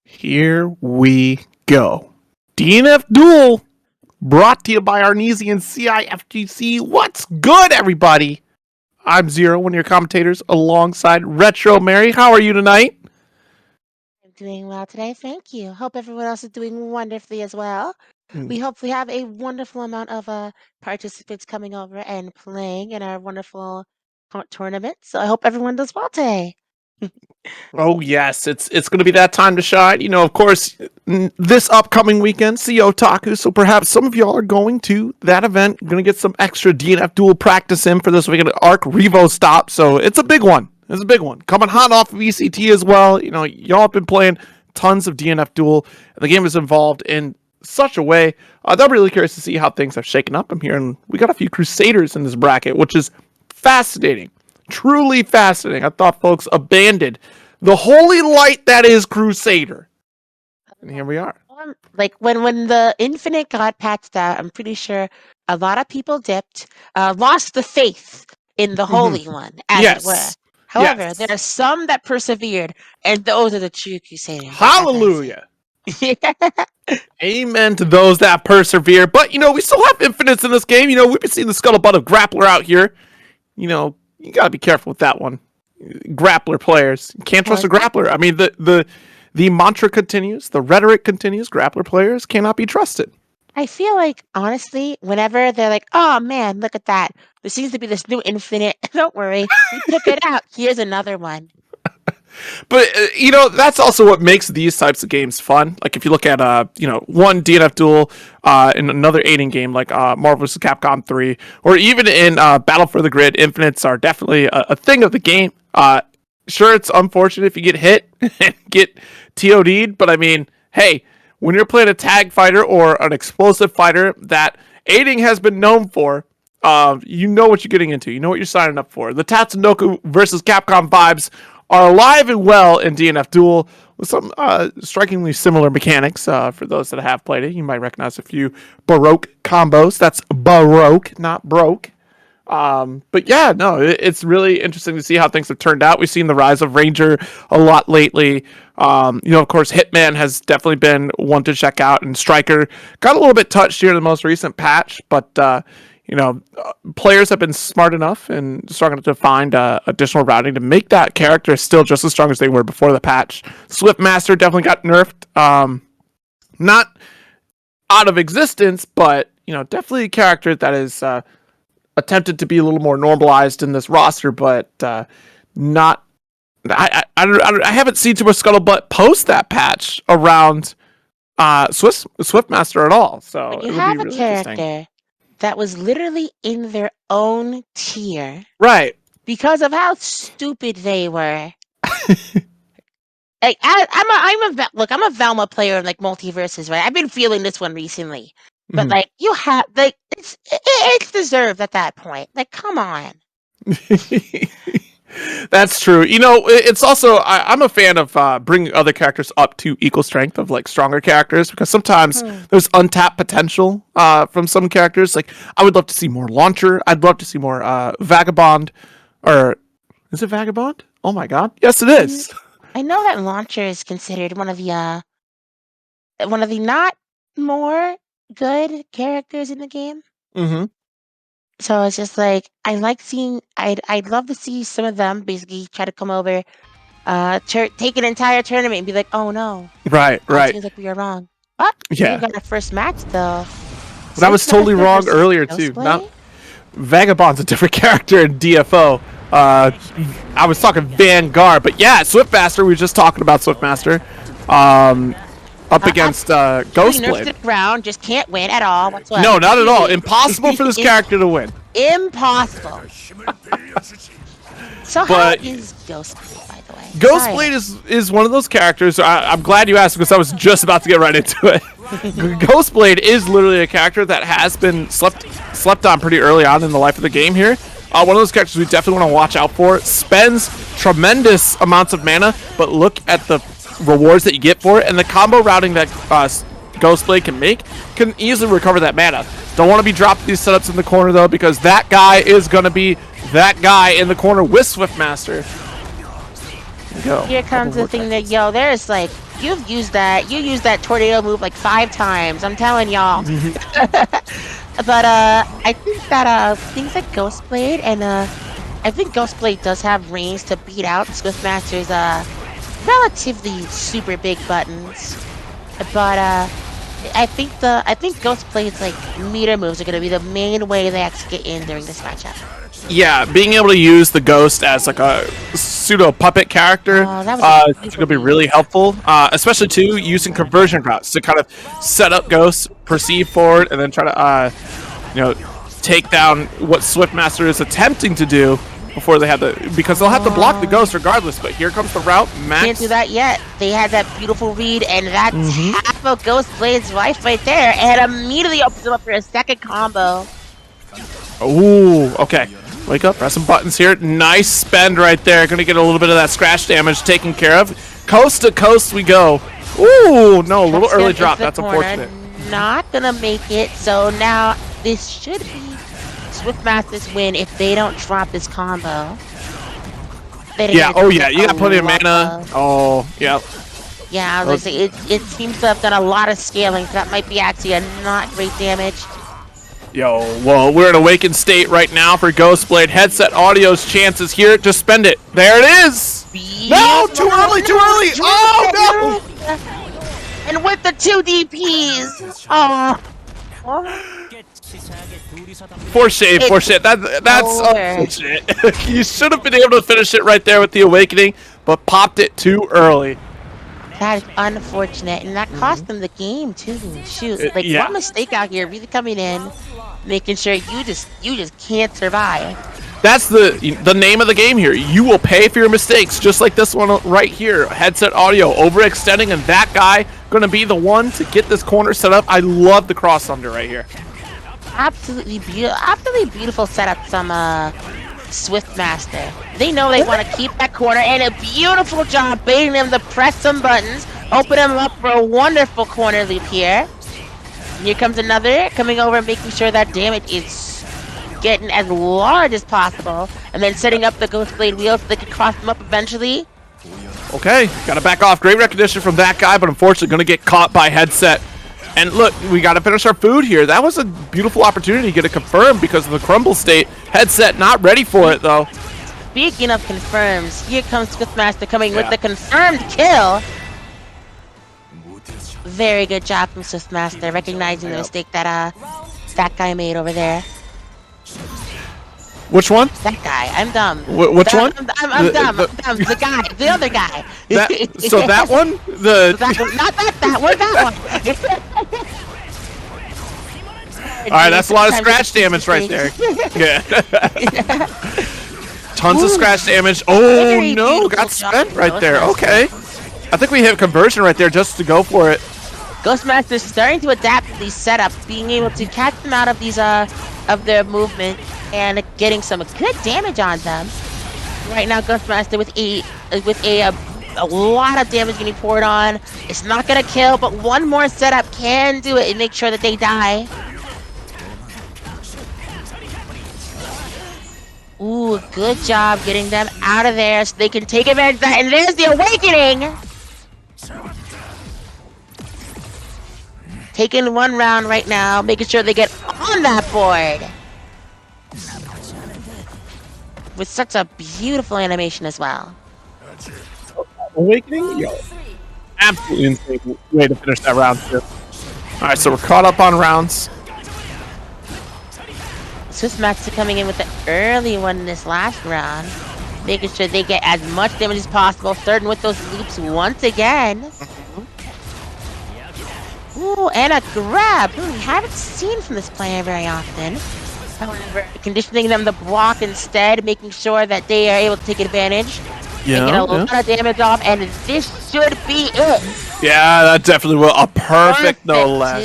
Here we go. DNF Duel, brought to you by Arneezy and CIFGC. What's good, everybody? I'm Zero, one of your commentators, alongside RetroMary. How are you tonight? I'm doing well today, thank you. Hope everyone else is doing wonderfully as well. We hope we have a wonderful amount of participants coming over and playing in our wonderful tournament. So I hope everyone does well today. Oh yes, it's going to be that time to shine. You know, of course, this upcoming weekend, see Otaku. So perhaps some of y'all are going to that event, going to get some extra DNF Duel practice in for this weekend. Arc Revo stop, so it's a big one. It's a big one. Coming hot off of ECT as well. You know, y'all have been playing tons of DNF Duel, and the game is involved in such a way. I'm really curious to see how things have shaken up. I'm hearing we got a few Crusaders in this bracket, which is fascinating. Truly fascinating. I thought folks abandoned the holy light that is Crusader. And here we are. Like when the Infinite got patched out, I'm pretty sure a lot of people dipped, lost the faith in the Holy One, as it were. However, there are some that persevered, and those are the true Crusaders. Hallelujah. Amen to those that persevere. But, you know, we still have infinites in this game. You know, we've been seeing the scuttlebutt of Grappler out here. You know, you gotta be careful with that one. Grappler players. You can't trust a grappler. I mean, the mantra continues, the rhetoric continues. Grappler players cannot be trusted. I feel like, honestly, whenever they're like, oh man, look at that. There seems to be this new infinite. Don't worry. We took it out. Here's another one. But, you know, that's also what makes these types of games fun. Like, if you look at, you know, one DNF Duel in another aiding game like Marvel vs. Capcom 3, or even in Battle for the Grid, infinites are definitely a thing of the game. Sure, it's unfortunate if you get hit and get TOD'd, but I mean, hey, when you're playing a tag fighter or an explosive fighter that aiding has been known for, you know what you're getting into. You know what you're signing up for. The Tatsunoko versus Capcom vibes are alive and well in DNF Duel with some strikingly similar mechanics. For those that have played it, you might recognize a few Baroque combos. That's Baroque, not broke. But yeah, no, it's really interesting to see how things have turned out. We've seen the rise of Ranger a lot lately. You know, of course, Hitman has definitely been one to check out, and Striker got a little bit touched here in the most recent patch, but you know, players have been smart enough and strong enough to find additional routing to make that character still just as strong as they were before the patch. Swiftmaster definitely got nerfed. Not out of existence, but, you know, definitely a character that is attempted to be a little more normalized in this roster, but not. I haven't seen too much scuttlebutt post that patch around Swiftmaster at all. So but you it would have be a really character that was literally in their own tier, right? Because of how stupid they were. Like I'm a Velma player in like multiverses, right? I've been feeling this one recently, but like you have like it's deserved at that point. Like, come on. That's true. You know, it's also I'm a fan of bringing other characters up to equal strength of like stronger characters, because sometimes there's untapped potential from some characters. Like, I would love to see more Launcher. I'd love to see more Vagabond, or is it Vagabond? Oh my god, yes it is. I know that Launcher is considered one of the not more good characters in the game. So it's just like I'd love to see some of them basically try to come over, take an entire tournament and be like, oh no, right. Seems like we are wrong. But yeah, we got our first match though. But I was totally wrong earlier too. Not Vagabond's a different character in DFO. I was talking Vanguard, but yeah, Swiftmaster. We were just talking about Swiftmaster. Up against Ghostblade. The ground, just can't win at all whatsoever. No, not at all. Impossible for this character to win. Impossible. So how is Ghostblade, by the way? Ghostblade is one of those characters. I'm glad you asked, because I was just about to get right into it. Ghostblade is literally a character that has been slept on pretty early on in the life of the game here. One of those characters we definitely want to watch out for. Spends tremendous amounts of mana, but look at the rewards that you get for it, and the combo routing that Ghostblade can make can easily recover that mana. Don't want to be dropping these setups in the corner though, because that guy is going to be that guy in the corner with Swiftmaster. Here comes the thing that there's like you've used that. You used that tornado move like 5 times. I'm telling y'all. But I think that things like Ghostblade and I think Ghostblade does have range to beat out Swiftmaster's relatively super big buttons. But I think Ghostblade's like meter moves are gonna be the main way they actually get in during this matchup. Yeah, being able to use the ghost as like a pseudo puppet character is going to be really helpful, especially too using conversion routes to kind of set up ghosts, perceive forward, and then try to take down what Swiftmaster is attempting to do before they have to, because they'll have to block the ghost regardless. But here comes the route. Max can't do that yet. They had that beautiful read, and that's half of Ghostblade's life right there, and immediately opens him up for a second combo. Ooh, okay. Wake up, press some buttons here. Nice spend right there. Gonna get a little bit of that scratch damage taken care of. Coast to coast we go. Ooh, no, a little early drop. That's unfortunate. Not gonna make it. So now this should be Swiftmaster's win if they don't drop this combo. Yeah, oh yeah, you got plenty of mana. Oh, yeah. Yeah, I was gonna say, it seems to have done a lot of scaling, so that might be actually a not great damage. Yo, well, we're in awakened state right now for Ghostblade. Headset Audio's chances here. Just spend it. There it is. No, too early, too early. Oh, no. And with the 2 DPs. Oh. For shame, for shit. That's unfortunate. You should have been able to finish it right there with the awakening, but popped it too early. That is unfortunate, and that cost them the game too. Shoot, like one mistake out here, really coming in, making sure you just can't survive. That's the name of the game here. You will pay for your mistakes, just like this one right here. Headset Audio overextending, and that guy gonna be the one to get this corner set up. I love the cross under right here. Absolutely beautiful setup from Swiftmaster. They know they want to keep that corner, and a beautiful job baiting them to press some buttons, open them up for a wonderful corner loop here. And here comes another, coming over and making sure that damage is getting as large as possible, and then setting up the Ghostblade wheel so they can cross them up eventually. Okay, gotta back off. Great recognition from that guy, but unfortunately gonna get caught by Headset. And look, we got to finish our food here. That was a beautiful opportunity to get it confirmed because of the crumble state. Headset not ready for it, though. Speaking of confirms, here comes Swiftmaster coming with the confirmed kill. Very good job from Swiftmaster, recognizing the mistake that that guy made over there. Which one? That guy. I'm dumb. Which one? I'm dumb. I'm dumb. The guy. The other guy. So that one? Not that one. That one. Alright, that's a lot of scratch damage right there. Yeah. Tons of scratch damage. Oh no, got spent right there. Okay. I think we hit conversion right there just to go for it. Ghostmaster's starting to adapt to these setups, being able to catch them out of these of their movement and getting some good damage on them. Right now, Ghostmaster with a lot of damage getting poured on. It's not gonna kill, but one more setup can do it and make sure that they die. Ooh, good job getting them out of there so they can take advantage of that. And there's the awakening! Taking one round right now, making sure they get on that board. With such a beautiful animation as well. Awakening? Yo. Absolutely insane way to finish that round too. Alright, so we're caught up on rounds. Swiftmaster coming in with the early one in this last round. Making sure they get as much damage as possible. Starting with those loops once again. Ooh, and a grab. Ooh, we haven't seen from this player very often. However, conditioning them to block instead, making sure that they are able to take advantage. Yeah, and get a lot of damage off, and this should be it. Yeah, that definitely will. A perfect no less.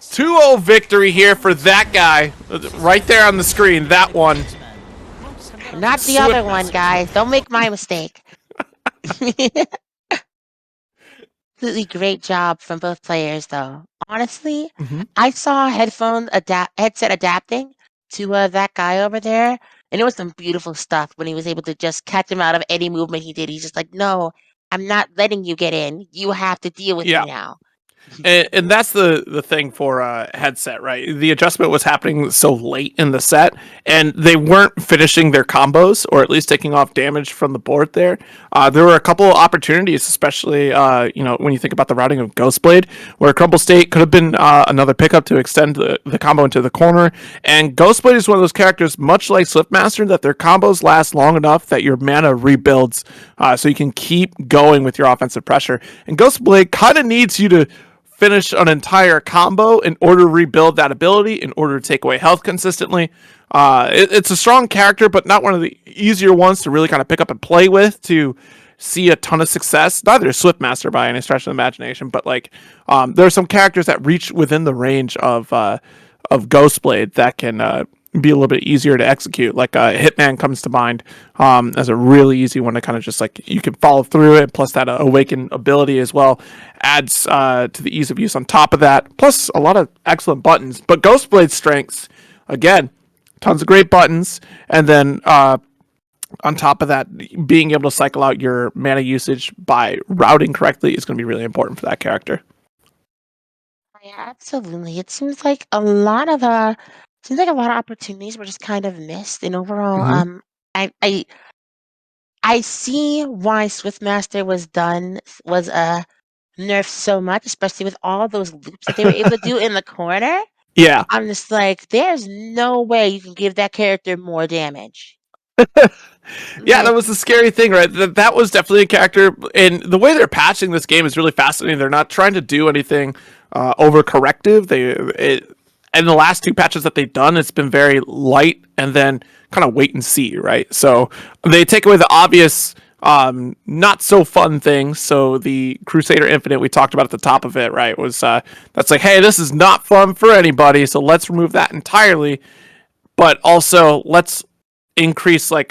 2-0 victory here for that guy. Right there on the screen, that one. Not the other one, guys. Don't make my mistake. Absolutely great job from both players, though. Honestly, I saw headset adapting to that guy over there, and it was some beautiful stuff when he was able to just catch him out of any movement he did. He's just like, no, I'm not letting you get in. You have to deal with Yeah. me now. And that's the thing for headset, right? The adjustment was happening so late in the set, and they weren't finishing their combos, or at least taking off damage from the board there. There were a couple of opportunities, especially when you think about the routing of Ghostblade, where Crumble State could have been another pickup to extend the combo into the corner. And Ghostblade is one of those characters, much like Swiftmaster, that their combos last long enough that your mana rebuilds, so you can keep going with your offensive pressure. And Ghostblade kind of needs you to finish an entire combo in order to rebuild that ability, in order to take away health consistently. It's a strong character, but not one of the easier ones to really kind of pick up and play with to see a ton of success. Neither is Swiftmaster by any stretch of the imagination, but there are some characters that reach within the range of Ghostblade that can be a little bit easier to execute. Like Hitman comes to mind as a really easy one to kind of just you can follow through it. Plus that awaken ability as well adds to the ease of use on top of that. Plus a lot of excellent buttons. But Ghostblade's strengths, again, tons of great buttons, and then on top of that, being able to cycle out your mana usage by routing correctly is going to be really important for that character. Yeah, absolutely. It seems like a lot of opportunities were just kind of missed. And overall, Mm-hmm. I I I see why Swiftmaster was nerfed so much, especially with all those loops that they were able to do in the corner. Yeah. I'm just like, there's no way you can give that character more damage. Yeah, that Like, was the scary thing, right? That was definitely a character, and the way they're patching this game is really fascinating. They're not trying to do anything over corrective. And the last two patches that they've done, it's been very light and then kind of wait and see, right? So they take away the obvious, not so fun things. So the Crusader Infinite we talked about at the top of it, right, was that's like, hey, this is not fun for anybody, so let's remove that entirely. But also let's increase they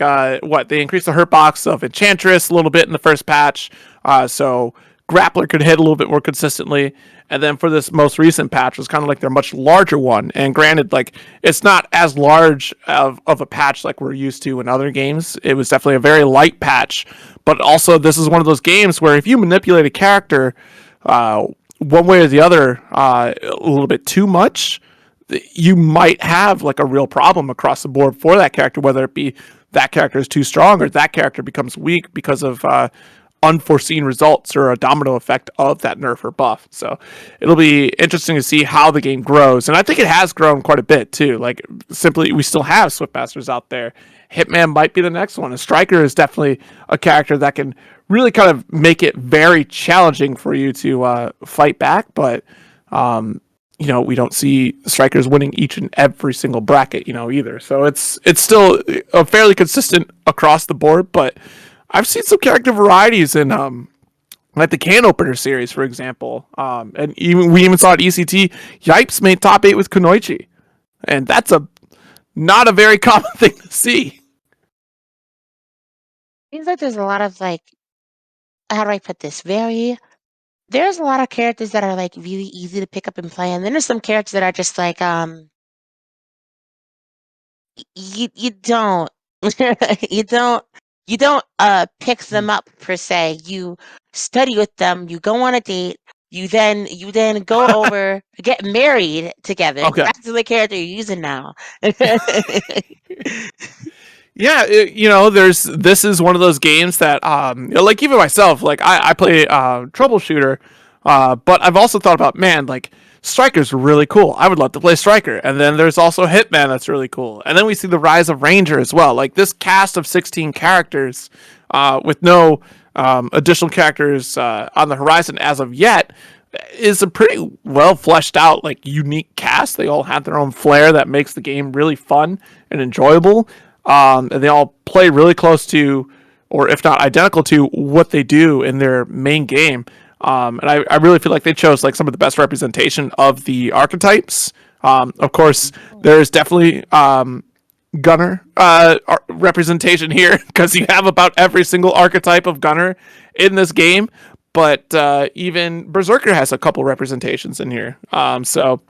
increased the hurt box of Enchantress a little bit in the first patch, so Grappler could hit a little bit more consistently. And then for this most recent patch was kind of like their much larger one. And granted, it's not as large of a patch like we're used to in other games. It was definitely a very light patch, but also this is one of those games where if you manipulate a character one way or the other a little bit too much, you might have a real problem across the board for that character, whether it be that character is too strong or that character becomes weak because of unforeseen results or a domino effect of that nerf or buff. So it'll be interesting to see how the game grows. And I think it has grown quite a bit too. Simply, we still have Swiftmasters out there. Hitman might be the next one. A Striker is definitely a character that can really kind of make it very challenging for you to fight back. But we don't see strikers winning each and every single bracket, either. So it's still a fairly consistent across the board, but I've seen some character varieties in the can opener series, for example. And we even saw at ECT, Yipes made top 8 with Kunoichi. And that's not a very common thing to see. seems like there's a lot of how do I put this? There's a lot of characters that are really easy to pick up and play, and then there's some characters that are just you don't you don't pick them up per se. You study with them, you go on a date, you then go over, get married together. Okay. That's the character you're using now. Yeah, this is one of those games that even myself, I play troubleshooter, but I've also thought about, man, Striker's really cool. I would love to play Striker. And then there's also Hitman that's really cool. And then we see the rise of Ranger as well. This cast of 16 characters with no additional characters on the horizon as of yet is a pretty well fleshed out, unique cast. They all have their own flair that makes the game really fun and enjoyable. And they all play really close to, or if not identical to, what they do in their main game. And I really feel like they chose some of the best representation of the archetypes. Of course, there's definitely Gunner representation here because you have about every single archetype of Gunner in this game. But even Berserker has a couple representations in here. So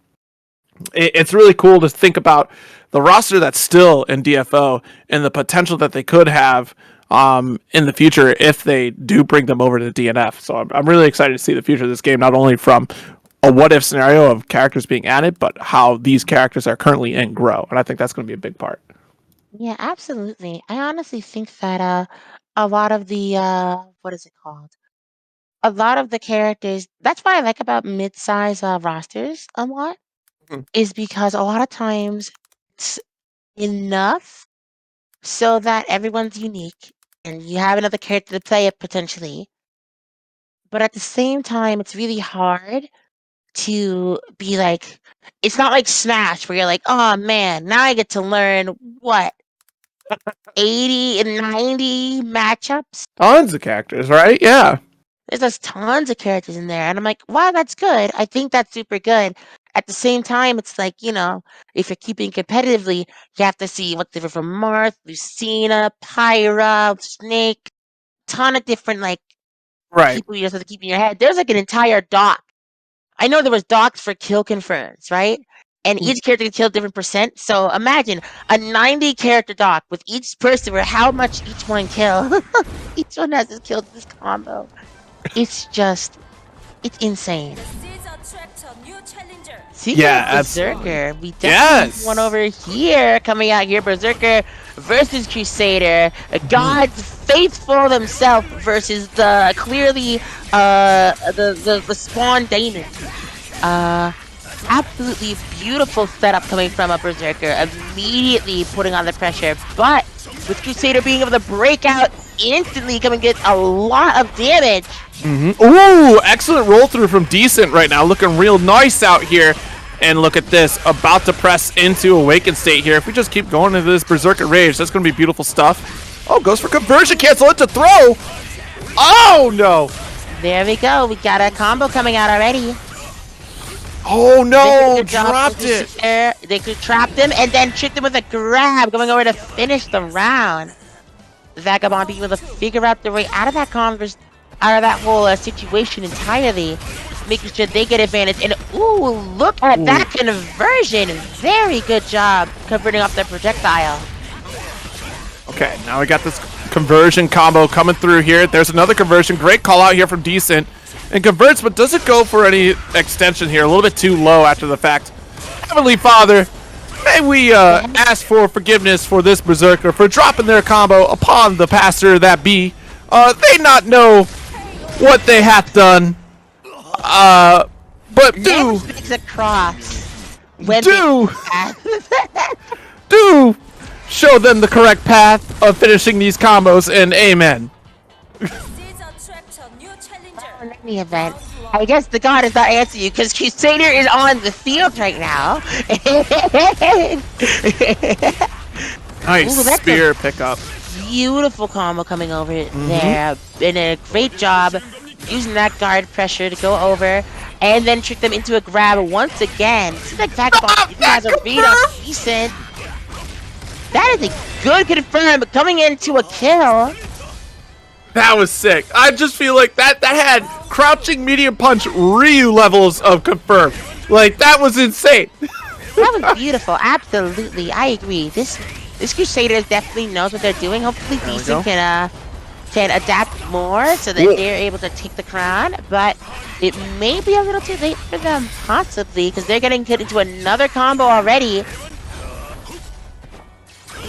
it's really cool to think about the roster that's still in DFO and the potential that they could have in the future if they do bring them over to DNF. So I'm really excited to see the future of this game, not only from a what if scenario of characters being added, but how these characters are currently in grow. And I think that's going to be a big part. Yeah, absolutely. I honestly think that a lot of the what is it called? A lot of the characters, that's what I like about mid-size rosters a lot, Mhm. is because a lot of times it's enough so that everyone's unique and you have another character to play it potentially. But at the same time, it's really hard to be like, it's not like Smash where you're like, oh man, now I get to learn what 80 and 90 matchups. Tons of characters, right? Yeah. There's just tons of characters in there. And I'm like, wow, that's good. I think that's super good. At the same time, it's like, if you're keeping competitively, you have to see what's different from Marth, Lucina, Pyra, Snake, ton of different like Right. people you just have to keep in your head. There's like an entire doc. I know there was docs for kill confirms, right? And each character can kill a different percent. So imagine a 90 character doc with each person where how much each one kill. Each one has to kill this combo. It's insane. Speaking of Berserker, we definitely have one over here coming out here. Berserker versus Crusader. God's faithful themselves versus the clearly the spawn Damon. Absolutely beautiful setup coming from a Berserker, immediately putting on the pressure, but with Crusader being able to break out instantly, come and get a lot of damage. Ooh, excellent roll through from Decent right now, looking real nice out here. And look at this, about to press into Awakened State here. If we just keep going into this Berserker Rage, that's going to be beautiful stuff. Oh, goes for conversion, cancel it to throw. Oh, no. There we go. We got a combo coming out already. Oh, no, dropped it. They could trap them and then trick them with a grab, going over to finish the round. Vagabond being able to figure out the way out of that whole situation entirely, making sure they get advantage. And ooh, look at that conversion! Very good job converting off their projectile. Okay, now we got this conversion combo coming through here. There's another conversion. Great call out here from Decent. And converts, but doesn't go for any extension here. A little bit too low after the fact. Heavenly Father, may we ask for forgiveness for this Berserker for dropping their combo upon the pastor that be. They not know what they hath done. But do makes a cross. Do show them the correct path of finishing these combos, and amen. In any event, I guess the god is not answering you because Crusader is on the field right now. Nice spear pickup. Beautiful combo coming over there. And a great job using that guard pressure to go over and then trick them into a grab once again. Seems like Vagabond has a read on Decent. That is a good confirm coming into a kill. That was sick. I just feel like that had crouching medium punch Ryu levels of confirm. Like, that was insane. That was beautiful. Absolutely. I agree. This Crusader definitely knows what they're doing. Hopefully Decent can adapt more so that they're able to take the crown. But it may be a little too late for them, possibly, because they're getting hit into another combo already.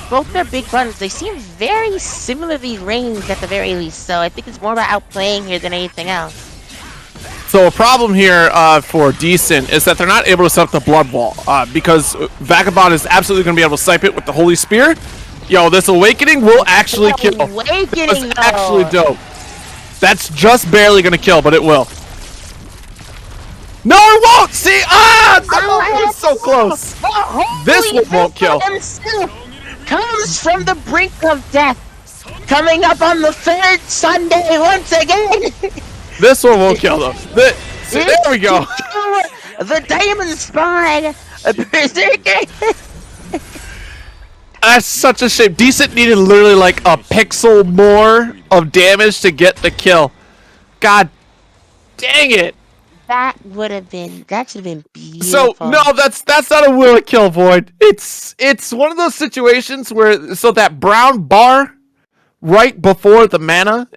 Both their big buttons, they seem very similarly ranged at the very least, so I think it's more about outplaying here than anything else. So a problem here for Decent is that they're not able to set up the blood wall because Vagabond is absolutely going to be able to snipe it with the Holy Spear. Yo, this Awakening will actually kill. Awakening, that's actually dope. That's just barely going to kill, but it will. No, it won't! See? That was so close. This one won't kill. Comes from the brink of death, coming up on the third Sunday once again. This one won't kill though. There we go. The Diamond Spawn Berserker. That's such a shame. Decent needed literally like a pixel more of damage to get the kill. God dang it. That should have been beautiful. So no, that's not a will it kill, Void. It's one of those situations where that brown bar right before the mana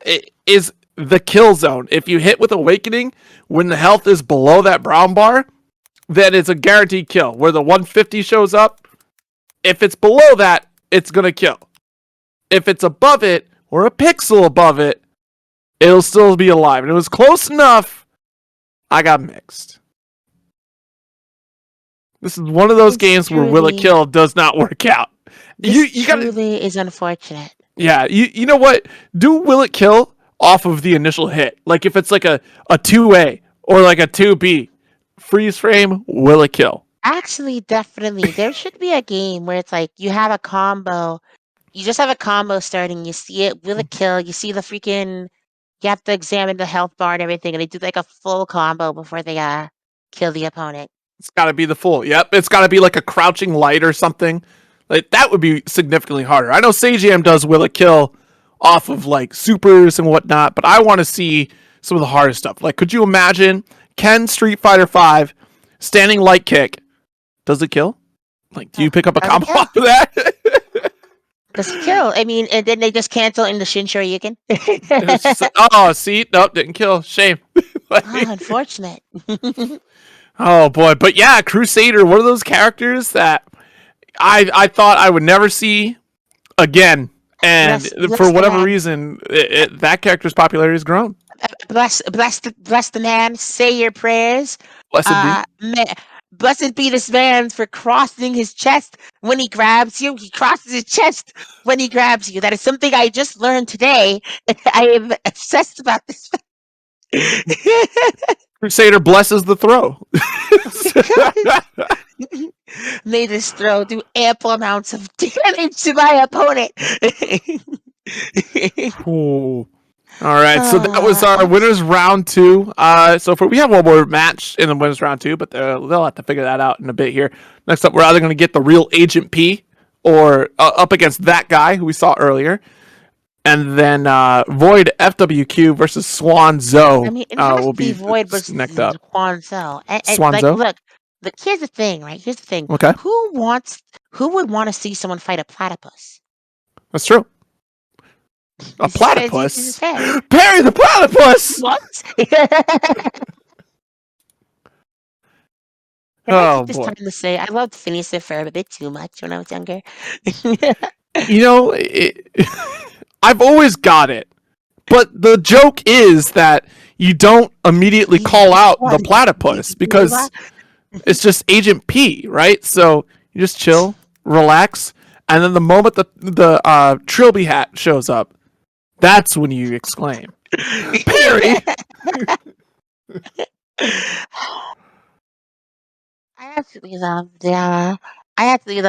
is the kill zone. If you hit with Awakening when the health is below that brown bar, then it's a guaranteed kill. Where the 150 shows up, if it's below that, it's going to kill. If it's above it, or a pixel above it, it'll still be alive. And it was close enough, I got mixed. This is one of those games where will it kill does not work out. This truly is unfortunate. Yeah, you know what? Do will it kill off of the initial hit. Like if it's like a 2A or like a 2B, freeze frame, will it kill? Actually, definitely. There should be a game where it's like you have a combo. You just have a combo starting. You see it, will it kill? You see the freaking. You have to examine the health bar and everything, and they do like a full combo before they kill the opponent. It's got to be the full. Yep, it's got to be like a crouching light or something. Like that would be significantly harder. I know SageM does will it kill off of like supers and whatnot, but I want to see some of the hardest stuff. Like, could you imagine Ken Street Fighter V standing light kick? Does it kill? Like, do you pick up a combo off of that? Does it kill? I mean, and then they just cancel in the Shin Shoryuken. Oh, see, nope, didn't kill. Shame. Unfortunate. Oh boy, but yeah, Crusader, one of those characters that I thought I would never see again, and for whatever reason, that character's popularity has grown. Bless the man. Say your prayers. Blessed be this man for crossing his chest when he grabs you. He crosses his chest when he grabs you. That is something I just learned today. I am obsessed about this. Crusader blesses the throw. May this throw do ample amounts of damage to my opponent. Cool. All right, so that was our winners round 2. We have one more match in the winners round 2, but they'll have to figure that out in a bit here. Next up, we're either going to get the real Agent P or up against that guy who we saw earlier, and then Void FWQ versus Swanzo. I mean, it will be Void versus next up. Swanzo. Swanzo. Like, look, here's the thing, right? Here's the thing. Okay. Who would want to see someone fight a platypus? That's true. A platypus? Parry the platypus! What? Oh, boy. Time to say, I loved Phineas and Ferb a bit too much when I was younger. You know, I've always got it. But the joke is that you don't immediately call out the platypus because it's just Agent P, right? So you just chill, relax, and then the moment the Trilby hat shows up, that's when you exclaim, "Parry!" I absolutely love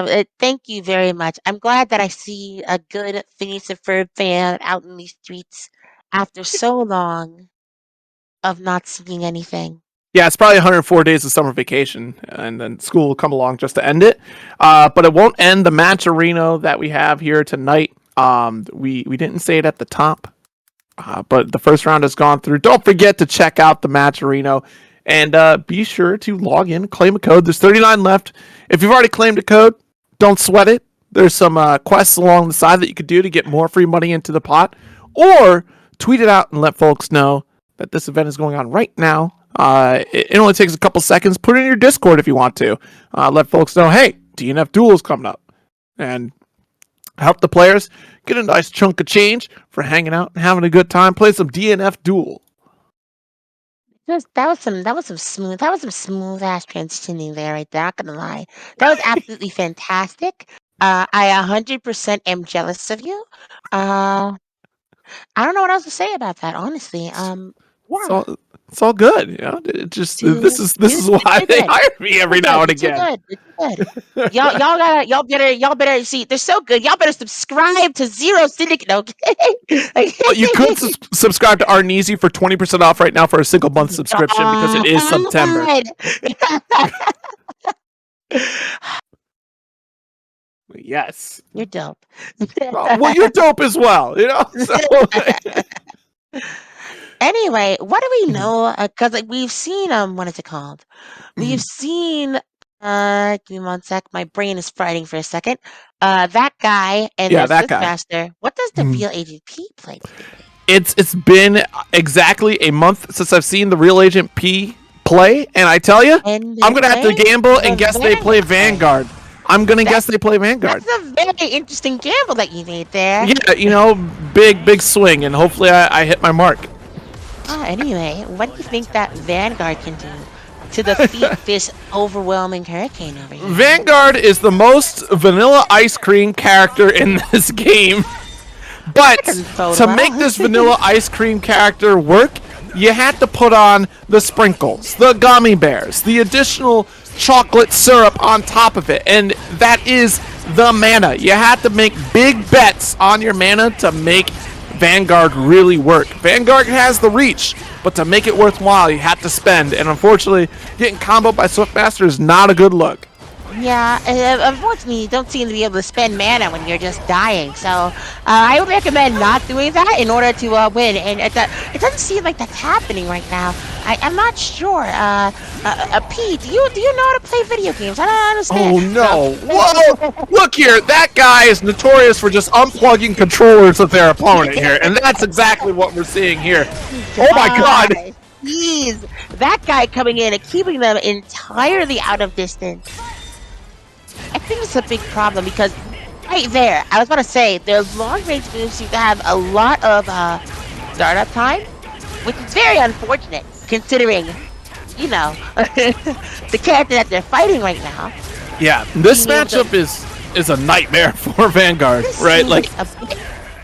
it. Thank you very much. I'm glad that I see a good Phineas and Ferb fan out in these streets after so long of not seeing anything. Yeah, it's probably 104 days of summer vacation, and then school will come along just to end it. But it won't end the match-arena that we have here tonight. We didn't say it at the top, but the first round has gone through. Don't forget to check out the match-arena, and be sure to log in, claim a code. There's 39 left. If you've already claimed a code, don't sweat it. There's some quests along the side that you could do to get more free money into the pot, or tweet it out and let folks know that this event is going on right now. It only takes a couple seconds. Put it in your Discord if you want to. Let folks know, hey, DNF Duel is coming up. And help the players get a nice chunk of change for hanging out and having a good time. Play some DNF Duel. That was some smooth ass transitioning there, right there. Not gonna lie, that was absolutely fantastic. I 100% am jealous of you. I don't know what else to say about that, honestly. Yeah. It's all good, you know. It just this is why they hire me every now and again. Good. Y'all better see. They're so good. Y'all better subscribe to Zero Syndicate. Okay. Well, you could subscribe to Arneezy for 20% off right now for a single month subscription because it is September. Yes. You're dope. Well, you're dope as well, you know. So. Anyway, what do we know? Because we've seen what is it called? We've seen Give me 1 sec. My brain is frying for a second. That guy and Yeah, their that Swift guy. Master. What does the Mhm. real Agent P play today? It's been exactly a month since I've seen the Real Agent P play, and I tell you, And I'm they're gonna have to playing gamble and the guess they play Vanguard. Vanguard. I'm gonna guess That's they play Vanguard. that's a very interesting gamble that you made there. Yeah, big swing, and hopefully I hit my mark. Anyway, what do you think that Vanguard can do to defeat this overwhelming hurricane over here? Vanguard is the most vanilla ice cream character in this game. But Doesn't bode to make well. this vanilla ice cream character work, you had to put on the sprinkles, the gummy bears, the additional chocolate syrup on top of it, and that is the mana. You had to make big bets on your mana to make Vanguard really work. Vanguard has the reach, but to make it worthwhile, you had to spend, and unfortunately, getting comboed by Swiftmaster is not a good look. Yeah, unfortunately, you don't seem to be able to spend mana when you're just dying. So I would recommend not doing that in order to win. And it doesn't seem like that's happening right now. I'm not sure. Pete, do you know how to play video games? I don't understand. Oh no! Whoa! Look here, that guy is notorious for just unplugging controllers of their opponent here, and that's exactly what we're seeing here. Oh my god! Jeez, that guy coming in and keeping them entirely out of distance. I think it's a big problem because right there, I was about to say, their long-range moves seem to have a lot of startup time, which is very unfortunate considering, the character that they're fighting right now. Yeah, this matchup is a nightmare for Vanguard, right? Like a bit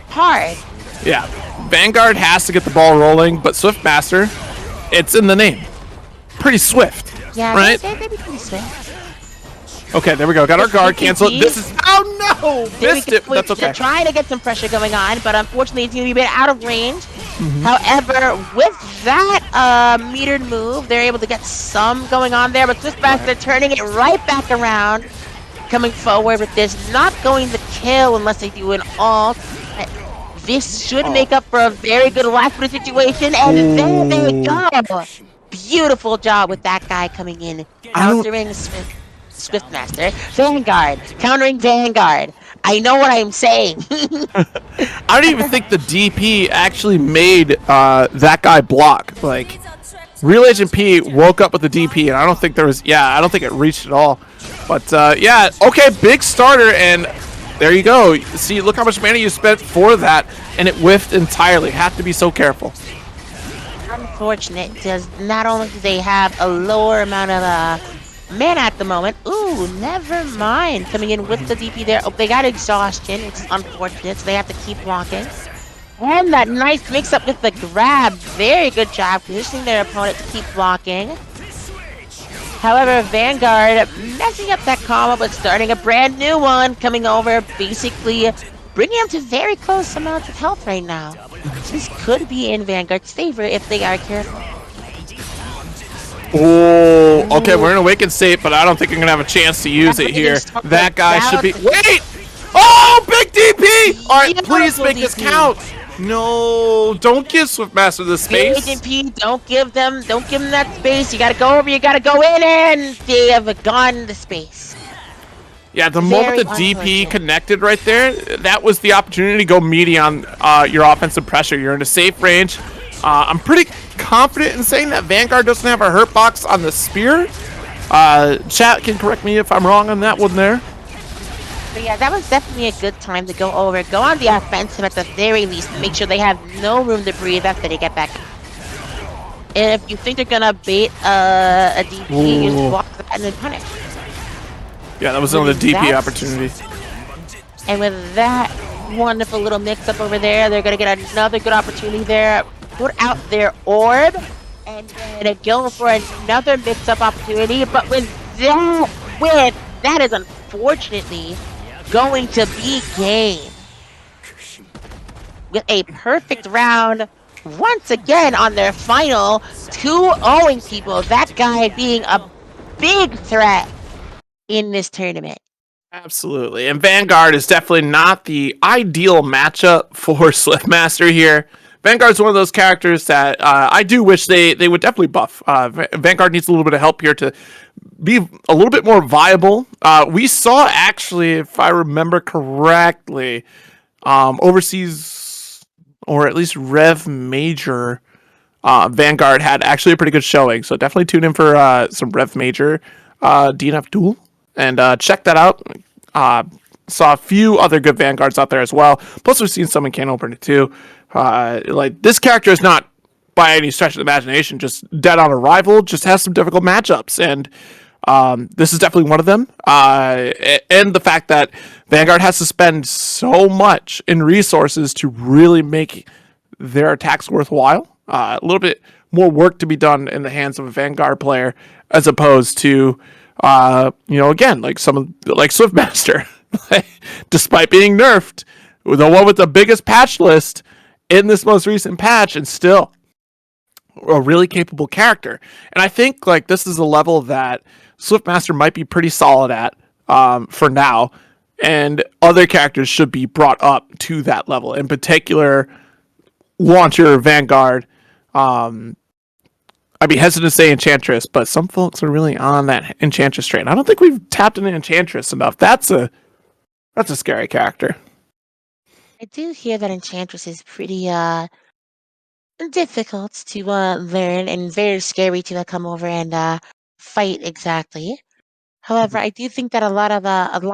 hard. Yeah, Vanguard has to get the ball rolling, but Swiftmaster, it's in the name. Pretty swift, Yeah, right? they'd be pretty swift. Okay, there we go. Got our guard canceled. This is... Oh, no! Missed it, but that's okay. They're trying to get some pressure going on, but unfortunately it's going to be a bit out of range. However, with that metered move, they're able to get some going on there, but Swiftmaster turning it right back around, coming forward with this, not going to kill unless they do an ult. This should make up for a very good last-minute situation, and there they go! Beautiful job with that guy coming in, countering Swiftmaster. Vanguard, countering Vanguard. I know what I'm saying. I don't even think the DP actually made that guy block. Like, Real Agent P woke up with the DP, and I don't think there was... Yeah, I don't think it reached at all. But, yeah, okay, big starter, and there you go. See, look how much mana you spent for that, and it whiffed entirely. Have to be so careful. Unfortunate, because not only do they have a lower amount of mana at the moment. Ooh, never mind. Coming in with the DP there. Oh, they got exhaustion, which is unfortunate, so they have to keep blocking. And that nice mix-up with the grab. Very good job positioning their opponent to keep blocking. However, Vanguard messing up that combo, but starting a brand new one. Coming over, basically bringing them to very close amounts of health right now. This could be in Vanguard's favor if they are careful. Oh, okay, we're in Awakened State, but I don't think I'm going to have a chance to use it here. That guy should be... Wait! Oh, big DP! All right, please make this count. No, don't give Swiftmaster the space. Agent P, don't give them that space. You gotta go over, you gotta go in, and they have gone the space. Yeah, the moment the DP connected right there, that was the opportunity to go meaty on your offensive pressure. You're in a safe range. I'm pretty confident in saying that Vanguard doesn't have a hurt box on the spear. Chat can correct me if I'm wrong on that one there. But yeah, that was definitely a good time to go over, go on the offensive at the very least, make sure they have no room to breathe after they get back. And if you think they're gonna bait a DP, you just block that and then punish. Yeah, that was another DP opportunity. And with that wonderful little mix-up over there, they're gonna get another good opportunity there. Put out their orb, and then go for another mix-up opportunity. But with that is unfortunately going to be game. With a perfect round once again on their final 2-0 people. That guy being a big threat in this tournament. Absolutely. And Vanguard is definitely not the ideal matchup for Swiftmaster here. Vanguard's one of those characters that I do wish they would definitely buff. Vanguard needs a little bit of help here to be a little bit more viable. We saw, actually, if I remember correctly, overseas, or at least Rev Major, Vanguard had actually a pretty good showing. So definitely tune in for some Rev Major DNF Duel and check that out. Saw a few other good Vanguards out there as well. Plus, we've seen some in Can Opener too. Like, this character is not by any stretch of the imagination just dead on arrival. Just has some difficult matchups, and this is definitely one of them. And the fact that Vanguard has to spend so much in resources to really make their attacks worthwhile. A little bit more work to be done in the hands of a Vanguard player as opposed to, again, like like Swiftmaster. Despite being nerfed, the one with the biggest patch list in this most recent patch, and still a really capable character. And I think like this is a level that Swiftmaster might be pretty solid at for now, and other characters should be brought up to that level. In particular, Launcher, Vanguard. I'd be hesitant to say Enchantress, but some folks are really on that Enchantress train. I don't think we've tapped into Enchantress enough. That's a scary character. I do hear that Enchantress is pretty difficult to learn and very scary to come over and fight exactly. However, I do think that a lot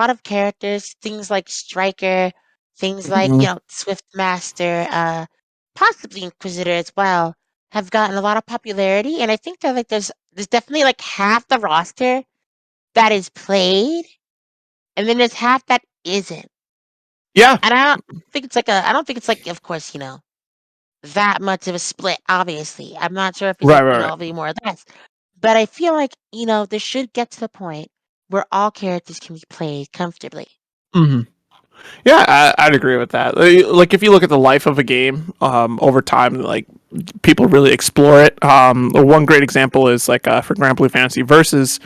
of characters, things like Striker, things like Swiftmaster, possibly Inquisitor as well, have gotten a lot of popularity, and I think that like there's definitely like half the roster that is played, and then there's half that isn't. Yeah. And I don't think it's like, of course, that much of a split, obviously. I'm not sure if it's Right. it'll be more or less. But I feel like, this should get to the point where all characters can be played comfortably. Mm-hmm. Yeah, I'd agree with that. Like, if you look at the life of a game over time, like, people really explore it. One great example is like for Grand Blue Fantasy Versus.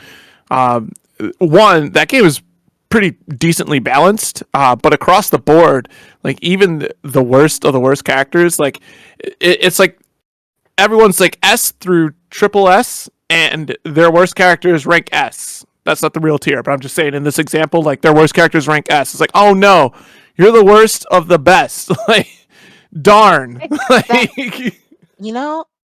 One, that game is pretty decently balanced, but across the board, like even the worst of the worst characters, like it's like everyone's like S through triple S, and their worst characters rank S. That's not the real tier, but I'm just saying in this example, like their worst characters rank S. It's like, oh no, you're the worst of the best. Like, darn.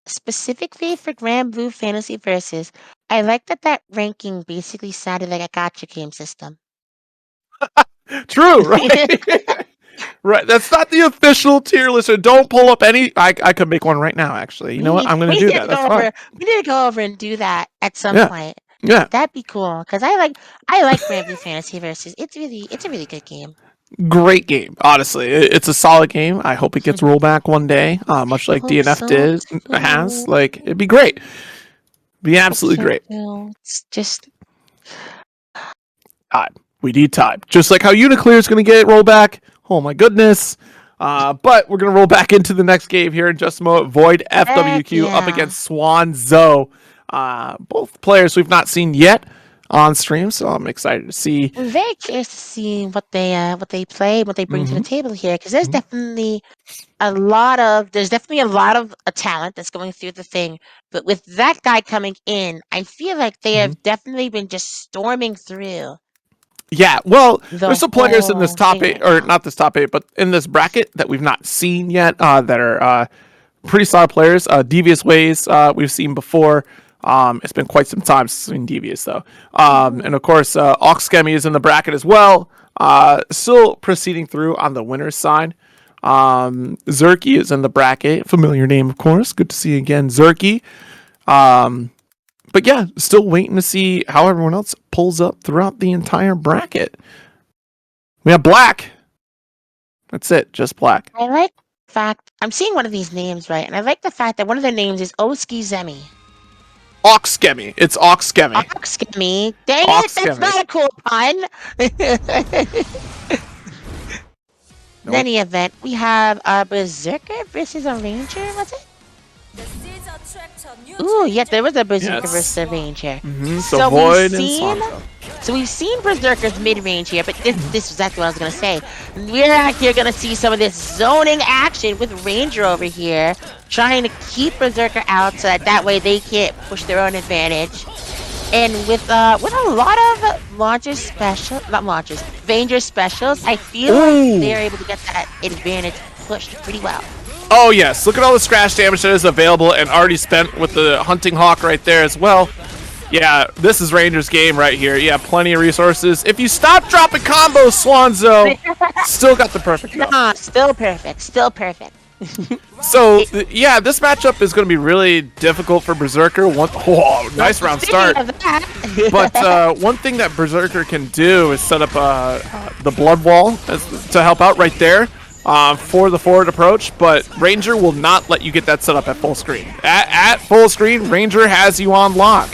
Specifically for Grand Blue Fantasy Versus, I like that ranking basically sounded like a gacha game system. True, right? Right. That's not the official tier list. So don't pull up any. I could make one right now, actually. You know what? I'm going to do that. That's fine. We need to go over and do that at some point. Yeah. That'd be cool. Because I like Grand Blue Fantasy Versus. It's a really good game. Great game, honestly. It's a solid game. I hope it gets rollback one day, much like DNF has. Like, it'd be great. Be absolutely great. It's just time. We need time. Just like how Uniclear is going to get rollback. Oh my goodness. But we're going to roll back into the next game here in just a moment. Void FWQ up against Swan Zo. Both players we've not seen yet on stream, so I'm excited to see. I'm very curious to see what they play, what they bring to the table here, because there's definitely a lot of talent that's going through the thing. But with that guy coming in, I feel like they have definitely been just storming through. Yeah, well, there's some players in this top 8, or not this top 8, but in this bracket that we've not seen yet that are pretty solid players. Devious Ways we've seen before. It's been quite some time since we've seen Devious, though. And, of course, Oxgemy is in the bracket as well. Still proceeding through on the winner's side. Zerky is in the bracket. Familiar name, of course. Good to see you again, Zerky. But yeah, still waiting to see how everyone else pulls up throughout the entire bracket. We have Black. That's it, just Black. I like the fact, I'm seeing one of these names, right? And I like the fact that one of their names is Oskizemi. Oxgemy. It's Oxgemy. Oxgemy. Dang it, that's not a cool pun. In any event, we have a Berserker versus a Ranger, was it? Ooh, yeah, there was a Berserker versus Yes. the Ranger. So So Void and Swanzo. we've seen Berserker's mid-range here, but this is exactly what I was gonna say. We're out here gonna see some of this zoning action with Ranger over here, trying to keep Berserker out so that way they can't push their own advantage. And with a lot of Ranger specials, I feel like they're able to get that advantage pushed pretty well. Oh yes, look at all the scratch damage that is available and already spent with the Hunting Hawk right there as well. Yeah, this is Ranger's game right here. Yeah, plenty of resources. If you stop dropping combos, Swanzo, still got the perfect go. Nah, still perfect, still perfect. So, yeah, this matchup is going to be really difficult for Berserker. Nice round start. But one thing that Berserker can do is set up the Blood Wall to help out right there for the forward approach. But Ranger will not let you get that set up at full screen. At full screen, Ranger has you on lock.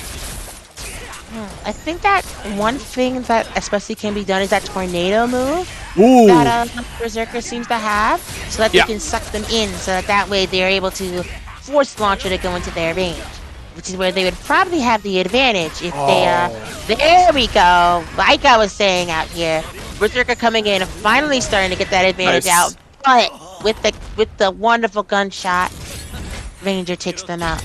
I think that one thing that especially can be done is that tornado move that Berserker seems to have, so that they can suck them in, so that way they're able to force Launcher to go into their range, which is where they would probably have the advantage if they. There we go. Like I was saying out here, Berserker coming in, finally starting to get that advantage out, but with the wonderful gunshot, Ranger takes them out.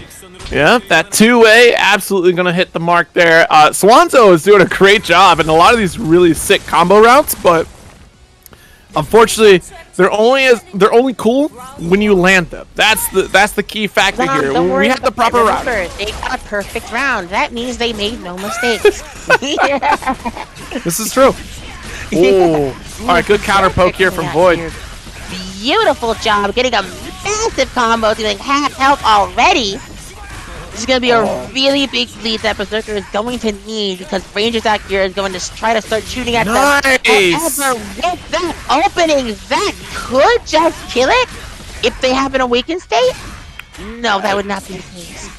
Yeah, that two-way absolutely gonna hit the mark there. Swanzo is doing a great job in a lot of these really sick combo routes, but unfortunately, they're only cool when you land them. That's the key factor here. We have the proper route. They got a perfect round. That means they made no mistakes. This is true. Ooh. All right, good counter poke here from Void. Beautiful job getting a massive combo, doing half health already. This is going to be a really big lead that Berserker is going to need, because Rangers out here is going to try to start shooting at them. However, with that opening, that could just kill it if they have an awakened state. No, that would not be the case.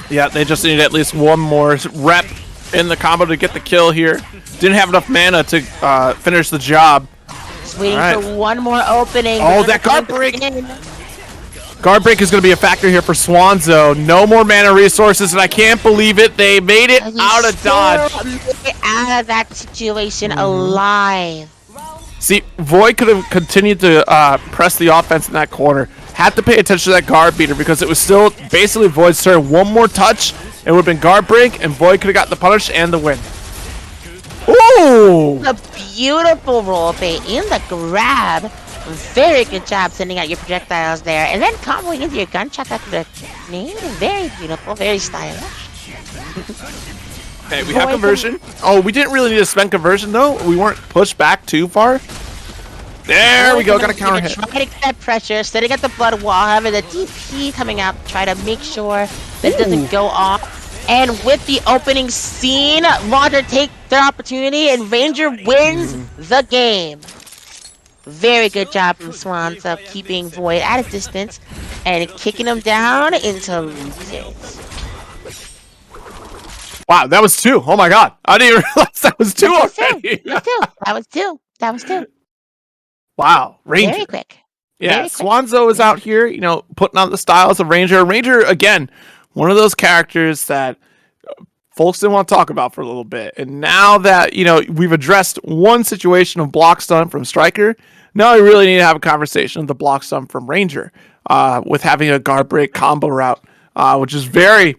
Yeah, they just need at least one more rep in the combo to get the kill here. Didn't have enough mana to finish the job. Just waiting for one more opening. Oh, that guard break! Guard break is going to be a factor here for Swanzo. No more mana resources, and I can't believe it. They made it out of dodge. Out of that situation alive. See, Void could have continued to press the offense in that corner. Had to pay attention to that guard beater, because it was still basically Void's turn. One more touch, it would have been guard break, and Void could have got the punish and the win. Ooh! The beautiful roll bait in the grab. Very good job sending out your projectiles there, and then comboing into your gunshot after the name. Very beautiful, very stylish. Okay, we have conversion. Oh, we didn't really need to spend conversion though. We weren't pushed back too far. There we go. Got a counter hit. Try to get that pressure, setting at the blood wall, having the DP coming out, try to make sure that it doesn't go off. And with the opening scene, Roger takes their opportunity, and Ranger wins the game. Very good job from Swans of keeping Void at a distance and kicking him down into losers. Wow, that was two. Oh my god. I didn't even realize that was two already. That was two. Wow, Ranger. Very quick. Yeah, Swanzo is out here, you know, putting on the styles of Ranger. Ranger, again, one of those characters that folks didn't want to talk about for a little bit. And now that, you know, we've addressed one situation of block stun from Striker, now we really need to have a conversation of the block stun from Ranger with having a guard break combo route, which is very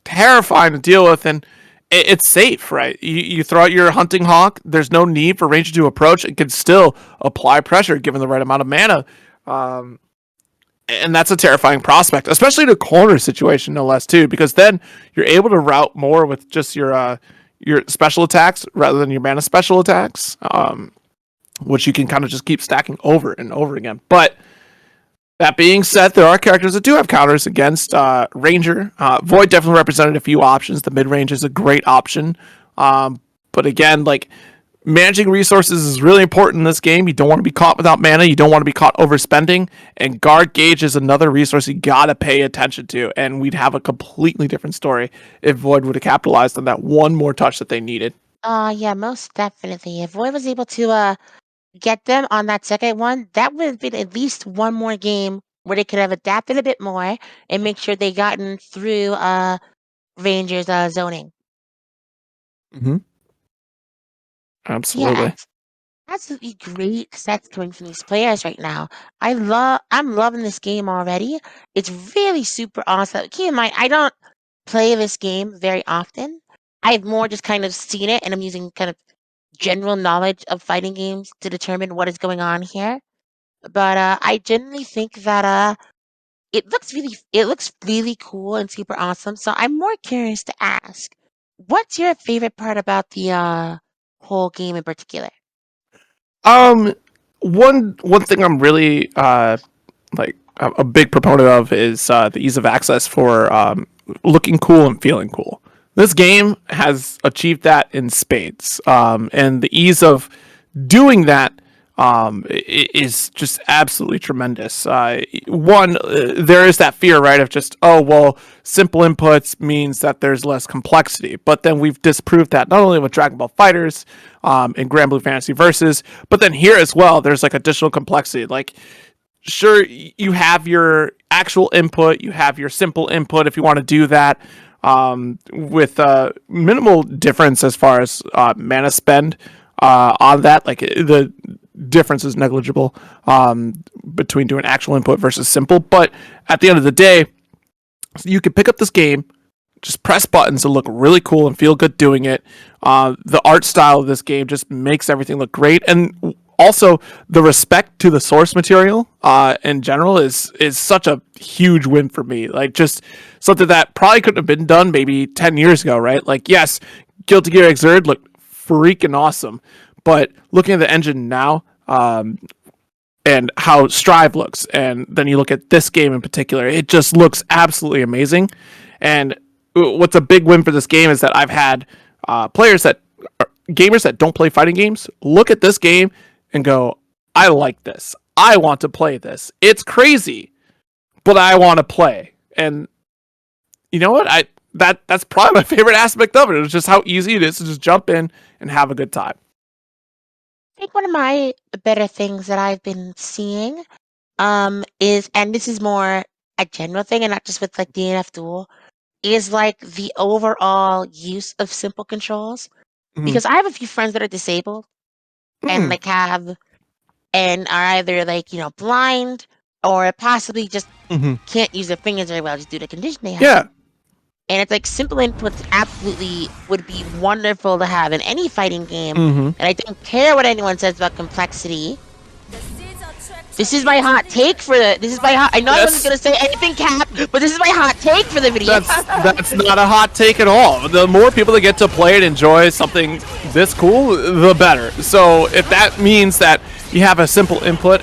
terrifying to deal with. And it's safe, right? You throw out your Hunting Hawk. There's no need for Ranger to approach. It can still apply pressure given the right amount of mana. And that's a terrifying prospect, especially in a corner situation, no less, too, because then you're able to route more with just your special attacks rather than your mana special attacks, which you can kind of just keep stacking over and over again. But that being said, there are characters that do have counters against Ranger. Void definitely represented a few options. The mid-range is a great option. But again, like, managing resources is really important in this game. You don't want to be caught without mana. You don't want to be caught overspending. And guard gauge is another resource you got to pay attention to. And we'd have a completely different story if Void would have capitalized on that one more touch that they needed. Yeah, most definitely. If Void was able to get them on that second one, that would have been at least one more game where they could have adapted a bit more and make sure they gotten through Rangers zoning. Mm-hmm. Yeah, Absolutely. absolutely great sets coming from these players right now. I'm loving this game already. It's really super awesome. Keep in mind, I don't play this game very often. I've more just kind of seen it, and I'm using kind of general knowledge of fighting games to determine what is going on here. But I genuinely think that it looks really cool and super awesome. So I'm more curious to ask, what's your favorite part about the whole game in particular? Um, one thing I'm really like a big proponent of is the ease of access for looking cool and feeling cool. This game has achieved that in spades, and the ease of doing that is just absolutely tremendous. One, there is that fear, right, of just, oh, well, simple inputs means that there's less complexity. But then we've disproved that not only with Dragon Ball Fighters and Grand Blue Fantasy Versus, but then here as well, there's like additional complexity. Like, sure, you have your actual input, you have your simple input if you want to do that, with minimal difference as far as mana spend on that. Like the difference is negligible between doing actual input versus simple. But at the end of the day, you can pick up this game, just press buttons and look really cool and feel good doing it. The art style of this game just makes everything look great, and also the respect to the source material in general is such a huge win for me. Like, just something that probably couldn't have been done maybe 10 years ago, right? Like, yes, Guilty Gear Xrd looked freaking awesome, but looking at the engine now, and how Strive looks, and then you look at this game in particular, it just looks absolutely amazing. And what's a big win for this game is that I've had gamers that don't play fighting games look at this game and go, I like this. I want to play this. It's crazy, but I want to play. And you know what? That's probably my favorite aspect of it. It's just how easy it is to just jump in and have a good time. I think one of my better things that I've been seeing is, and this is more a general thing and not just with like DNF Duel, is like the overall use of simple controls. Mm-hmm. Because I have a few friends that are disabled and like have and are either like, blind or possibly just Mm-hmm. can't use their fingers very well just due to condition they have. Yeah. And it's like simple inputs absolutely would be wonderful to have in any fighting game. Mm-hmm. And I don't care what anyone says about complexity. This is my hot take for the. This is my hot. I know I wasn't gonna say anything, Cap, but this is my hot take for the video. That's not a hot take at all. The more people that get to play and enjoy something this cool, the better. So if that means that you have a simple input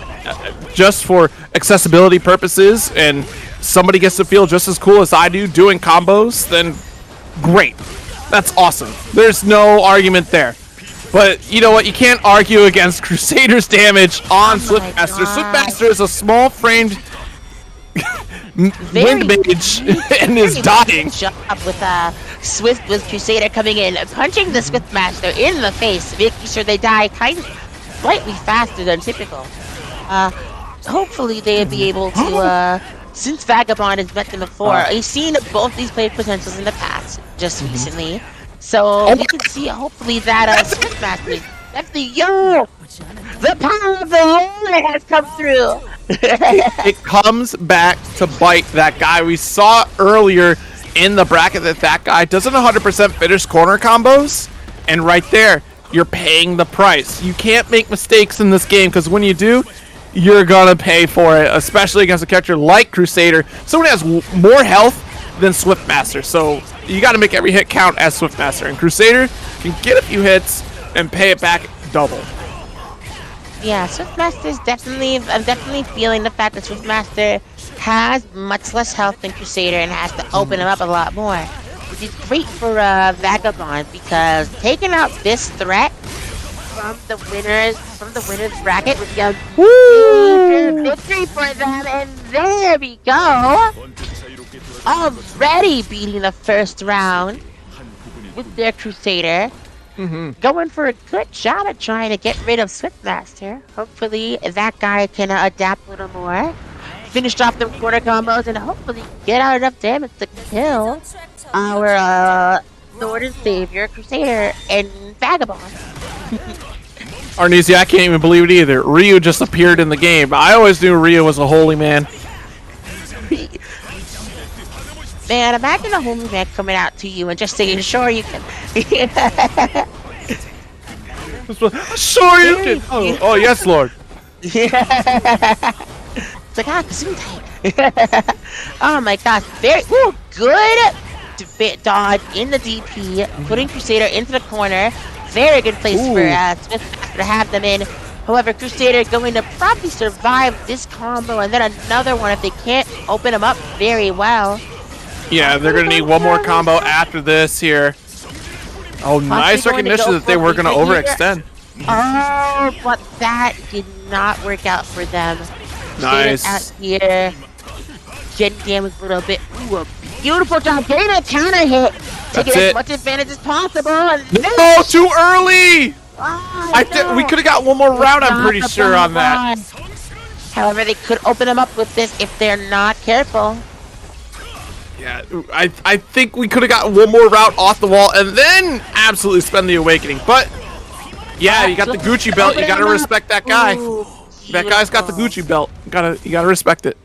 just for accessibility purposes, and somebody gets to feel just as cool as I do doing combos, then great. That's awesome. There's no argument there. But you know what? You can't argue against Crusader's damage on Swiftmaster. Swiftmaster is a small framed wind mage and is dying. Up with Crusader coming in, punching the Swiftmaster in the face, making sure they die kind of slightly faster than typical. Hopefully they'll be able to, since Vagabond has met them before, we've seen both these played potentials in the past, just recently. So we can see, hopefully, that Swiftmaster is definitely, the power of the Lord has come through. It comes back to bite that guy. We saw earlier in the bracket that guy doesn't 100% finish corner combos, and right there, you're paying the price. You can't make mistakes in this game, because when you do, you're gonna pay for it, especially against a character like Crusader, someone who has more health than Swiftmaster. So you got to make every hit count as Swiftmaster, and Crusader can get a few hits and pay it back double. Yeah, Swiftmaster's definitely. I'm definitely feeling the fact that Swiftmaster has much less health than Crusader and has to open him up a lot more, which is great for Vagabond, because taking out this threat from the winners bracket would be a major victory for them. And there we go. Already beating the first round with their Crusader. Going for a good shot at trying to get rid of Swiftmaster. Hopefully that guy can adapt a little more. finish off the corner combos and hopefully get out enough damage to kill our Lord and Savior, Crusader, and Vagabond. Arneezy, I can't even believe it either. Ryu just appeared in the game. I always knew Ryu was a holy man. Man, imagine a holy man coming out to you and just saying, sure you can. Sure you can. Oh, yes, Lord. It's like, Gesundheit. Oh my gosh, very good dodge in the DP, putting Crusader into the corner. Very good place for Smith to have them in. However, Crusader going to probably survive this combo and then another one if they can't open them up very well. Yeah, they're going to need one more combo after this here. Oh, nice recognition that they were going to overextend. Oh, but that did not work out for them. Nice. Out here. Gen damage a little bit. Ooh, a beautiful job getting a counter hit. Taking as much advantage as possible. No, too early! Oh, we could have got one more round, I'm pretty sure, on that. However, they could open them up with this if they're not careful. Yeah, I think we could have got one more route off the wall and then absolutely spend the awakening. But, yeah, you got the Gucci belt. You got to respect that guy. Ooh, that guy's got the Gucci belt. You gotta respect it.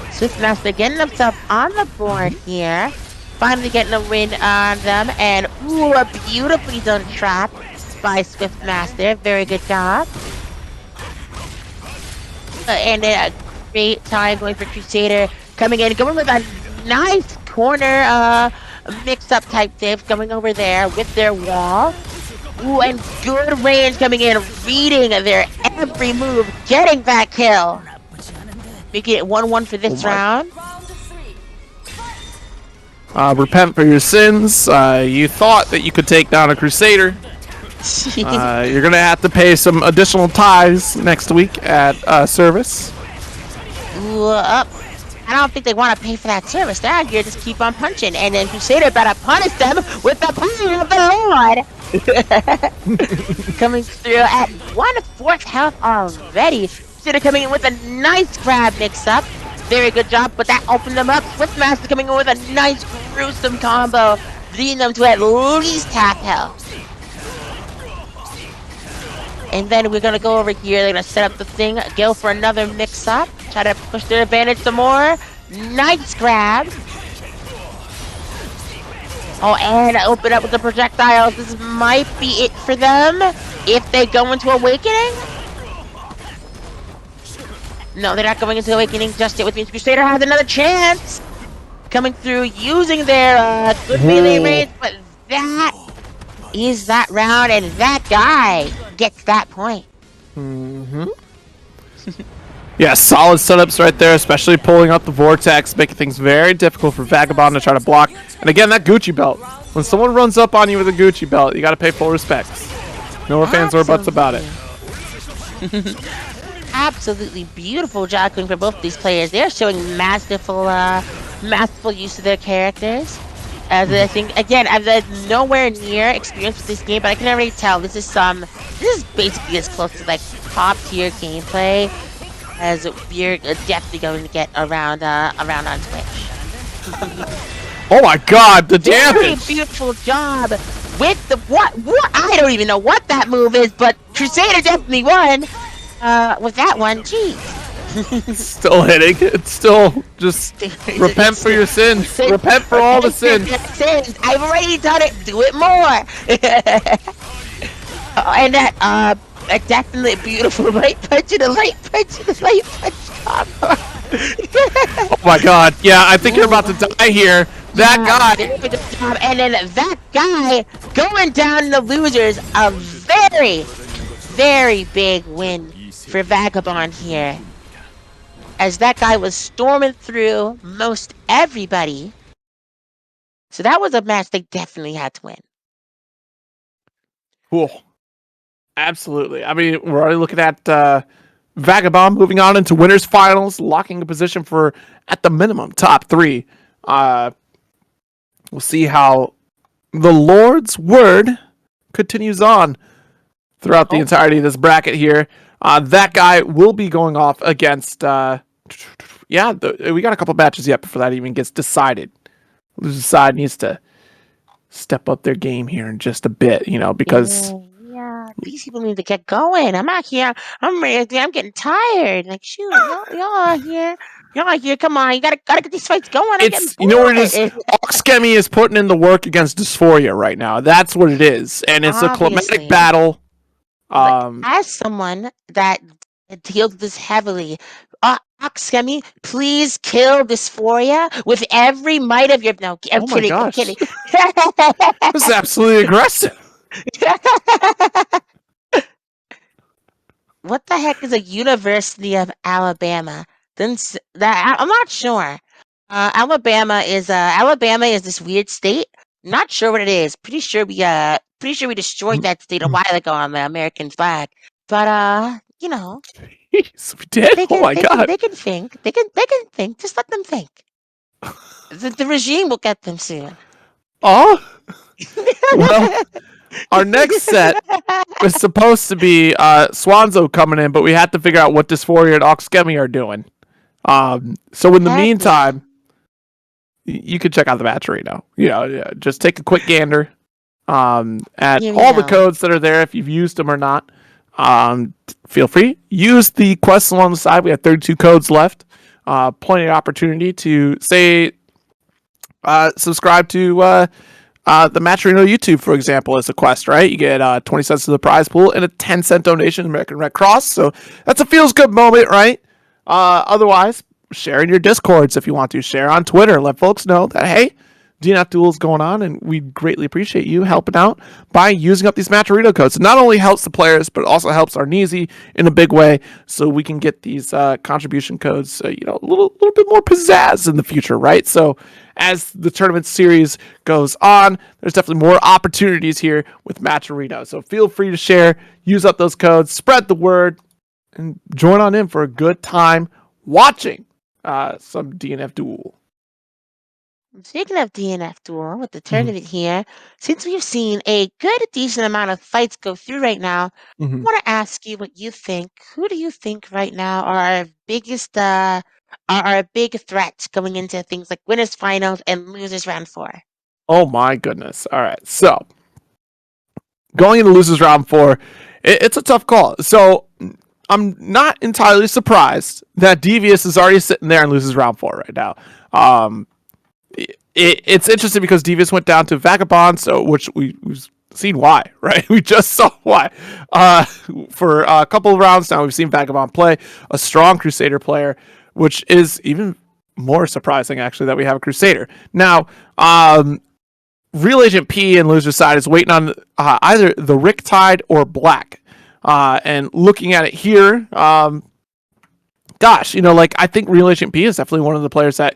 Swiftmaster getting themselves on the board here. Finally getting a win on them. And, ooh, a beautifully done trap by Swiftmaster. Very good job. And a great time going for Crusader. Coming in, going with a nice corner mix-up type div. Going over there with their wall. Ooh, and good range coming in. Reading their every move. Getting that kill. Making it 1-1 for this round. Repent for your sins. You thought that you could take down a Crusader. You're going to have to pay some additional tithes next week at service. Ooh, I don't think they want to pay for that service. They're out here just keep on punching. And then Crusader better punish them with the power of the Lord. Coming through at 1/4 health already. Crusader coming in with a nice grab mix-up. Very good job, but that opened them up. Swiftmaster coming in with a nice gruesome combo, leading them to at least half health. And then we're going to go over here. They're going to set up the thing, go for another mix-up, try to push their advantage some more. Nice grab. Oh, and open up with the projectiles. This might be it for them if they go into Awakening. No, they're not going into Awakening just yet, which means Crusader has another chance. Coming through using their good melee range, but that is that round, and that guy gets that point. Yeah, solid setups right there, especially pulling out the Vortex, making things very difficult for Vagabond to try to block. And again, that Gucci belt. When someone runs up on you with a Gucci belt, you got to pay full respects. No ifs or buts about it. Absolutely beautiful juggling for both these players. They're showing masterful use of their characters. As I think, again, I've had nowhere near experience with this game, but I can already tell this is basically as close to like top tier gameplay as we're definitely going to get around on Twitch. Oh my God, the damage! Very beautiful job with the what? I don't even know what that move is, but Crusader definitely won. With that one, geez. It's still hitting. It's still just repent for your sins. Repent for all the sins. I've already done it. Do it more. And that definitely beautiful light punch and a light punch and a light punch combo. Oh my God. Yeah, I think you're about to die here. That guy. And then that guy going down the losers. A very, very big win for Vagabond here, as that guy was storming through most everybody. So that was a match they definitely had to win. Cool. Absolutely. I mean, we're already looking at Vagabond moving on into winners finals, locking a position for, at the minimum, top 3. We'll see how the Lord's word continues on throughout the entirety of this bracket here. That guy will be going off against. We got a couple matches yet before that even gets decided. Loser side needs to step up their game here in just a bit, because Yeah. These people need to get going. I'm out here. I'm ready. I'm getting tired. Like, shoot, y'all are here. Y'all are here. Come on, you gotta get these fights going. I'm getting it's what it is. bored. Oxgemy is putting in the work against Dysphoria right now. That's what it is, and it's a climatic Obviously. battle. But as someone that deals with this heavily, Oxgemy, please kill Dysphoria with every might of your. No, I'm Oh my kidding. I'm gosh, kidding. this is absolutely aggressive. What the heck is a University of Alabama? I'm not sure. Alabama is this weird state. Not sure what it is. Pretty sure we destroyed that state a while ago on the American flag. But Jeez, we did. Oh my god. they can think. They can think. Just let them think. The regime will get them soon. Oh, well, our next set is supposed to be Swanzo coming in, but we have to figure out what Dysphoria and Oxgemy are doing. So in the meantime, you can check out the match right now. Just take a quick gander at all the codes that are there if you've used them or not. Feel free. Use the quests along the side. We have 32 codes left. Plenty of opportunity to say subscribe to the Matcherino YouTube, for example, as a quest, right? You get 20 cents to the prize pool and a 10-cent donation to American Red Cross. So that's a feels good moment, right? Otherwise, share in your Discords if you want to. Share on Twitter. Let folks know that, hey, DNF Duel is going on, and we greatly appreciate you helping out by using up these Matcherino codes. It not only helps the players, but it also helps Arneezy in a big way, so we can get these contribution codes, a little bit more pizzazz in the future, right? So as the tournament series goes on, there's definitely more opportunities here with Matcherino. So feel free to share, use up those codes, spread the word, and join on in for a good time watching some DNF Duel. Speaking of DNF Duel, with the tournament here, since we've seen a decent amount of fights go through right now, I want to ask you what you think. Who do you think right now are our biggest, are our big threats going into things like winners finals and losers round 4? Oh my goodness! All right, so going into losers round 4, it's a tough call. So I'm not entirely surprised that Devious is already sitting there in losers round 4 right now. It's interesting because Devious went down to Vagabond, which we've seen why, right? We just saw why. For a couple of rounds now, we've seen Vagabond play a strong Crusader player, which is even more surprising, actually, that we have a Crusader. Now, Real Agent P and loser side is waiting on either the Riptide or Black. And looking at it here, I think Real Agent P is definitely one of the players that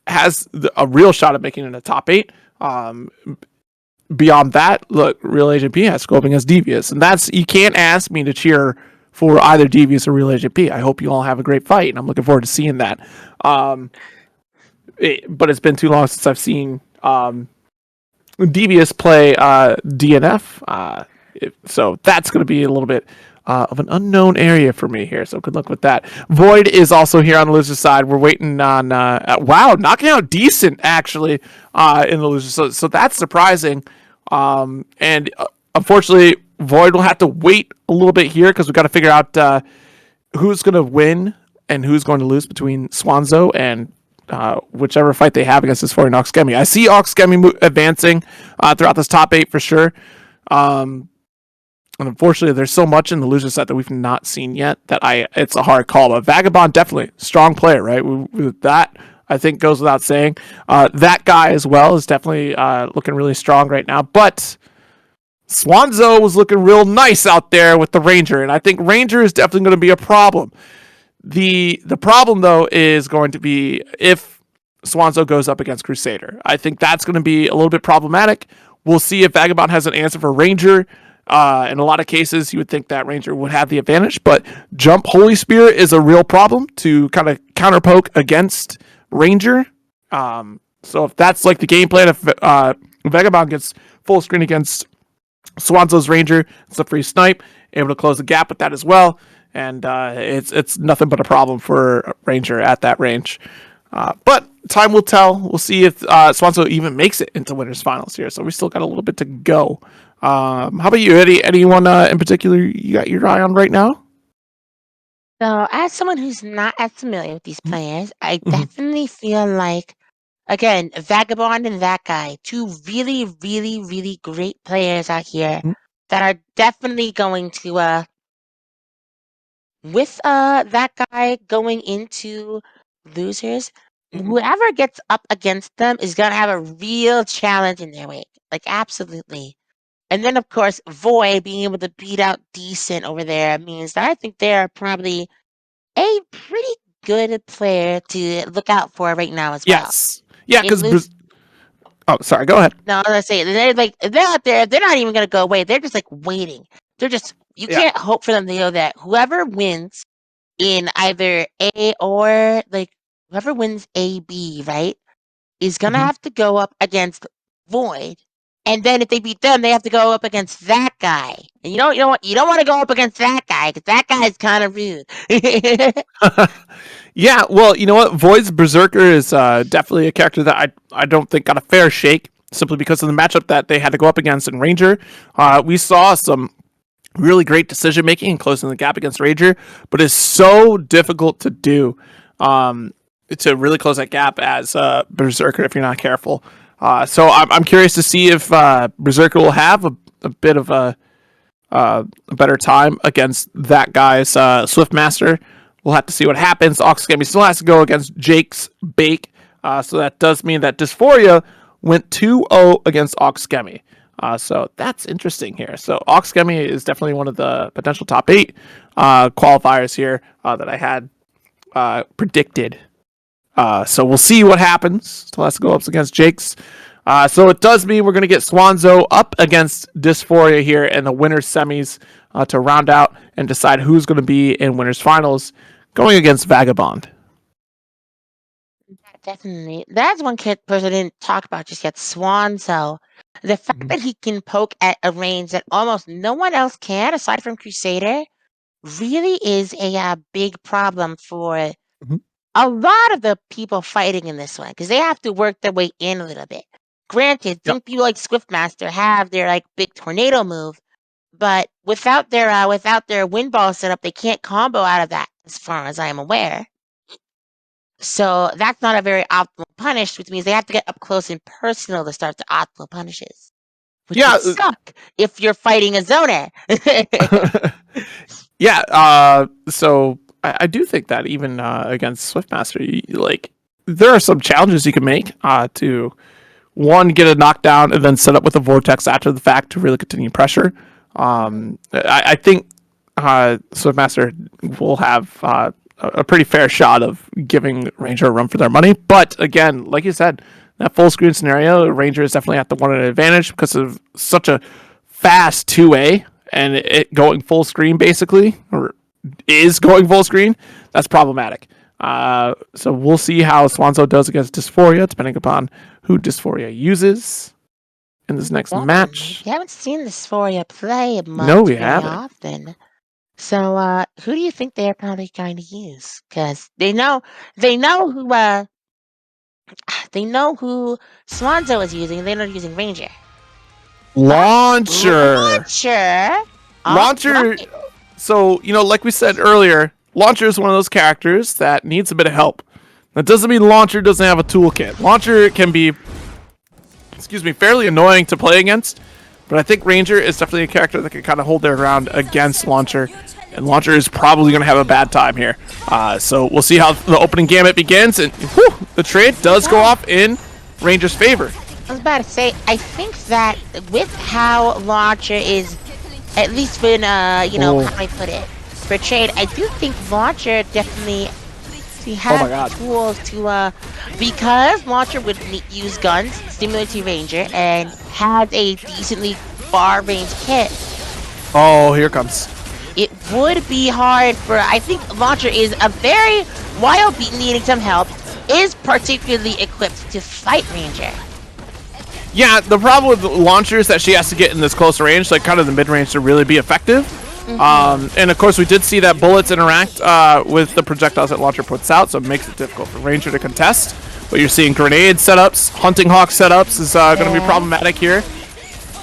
has a real shot at making it a top 8. Beyond that, look, Real Agent P has scoping as Devious, and you can't ask me to cheer for either Devious or Real Agent P. I hope you all have a great fight, and I'm looking forward to seeing that. But it's been too long since I've seen Devious play DNF, so that's going to be a little bit of an unknown area for me here, so good luck with that. Void is also here on the loser side. We're waiting on knocking out decent actually in the loser, so that's surprising. And unfortunately, Void will have to wait a little bit here because we've got to figure out who's going to win and who's going to lose between Swanzo and whichever fight they have against Dysphoria and Oxgemy. I see Oxgemy advancing throughout this top 8 for sure. And unfortunately, there's so much in the loser set that we've not seen yet that it's a hard call. But Vagabond, definitely strong player, right? With that, I think goes without saying. That guy as well is definitely looking really strong right now. But Swanzo was looking real nice out there with the Ranger, and I think Ranger is definitely going to be a problem. The problem, though, is going to be if Swanzo goes up against Crusader. I think that's going to be a little bit problematic. We'll see if Vagabond has an answer for Ranger. In a lot of cases, you would think that Ranger would have the advantage, but Jump Holy Spirit is a real problem to kind of counterpoke against Ranger. So if that's like the game plan, if Vagabond gets full screen against Swanzo's Ranger, it's a free snipe, able to close the gap with that as well. and it's nothing but a problem for Ranger at that range. But time will tell. We'll see if Swanzo even makes it into winners finals here. So we still got a little bit to go. How about you, Eddie? Anyone in particular you got your eye on right now? So, as someone who's not as familiar with these players, I Mhm. definitely feel like, again, Vagabond and that guy, two really, really, really great players out here Mhm. that are definitely going to, with that guy going into losers, Mhm. whoever gets up against them is gonna have a real challenge in their wake. Like, absolutely. And then, of course, Void being able to beat out Decent over there means that I think they're probably a pretty good player to look out for right now as well. Yes. Yeah, In because Luke, oh, sorry. Go ahead. no, let's say they're like they're out there. They're not even gonna go away. They're just like waiting. They're just you Yeah. can't hope for them to know that whoever wins in either A or like whoever wins A B right is gonna Mhm. have to go up against Void. And then if they beat them, they have to go up against that guy. And you don't want to go up against that guy because that guy's kind of rude. Yeah, well, you know what? Void's Berserker is definitely a character that I don't think got a fair shake simply because of the matchup that they had to go up against in Ranger. We saw some really great decision making and closing the gap against Ranger, but it's so difficult to do to really close that gap as Berserker if you're not careful. So I'm curious to see if Berserker will have a bit of a better time against that guy's Swiftmaster. We'll have to see what happens. Oxgamy still has to go against Jake's Bake. So that does mean that Dysphoria went 2-0 against Oxgamy. So that's interesting here. So Oxgamy is definitely one of the potential top 8 qualifiers here that I had predicted. So we'll see what happens. Still has to go up against Jake's. So it does mean we're going to get Swanzo up against Dysphoria here in the winners semis to round out and decide who's going to be in winners finals going against Vagabond. Definitely. That's one kid person I didn't talk about just yet. Swanzo. The fact Mhm. that he can poke at a range that almost no one else can, aside from Crusader, really is a big problem for Mhm. a lot of the people fighting in this one because they have to work their way in a little bit. Granted, Yep. some people like Swiftmaster have their like big tornado move, but without their wind ball setup, they can't combo out of that, as far as I am aware. So that's not a very optimal punish, which means they have to get up close and personal to start the optimal punishes, which would Yeah. suck if you're fighting a zoner. Yeah. So I do think that even against Swiftmaster, like there are some challenges you can make to one, get a knockdown and then set up with a vortex after the fact to really continue pressure. I think Swiftmaster will have a pretty fair shot of giving Ranger a run for their money. But again, like you said, that full screen scenario, Ranger is definitely at the one advantage because of such a fast 2A and it going full screen basically, or is going full screen. That's problematic. So we'll see how Swanzo does against Dysphoria, depending upon who Dysphoria uses in this next Definitely. match. We haven't seen Dysphoria play No, we much very haven't. often. So, who do you think they're probably going to use? Because they know who they know who Swanzo is using. They're not using Ranger, but Launcher. Launcher. All Launcher. right. So, like we said earlier, Launcher is one of those characters that needs a bit of help. That doesn't mean Launcher doesn't have a toolkit. Launcher can be, fairly annoying to play against, but I think Ranger is definitely a character that can kind of hold their ground against Launcher, and Launcher is probably going to have a bad time here. So we'll see how the opening gamut begins, and the trade does go off in Ranger's favor. I was about to say, I think that with how Launcher is, at least when how do I put it, portrayed, I do think Launcher definitely he Oh my has god. the tools to because Launcher would use guns similar to Ranger and has a decently far range kit. Oh, here comes. It would be hard for I think Launcher is a very while needing some help is particularly equipped to fight Ranger. Yeah, the problem with the Launcher is that she has to get in this close range, like kind of the mid range, to really be effective. And of course, we did see that bullets interact with the projectiles that Launcher puts out, so it makes it difficult for Ranger to contest. But you're seeing grenade setups, Hunting Hawk setups is going to be problematic here.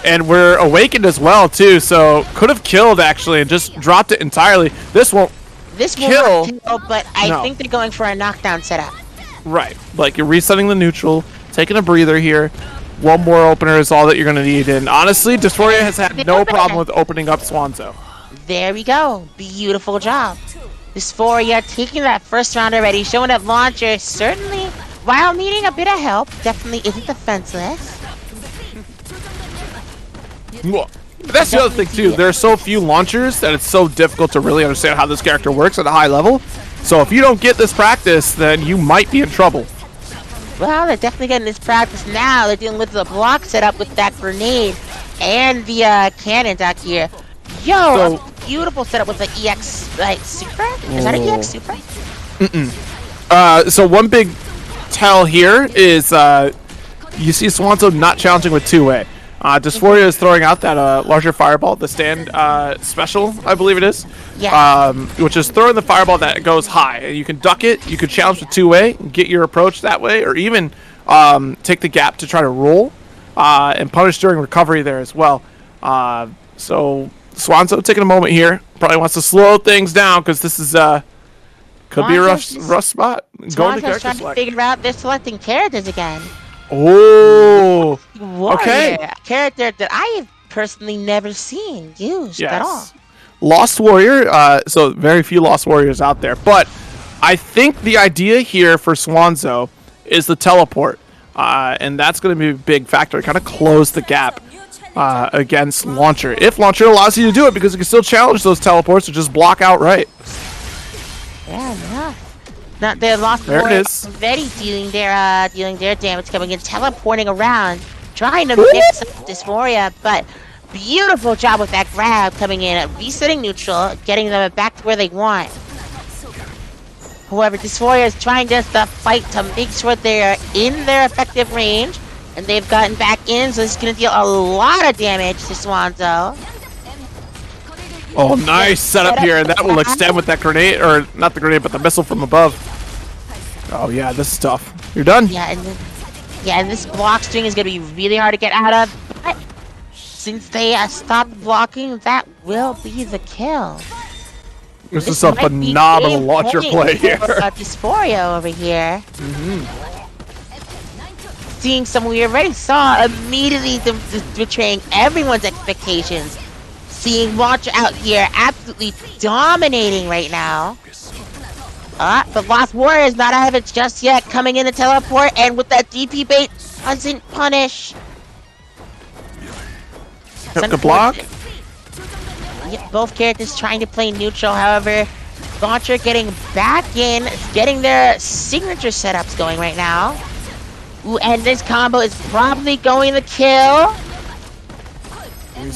And we're awakened as well, too, so could have killed, actually, and just dropped it entirely. This won't kill, but I think they're going for a knockdown setup. Right. Like, you're resetting the neutral, taking a breather here. One more opener is all that you're going to need. And honestly, Dysphoria has had no problem with opening up Swanzo. There we go. Beautiful job. Dysphoria taking that first round already, showing that Launcher certainly, while needing a bit of help, definitely isn't defenseless. Well, that's the other thing, too. There are so few launchers that it's so difficult to really understand how this character works at a high level. So if you don't get this practice, then you might be in trouble. Well, they're definitely getting this practice now. They're dealing with the block setup with that grenade and the cannon back here. Yo, a beautiful setup with the EX, like, Super? Is that an EX Super? So one big tell here is you see Swanzo not challenging with two-way. Dysphoria is throwing out that larger fireball, the stand special, I believe it is. Yeah. Which is throwing the fireball that goes high. And you can duck it, you could challenge with two-way, get your approach that way, or even take the gap to try to roll and punish during recovery there as well. So Swanzo taking a moment here. Probably wants to slow things down because this is could be a rough spot. Going to character trying to figure out they're selecting characters again. Oh, okay. A character that I have personally never seen used at all. Lost Warrior. So very few Lost Warriors out there, but I think the idea here for Swanzo is the teleport, and that's going to be a big factor. Kind of close the gap against Launcher. If Launcher allows you to do it, because you can still challenge those teleports or just block outright. Yeah. Not their Lost Warrior already dealing their damage, coming in, teleporting around, trying to mix up Dysphoria, but beautiful job with that grab coming in, resetting neutral, getting them back to where they want. However, Dysphoria is trying just to fight to make sure they're in their effective range, and they've gotten back in, so it's going to deal a lot of damage to Swanzo. Oh, nice setup here, and that will extend with that grenade, or not the grenade, but the missile from above. Oh yeah, this is tough. You're done. Yeah, and this block string is gonna be really hard to get out of. But since they stopped blocking, that will be the kill. This is a phenomenal launcher play here. Dysphoria over here. Seeing someone we already saw immediately betraying everyone's expectations. Seeing Launcher out here absolutely dominating right now. But Lost Warrior is not out of it just yet. Coming in to teleport, and with that DP bait, doesn't punish. The block? Yeah, both characters trying to play neutral. However, Launcher getting back in, getting their signature setups going right now. Ooh, and this combo is probably going to kill.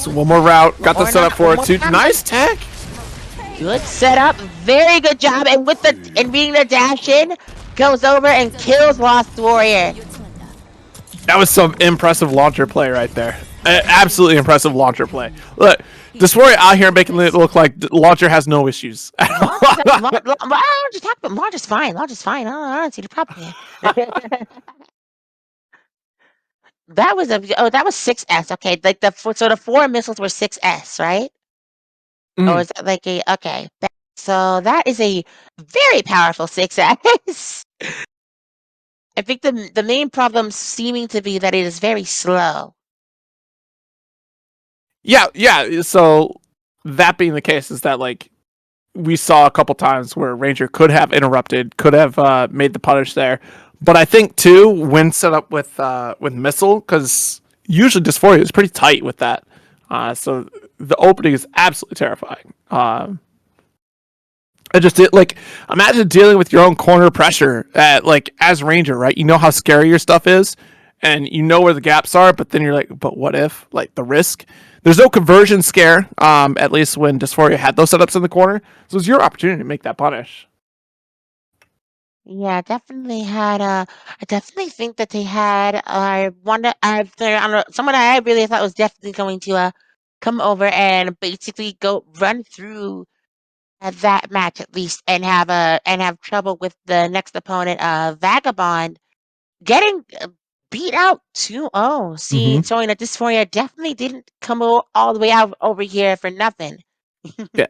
One more route. Got the setup for it too. Nice tech. Good setup. Very good job. And with being the dash in, goes over and kills Lost Warrior. That was some impressive launcher play right there. Absolutely impressive launcher play. Look, Dysphoria out here making it look like Launcher has no issues. Launcher's fine. Launcher's fine. I don't see the problem here. That was 6S. Okay, like the 4 missiles were 6S, right? Or is that like okay? So that is a very powerful 6S. I think the main problem seeming to be that it is very slow. Yeah. So that being the case is that like we saw a couple times where Ranger could have interrupted, could have made the punish there. But I think too, when set up with missile, because usually Dysphoria is pretty tight with that. So the opening is absolutely terrifying. I just did like imagine dealing with your own corner pressure at like as Ranger, right? You know how scary your stuff is, and you know where the gaps are, but then you're like, but what if? Like the risk. There's no conversion scare, at least when Dysphoria had those setups in the corner. So it's your opportunity to make that punish. Yeah, definitely had. I definitely think that they had. I wonder. Someone I really thought was definitely going to come over and basically go run through that match at least and have trouble with the next opponent, Vagabond, getting beat out 2-0. Mm-hmm. Showing that Dysphoria definitely didn't come all the way out over here for nothing. Yeah.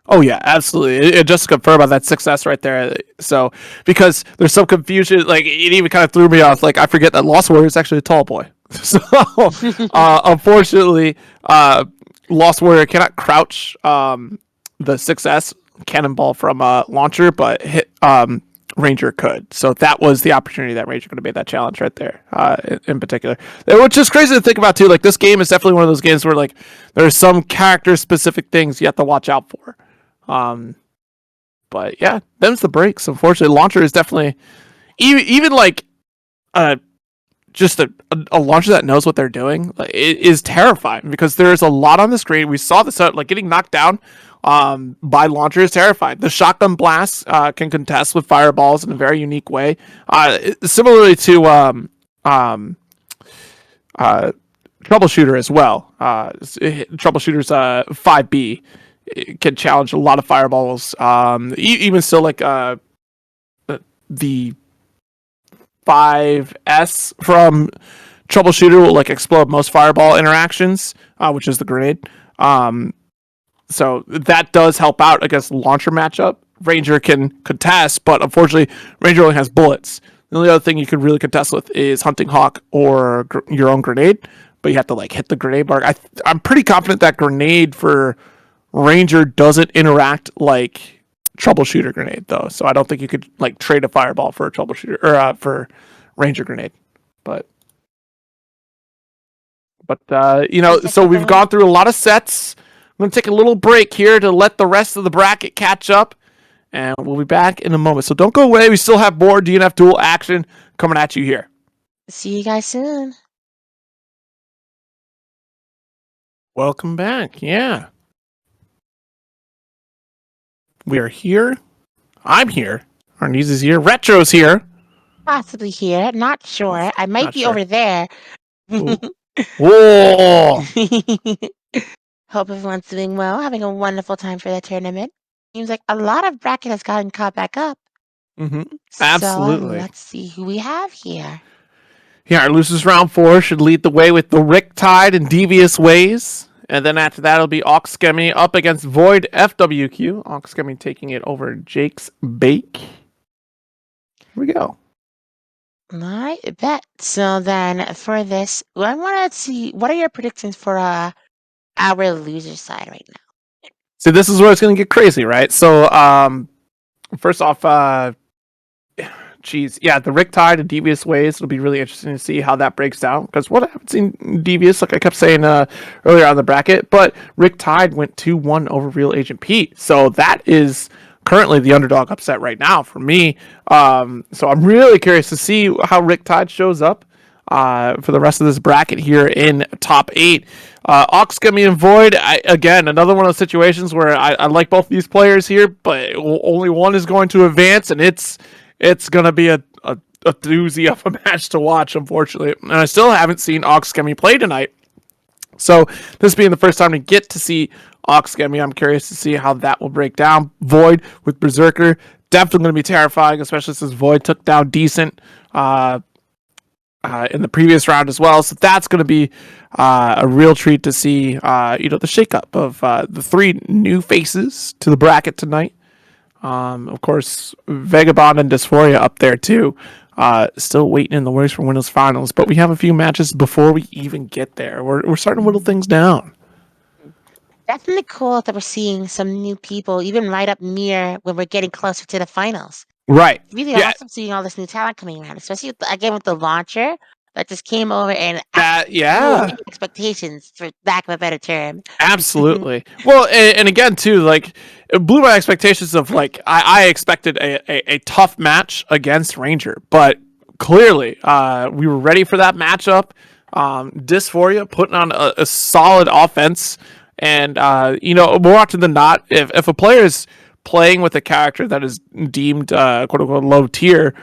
Oh yeah, absolutely. It just confirmed about that success right there. So because there's some confusion, like it even kind of threw me off. Like I forget that Lost Warrior is actually a tall boy. So unfortunately, Lost Warrior cannot crouch the success cannonball from launcher, but hit Ranger could. So that was the opportunity that Ranger could have made that challenge right there, in particular. Which is crazy to think about too. Like this game is definitely one of those games where like there are some character specific things you have to watch out for. But yeah, them's the breaks. Unfortunately, launcher is definitely even like just a launcher that knows what they're doing. Like, it is terrifying because there's a lot on the screen. We saw this like getting knocked down by launcher is terrifying. The shotgun blast can contest with fireballs in a very unique way. Similarly to troubleshooter as well. Troubleshooter's 5B can challenge a lot of fireballs. Even still, like the 5S from troubleshooter will like explode most fireball interactions, which is the grenade. So that does help out against the launcher matchup. Ranger can contest, but unfortunately, Ranger only has bullets. The only other thing you could really contest with is Hunting Hawk or your own grenade, but you have to like hit the grenade mark. I'm pretty confident that grenade for Ranger doesn't interact like troubleshooter grenade though, so I don't think you could like trade a fireball for a troubleshooter or for Ranger grenade. But you know, so we've gone through a lot of sets. I'm going to take a little break here to let the rest of the bracket catch up, and we'll be back in a moment. So don't go away. We still have more DNF Duel action coming at you here. See you guys soon. Welcome back. Yeah. We are here. I'm here. Arneezy's here. Retro's here. Possibly here. Not sure. I might be over there. Whoa! Hope everyone's doing well, having a wonderful time for the tournament. Seems like a lot of bracket has gotten caught back up. Mm-hmm. Absolutely. So let's see who we have here. Yeah, our losers round 4 should lead the way with the Riptide and Devious Ways. And then after that, it'll be Oxgemy up against Void FWQ. Oxgemy taking it over Jake's Bake. Here we go. I bet. So then for this, I want to see, what are your predictions for our loser side right now? So this is where it's going to get crazy, right? So first off, the Riptide and Devious Ways. It'll be really interesting to see how that breaks down. Because what I haven't seen Devious, like I kept saying earlier on the bracket, but Riptide went 2-1 over Real Agent Pete. So that is currently the underdog upset right now for me. So I'm really curious to see how Riptide shows up for the rest of this bracket here in top 8. Oxgemy and Void, again, another one of those situations where I like both these players here, but only one is going to advance, and it's going to be a doozy of a match to watch, unfortunately. And I still haven't seen Oxgemy play tonight. So this being the first time to get to see Oxgemy, I'm curious to see how that will break down. Void with Berserker, definitely going to be terrifying, especially since Void took down Decent in the previous round as well. So that's going to be a real treat to see, the shakeup of the 3 new faces to the bracket tonight. Of course, Vagabond and Dysphoria up there too. Still waiting in the works for Windows Finals, but we have a few matches before we even get there. We're starting to whittle things down. Definitely cool that we're seeing some new people, even right up near when we're getting closer to the finals. Right. Really awesome seeing all this new talent coming around, especially with the launcher that just came over and expectations, for lack of a better term. Absolutely. Well, and again too, like it blew my expectations of like I expected a tough match against Ranger, but clearly we were ready for that matchup. Dysphoria putting on a solid offense, and more often than not, if a player is playing with a character that is deemed quote unquote low tier,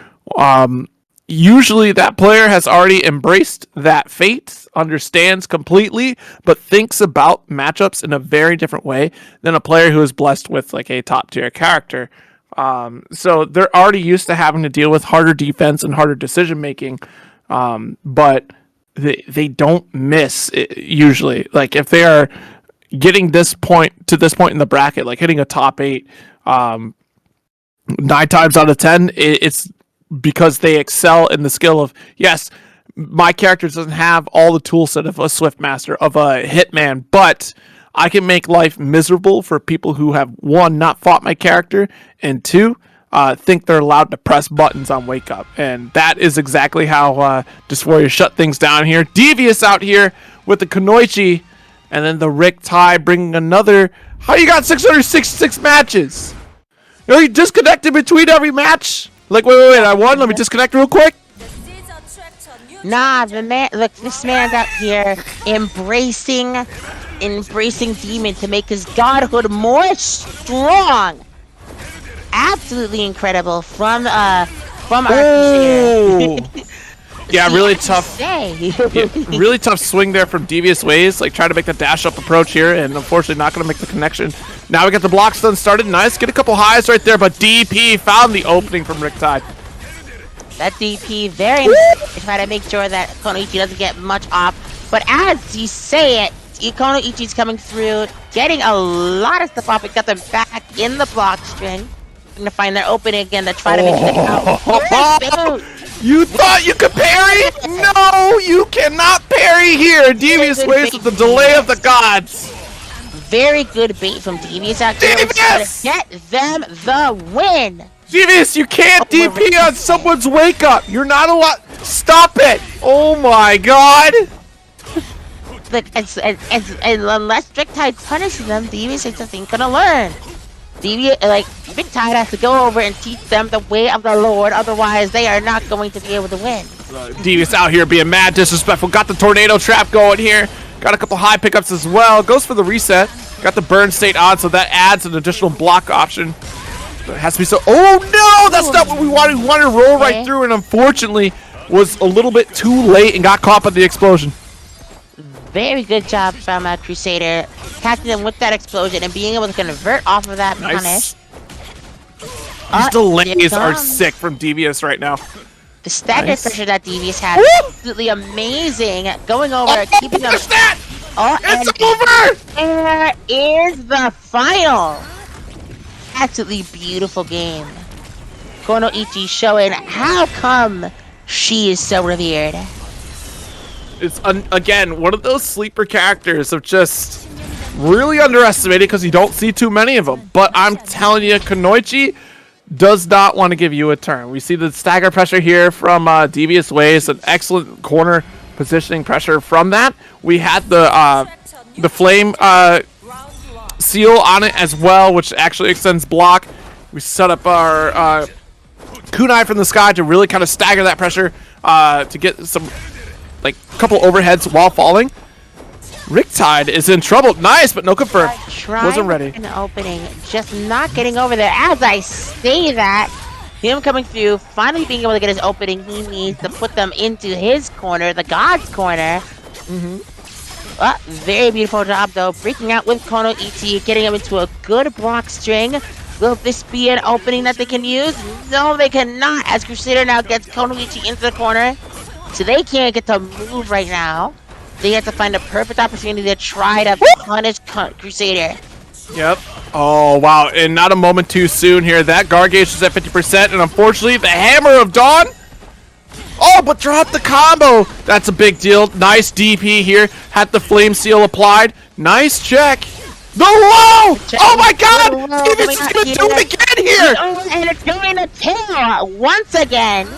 usually that player has already embraced that fate, understands completely, but thinks about matchups in a very different way than a player who is blessed with like a top tier character. So they're already used to having to deal with harder defense and harder decision making, but they don't miss it, usually. Like if they are getting this point in the bracket, like hitting a top 8, 9 times out of 10, it's because they excel in the skill of, yes, my character doesn't have all the tool set of a Swift Master, of a Hitman, but I can make life miserable for people who have, one, not fought my character, and two, think they're allowed to press buttons on Wake Up. And that is exactly how Dysphoria shut things down here. Devious out here with the Kunoichi, and then the Riptide bringing another. How you got 666 matches? You know, you disconnected between every match? Like, wait, I won. Let me disconnect real quick. Nah, look, this man's out here embracing demon to make his godhood more strong. Absolutely incredible from our Yeah, really tough. Really tough swing there from Devious Ways. Like trying to make the dash up approach here, and unfortunately not going to make the connection. Now we got the block stun started. Nice, get a couple highs right there, but DP found the opening from Riptide. That DP very nice to try to make sure that Konoichi doesn't get much off. But as you say it, Konoichi's coming through, getting a lot of stuff off. It got them back in the block string. Going to find their opening again to try to make it out. You thought you could parry? No, you cannot parry here. Devious Ways with the delay of the gods. Very good bait from Devious out here. Devious! Get them the win. Devious, you can't DP on someone's Wake Up. You're not allowed. Stop it. Oh my god. Look, unless Riptide punishes them, Devious is just ain't gonna learn. Riptide has to go over and teach them the way of the Lord, otherwise they are not going to be able to win. Devious out here being mad disrespectful. Got the tornado trap going here. Got a couple high pickups as well. Goes for the reset. Got the burn state on, so that adds an additional block option. But it has to be so. Oh no, that's not what we wanted. We wanted to roll right through, and unfortunately was a little bit too late and got caught by the explosion. Very good job from Crusader, catching them with that explosion and being able to convert off of that punish. These delays are sick from Devious right now. The staggered pressure that Devious has, absolutely amazing. Going over, keeping them. Oh, it's over! There is the final. Absolutely beautiful game. Konoichi showing how come she is so revered. It's, again, one of those sleeper characters of just really underestimated because you don't see too many of them. But I'm telling you, Kunoichi does not want to give you a turn. We see the stagger pressure here from Devious Ways, an excellent corner positioning pressure from that. We had the flame seal on it as well, which actually extends block. We set up our kunai from the sky to really kind of stagger that pressure to get some, like, couple overheads while falling. Riptide is in trouble. Nice, but no confirm. Wasn't ready. An opening, just not getting over there. As I say that, him coming through, finally being able to get his opening, he needs to put them into his corner, the God's corner. Very beautiful job though, breaking out with Konoichi, getting him into a good block string. Will this be an opening that they can use? No, they cannot, as Crusader now gets Konoichi into the corner. So they can't get to move right now. They have to find a perfect opportunity to try to punish Crusader. Yep. Oh, wow. And not a moment too soon here. That guard gauge is at 50%, and unfortunately, the Hammer of Dawn. Oh, but dropped the combo. That's a big deal. Nice DP here. Had the flame seal applied. Nice check. The low! Oh my god! Devious is going to do it again here! And it's going to tail once again.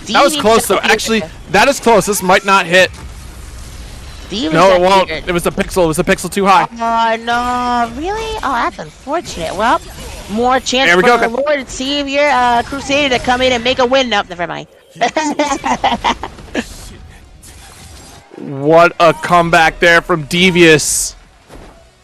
That was close though. Actually, that is close. This might not hit. No, it won't. It was a pixel. It was a pixel too high. Oh no! Really? Oh, that's unfortunate. Well, more chance for the Lord and Savior Crusader to come in and make a win. Nope, never mind. What a comeback there from Devious.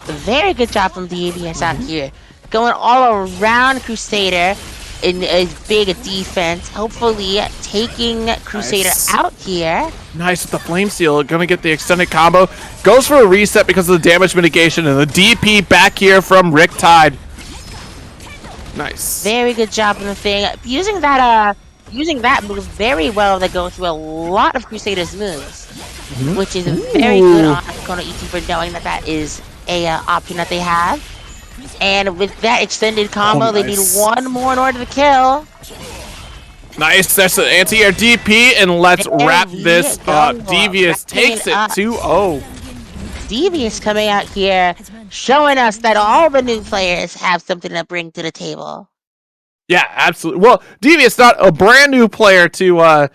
Very good job from Devious out here. Going all around Crusader. in a big defense, hopefully taking Crusader out here. Nice with the Flame Seal, gonna get the extended combo. Goes for a reset because of the damage mitigation, and the DP back here from Riptide. Nice. Very good job on the thing. Using that move very well to go through a lot of Crusader's moves, which is very good on Kono Ichi for knowing that that is a option that they have. And with that extended combo, they need one more in order to kill. Nice, that's an anti-air DP, and let's wrap this up. Devious takes it 2-0. Devious coming out here, showing us that all the new players have something to bring to the table. Yeah, absolutely. Well, Devious not a brand new player to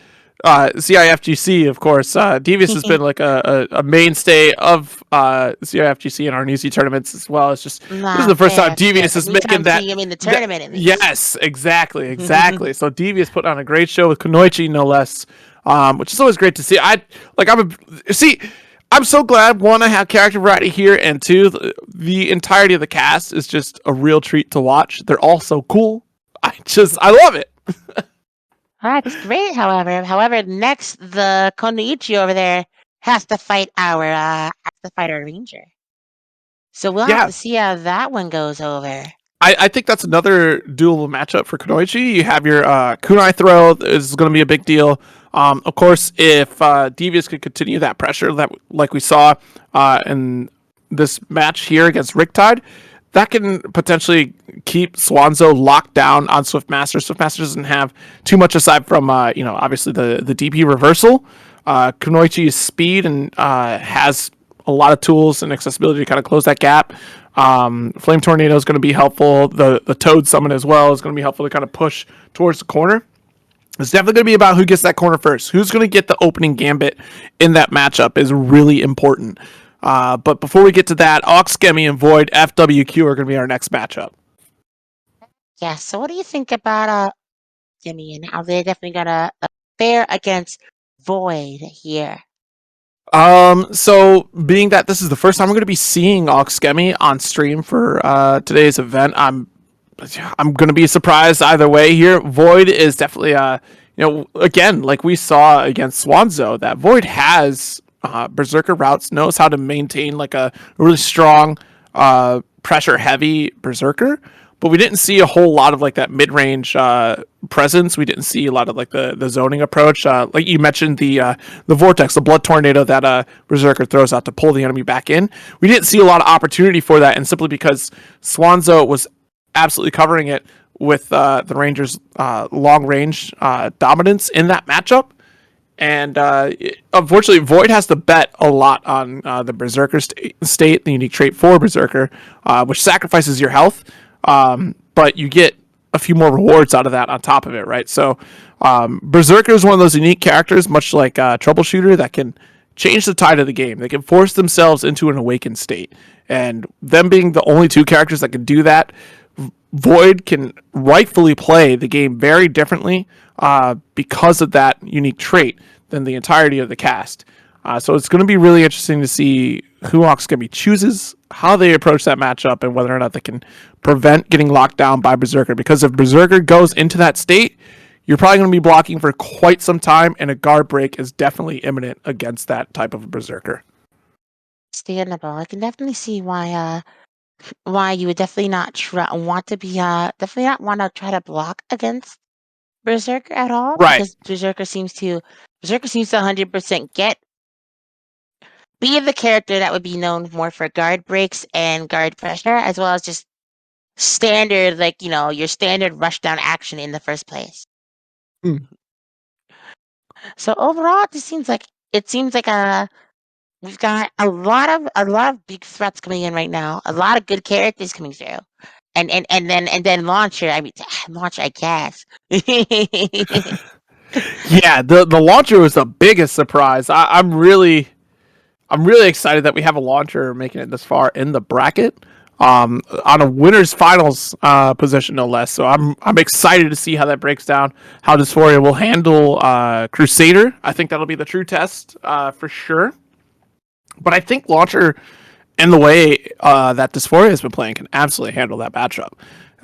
CIFGC, of course. Devious has been like a mainstay of CIFGC and Arneezy tournaments as well. It's just this is the first time Devious is making that. In the tournament. Yes, exactly. So Devious put on a great show with Kunoichi, no less, which is always great to see. I'm so glad, one, I have character variety here, and two, the entirety of the cast is just a real treat to watch. They're all so cool. I love it. That's great, however, next the Konoichi over there has to fight our Ranger. So we'll have to see how that one goes over. I think that's another doable matchup for Kunoichi. You have your kunai throw is going to be a big deal. Of course, if Devious could continue that pressure that like we saw in this match here against Riptide, that can potentially keep Swanzo locked down on Swiftmaster. Swiftmaster doesn't have too much aside from obviously the DP reversal. Kunoichi's speed and has a lot of tools and accessibility to kind of close that gap. Flame Tornado is going to be helpful. The Toad Summon as well is going to be helpful to kind of push towards the corner. It's definitely going to be about who gets that corner first. Who's going to get the opening gambit in that matchup is really important. But before we get to that, Oxgemy and Void FWQ are going to be our next matchup. Yeah, so what do you think about Gemy and how they're definitely going to fare against Void here? So being that this is the first time we're going to be seeing Oxgemy on stream for today's event, I'm going to be surprised either way here. Void is definitely again, like we saw against Swanzo, that Void has Berserker routes, knows how to maintain like a really strong pressure heavy Berserker, but we didn't see a whole lot of like that mid-range presence. We didn't see a lot of like the zoning approach, like you mentioned, the vortex, the blood tornado that Berserker throws out to pull the enemy back in. We didn't see a lot of opportunity for that, and simply because Swanzo was absolutely covering it with the Rangers long range dominance in that matchup. And unfortunately, Void has to bet a lot on the Berserker state, the unique trait for Berserker, which sacrifices your health, but you get a few more rewards out of that on top of it, right? So Berserker is one of those unique characters, much like Troubleshooter, that can change the tide of the game. They can force themselves into an awakened state. And them being the only two characters that can do that, Void can rightfully play the game very differently because of that unique trait than the entirety of the cast. So it's going to be really interesting to see who Oxgemy chooses, how they approach that matchup, and whether or not they can prevent getting locked down by Berserker. Because if Berserker goes into that state, you're probably going to be blocking for quite some time, and a guard break is definitely imminent against that type of Berserker. Understandable. I can definitely see why you would definitely not want to try to block against Berserker at all, right? Because Berserker seems to 100% be the character that would be known more for guard breaks and guard pressure, as well as just standard, your standard rushdown action in the first place. So overall, it seems like we've got a lot of big threats coming in right now. A lot of good characters coming through, and then Launcher. I mean, Launcher, I guess. Yeah, the Launcher was the biggest surprise. I'm really excited that we have a Launcher making it this far in the bracket, on a winners finals position, no less. So I'm excited to see how that breaks down, how Dysphoria will handle Crusader. I think that'll be the true test for sure. But I think Launcher, and the way that Dysphoria has been playing, can absolutely handle that matchup.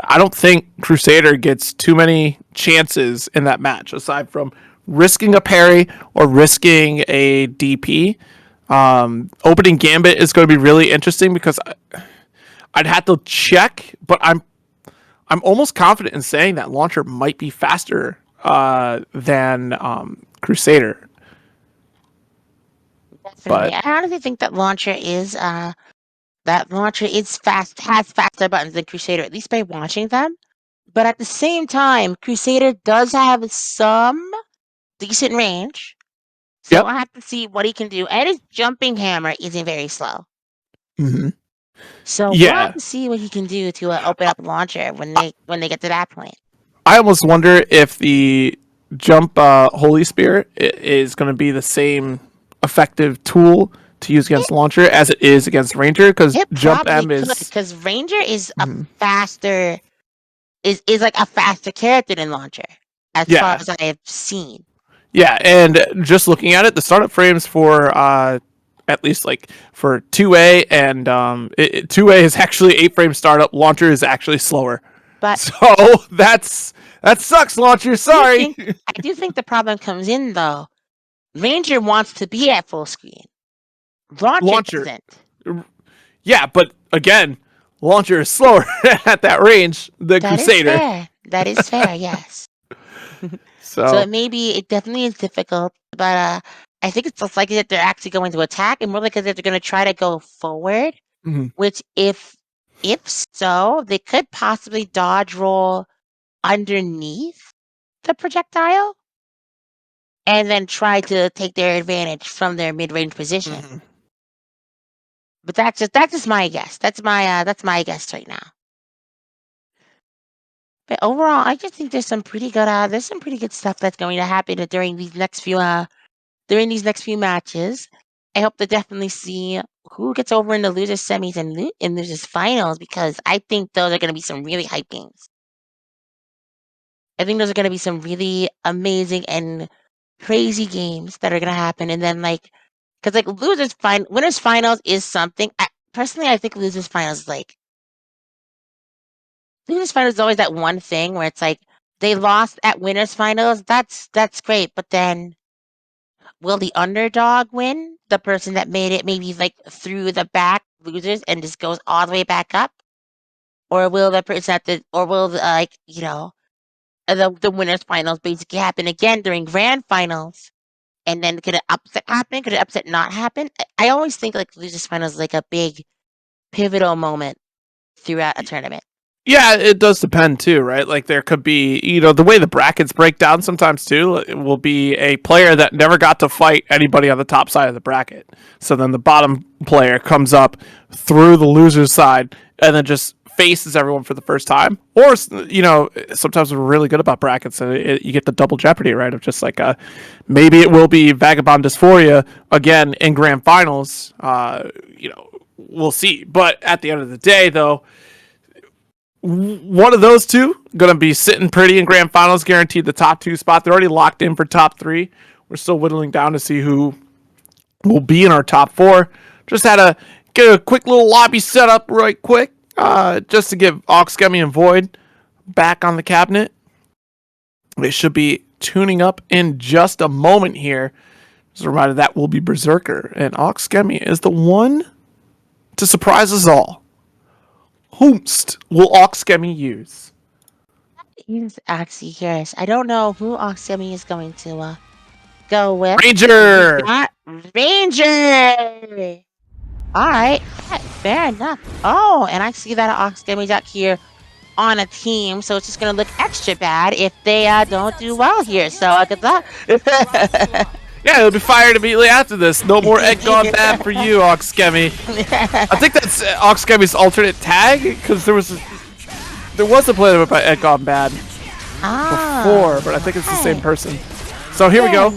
I don't think Crusader gets too many chances in that match aside from risking a parry or risking a DP. Opening Gambit is going to be really interesting because I'd have to check, but I'm almost confident in saying that Launcher might be faster than Crusader. Definitely. But I honestly think that launcher is has faster buttons than Crusader, at least by watching them. But at the same time, Crusader does have some decent range. So yep. I have to see what he can do. And his jumping hammer isn't very slow. Mm-hmm. So we'll have Yeah. to see what he can do to open up launcher when they get to that point. I almost wonder if the jump Holy Spirit is going to be the same effective tool to use against Launcher as it is against Ranger, because It Jump probably M could is. because Ranger is a Mhm. faster is like a faster character than launcher, as far Yeah. as I have seen. Yeah, and just looking at it, the startup frames for at least like for 2A and 2A is actually 8 frame startup. Launcher is actually slower. But So that sucks, Launcher. Sorry. I do think the problem comes in though. Ranger wants to be at full screen. Launcher Launcher. doesn't. Yeah, but again, Launcher is slower at that range than That is Crusader. fair. That is fair, yes. So So it definitely is difficult, but I think it's less likely that they're actually going to attack and more likely that they're going to try to go forward, mhm. which if so, they could possibly dodge roll underneath the projectile and then try to take their advantage from their mid-range position. Mhm. But that's just my guess. That's my guess right now. But overall, I just think there's some pretty good stuff that's going to happen during these next few matches. I hope to definitely see who gets over in the losers semis and in losers finals because I think those are going to be some really hype games. I think those are going to be some really amazing and crazy games that are going to happen. And then because winners finals is something. Personally, I think losers finals is always that one thing where it's like they lost at winners finals. That's great, but then will the underdog win? The person that made it maybe like through the back losers and just goes all the way back up, or will the person or will the winners finals basically happen again during grand finals? And then could an upset happen? Could an upset not happen? I always think like losers finals is like a big pivotal moment throughout a tournament. Yeah, it does depend too, right? Like there could be, the way the brackets break down sometimes too, it will be a player that never got to fight anybody on the top side of the bracket. So then the bottom player comes up through the loser's side and then just faces everyone for the first time. Or, sometimes we're really good about brackets and you get the double jeopardy, right? Of just like, maybe it will be Vagabond Dysphoria again in grand finals. We'll see. But at the end of the day, though, one of those two gonna be sitting pretty in grand finals, guaranteed the top 2 spot. They're already locked in for top 3. We're still whittling down to see who will be in our top 4. Just had to get a quick little lobby set up right quick, just to give Oxgummy and Void back on the cabinet. They should be tuning up in just a moment here. Just a reminder that will be Berserker, and Oxgummy is the one to surprise us all. Whomst will Oxgummy use? He's actually curious. I don't know who Oxemi is going to go with. We've Ranger! got Ranger. All right, fair enough. Oh, and I see that Oxgummies out here on a team, so it's just gonna look extra bad if they don't do well here. So good luck. Yeah, he'll be fired immediately after this. No more egg gone bad for you, Oxgummy. I think that's Oxgummy's alternate tag, because there was a player by egg gone bad before, but I think it's the same person. So here we go.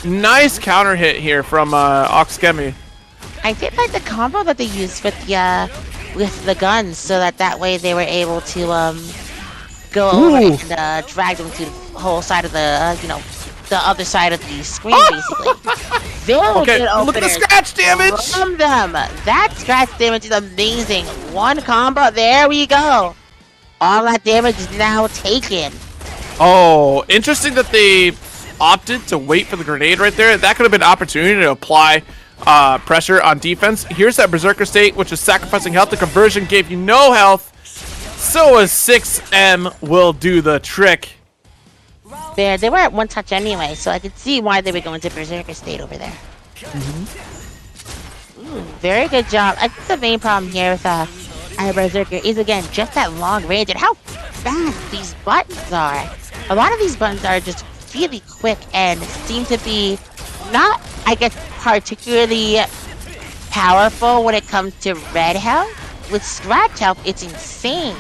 Nice counter hit here from Oxgummy. I did like the combo that they used with the guns, so that way they were able to go over and drag them to the whole side of the other side of the screen, basically. Okay, look at the scratch damage from them. That scratch damage is amazing. One combo, there we go. all that damage is now taken. Oh, interesting that they opted to wait for the grenade right there. That could have been an opportunity to apply pressure on defense. Here's that Berserker state, which is sacrificing health. The conversion gave you no health. So a 6M will do the trick. They were at 1 touch anyway, so I could see why they were going to Berserker state over there. Ooh, very good job. I think the main problem here with Berserker is, again, just that long range and how fast these buttons are. A lot of these buttons are just really quick and seem to be not, I guess, particularly powerful when it comes to red health. With scratch health, it's insane.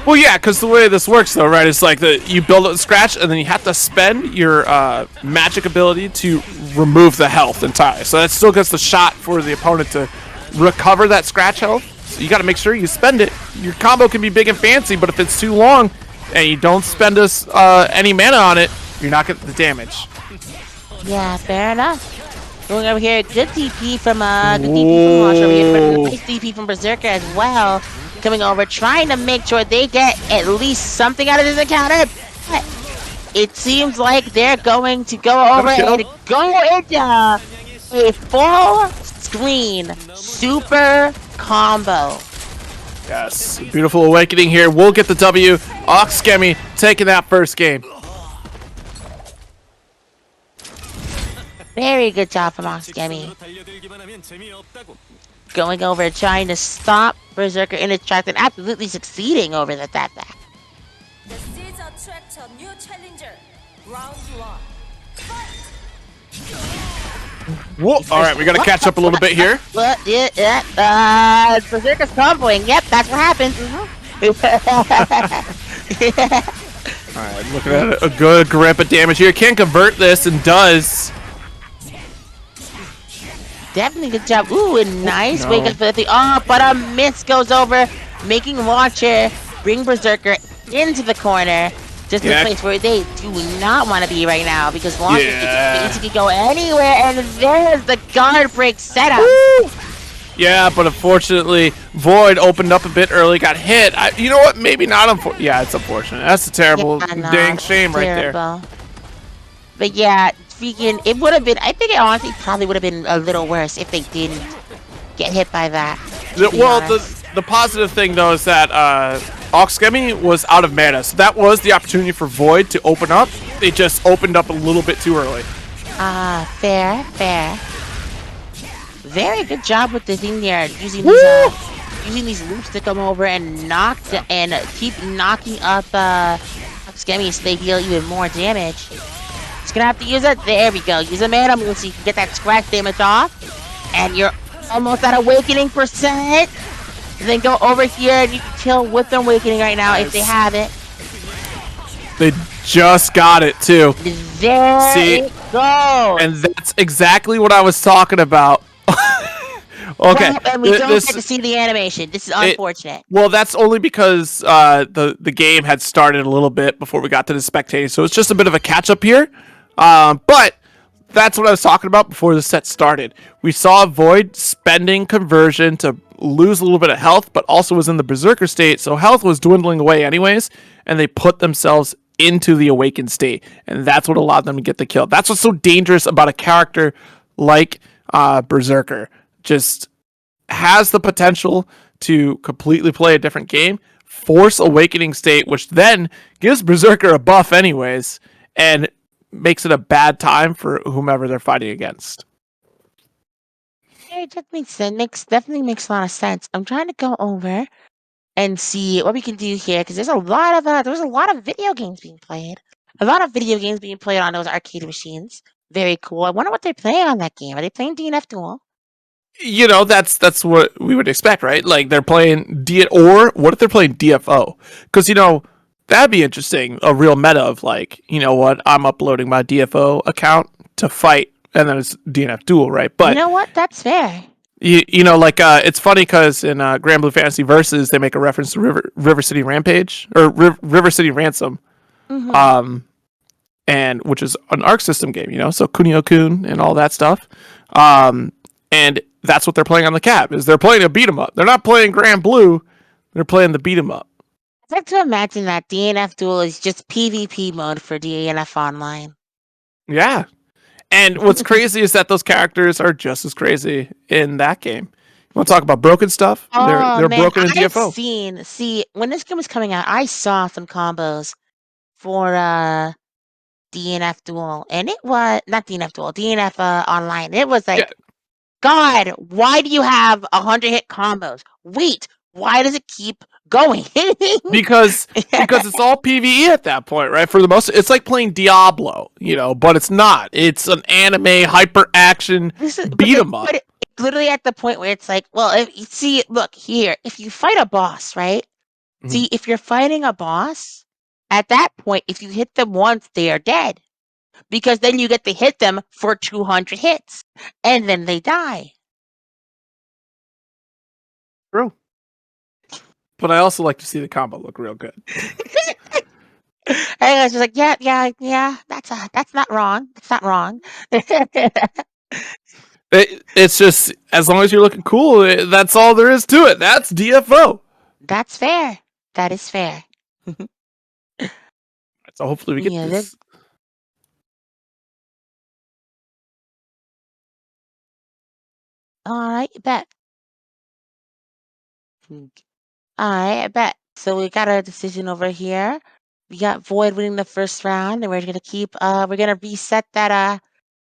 Well, yeah, because the way this works, though, right, is like you build a scratch, and then you have to spend your magic ability to remove the health entirely. So that still gets the shot for the opponent to recover that scratch health. So you got to make sure you spend it. Your combo can be big and fancy, but if it's too long and you don't spend any mana on it, you're not getting the damage. Yeah, fair enough. Going over here, good DP from Launch over here, but nice DP from Berserker as well. Coming over, trying to make sure they get at least something out of this encounter. But it seems like they're going to go over and go into a full screen super combo. Yes, beautiful awakening here. We'll get the W. Oxgemy taking that first game. Very good job from Oxgemy. Going over, trying to stop Berserker in its tracks and absolutely succeeding over the tap back. Whoa. All right, we got to catch up a little bit here. Berserker's comboing. Yep, that's what happens. All right, looking at a good grip of damage here. Can't convert this and does. Definitely good job. Ooh, a nice wake up for the but a miss goes over, making Launcher bring Berserker into the corner. Just in a place where they do not want to be right now because Launcher can basically go anywhere, and there's the guard break setup. Woo! Yeah, but unfortunately, Void opened up a bit early, got hit. You know what? Maybe not unfortunate. Yeah, it's unfortunate. That's a terrible, dang shame right there. But yeah, freaking, it would have been, I think it honestly probably would have been a little worse if they didn't get hit by that. Well, the positive thing, though, is that Oxgemy was out of mana, so that was the opportunity for Void to open up. They just opened up a little bit too early. Fair. Very good job with the thing there, using these loops to come over and keep knocking up Oxgemy so they deal even more damage. Just gonna have to use it. There we go. Use a mana move so you can get that scratch damage off. And you're almost at awakening percent. And then go over here and you can kill with the awakening right now if they have it. They just got it too. There it goes. And that's exactly what I was talking about. Okay. Well, and we don't get to see the animation. This is unfortunate. Well, that's only because the game had started a little bit before we got to the spectating, so it's just a bit of a catch up here. But that's what I was talking about before the set started. We saw Void spending conversion to lose a little bit of health, but also was in the Berserker state, so health was dwindling away anyways, and they put themselves into the awakened state, and that's what allowed them to get the kill. That's what's so dangerous about a character like Berserker. Just has the potential to completely play a different game, force awakening state, which then gives Berserker a buff anyways, and makes it a bad time for whomever they're fighting against. It just makes sense. Definitely makes a lot of sense. I'm trying to go over and see what we can do here because there's a lot of video games being played. A lot of video games being played on those arcade machines. Very cool. I wonder what they're playing on that game. Are they playing DNF Duel? You know, that's what we would expect, right? Like they're playing or what if they're playing DFO? Because that'd be interesting. A real meta of like, you know what? I'm uploading my DFO account to fight, and then it's DNF Duel, right? But you know what? That's fair. You know, like it's funny because in Grand Blue Fantasy Versus, they make a reference to River City Rampage or River City Ransom, and which is an Arc System game, so Kunio-kun and all that stuff, and that's what they're playing on the cap. Is they're playing a beat 'em up. They're not playing Grand Blue. They're playing the beat 'em up. I like to imagine that DNF Duel is just PvP mode for DNF Online. Yeah. And what's crazy is that those characters are just as crazy in that game. You want to talk about broken stuff? Oh They're man, broken in DFO. see, when this game was coming out, I saw some combos for DNF Duel, and it was not DNF Duel, DNF Online. It was Yeah, like, God, why do you have 100-hit combos? Wait, why does it keep going? because it's all PVE at that point, right? For the most, it's like playing Diablo, but it's not. It's an anime hyper action beat 'em up. But it's literally at the point where it's like, well, if you see, look here, if you fight a boss, right? Mhm. See, if you're fighting a boss, at that point, if you hit them once, they are dead. Because then you get to hit them for 200 hits, and then they die. True. But I also like to see the combo look real good. And I was just like, yeah, that's not wrong. It's not wrong. It's just as long as you're looking cool, that's all there is to it. That's DFO. That's fair. That is fair. So hopefully we get Yeah, this. all right, bet. All right, bet. So we got a decision over here. We got Void winning the first round, and we're gonna reset that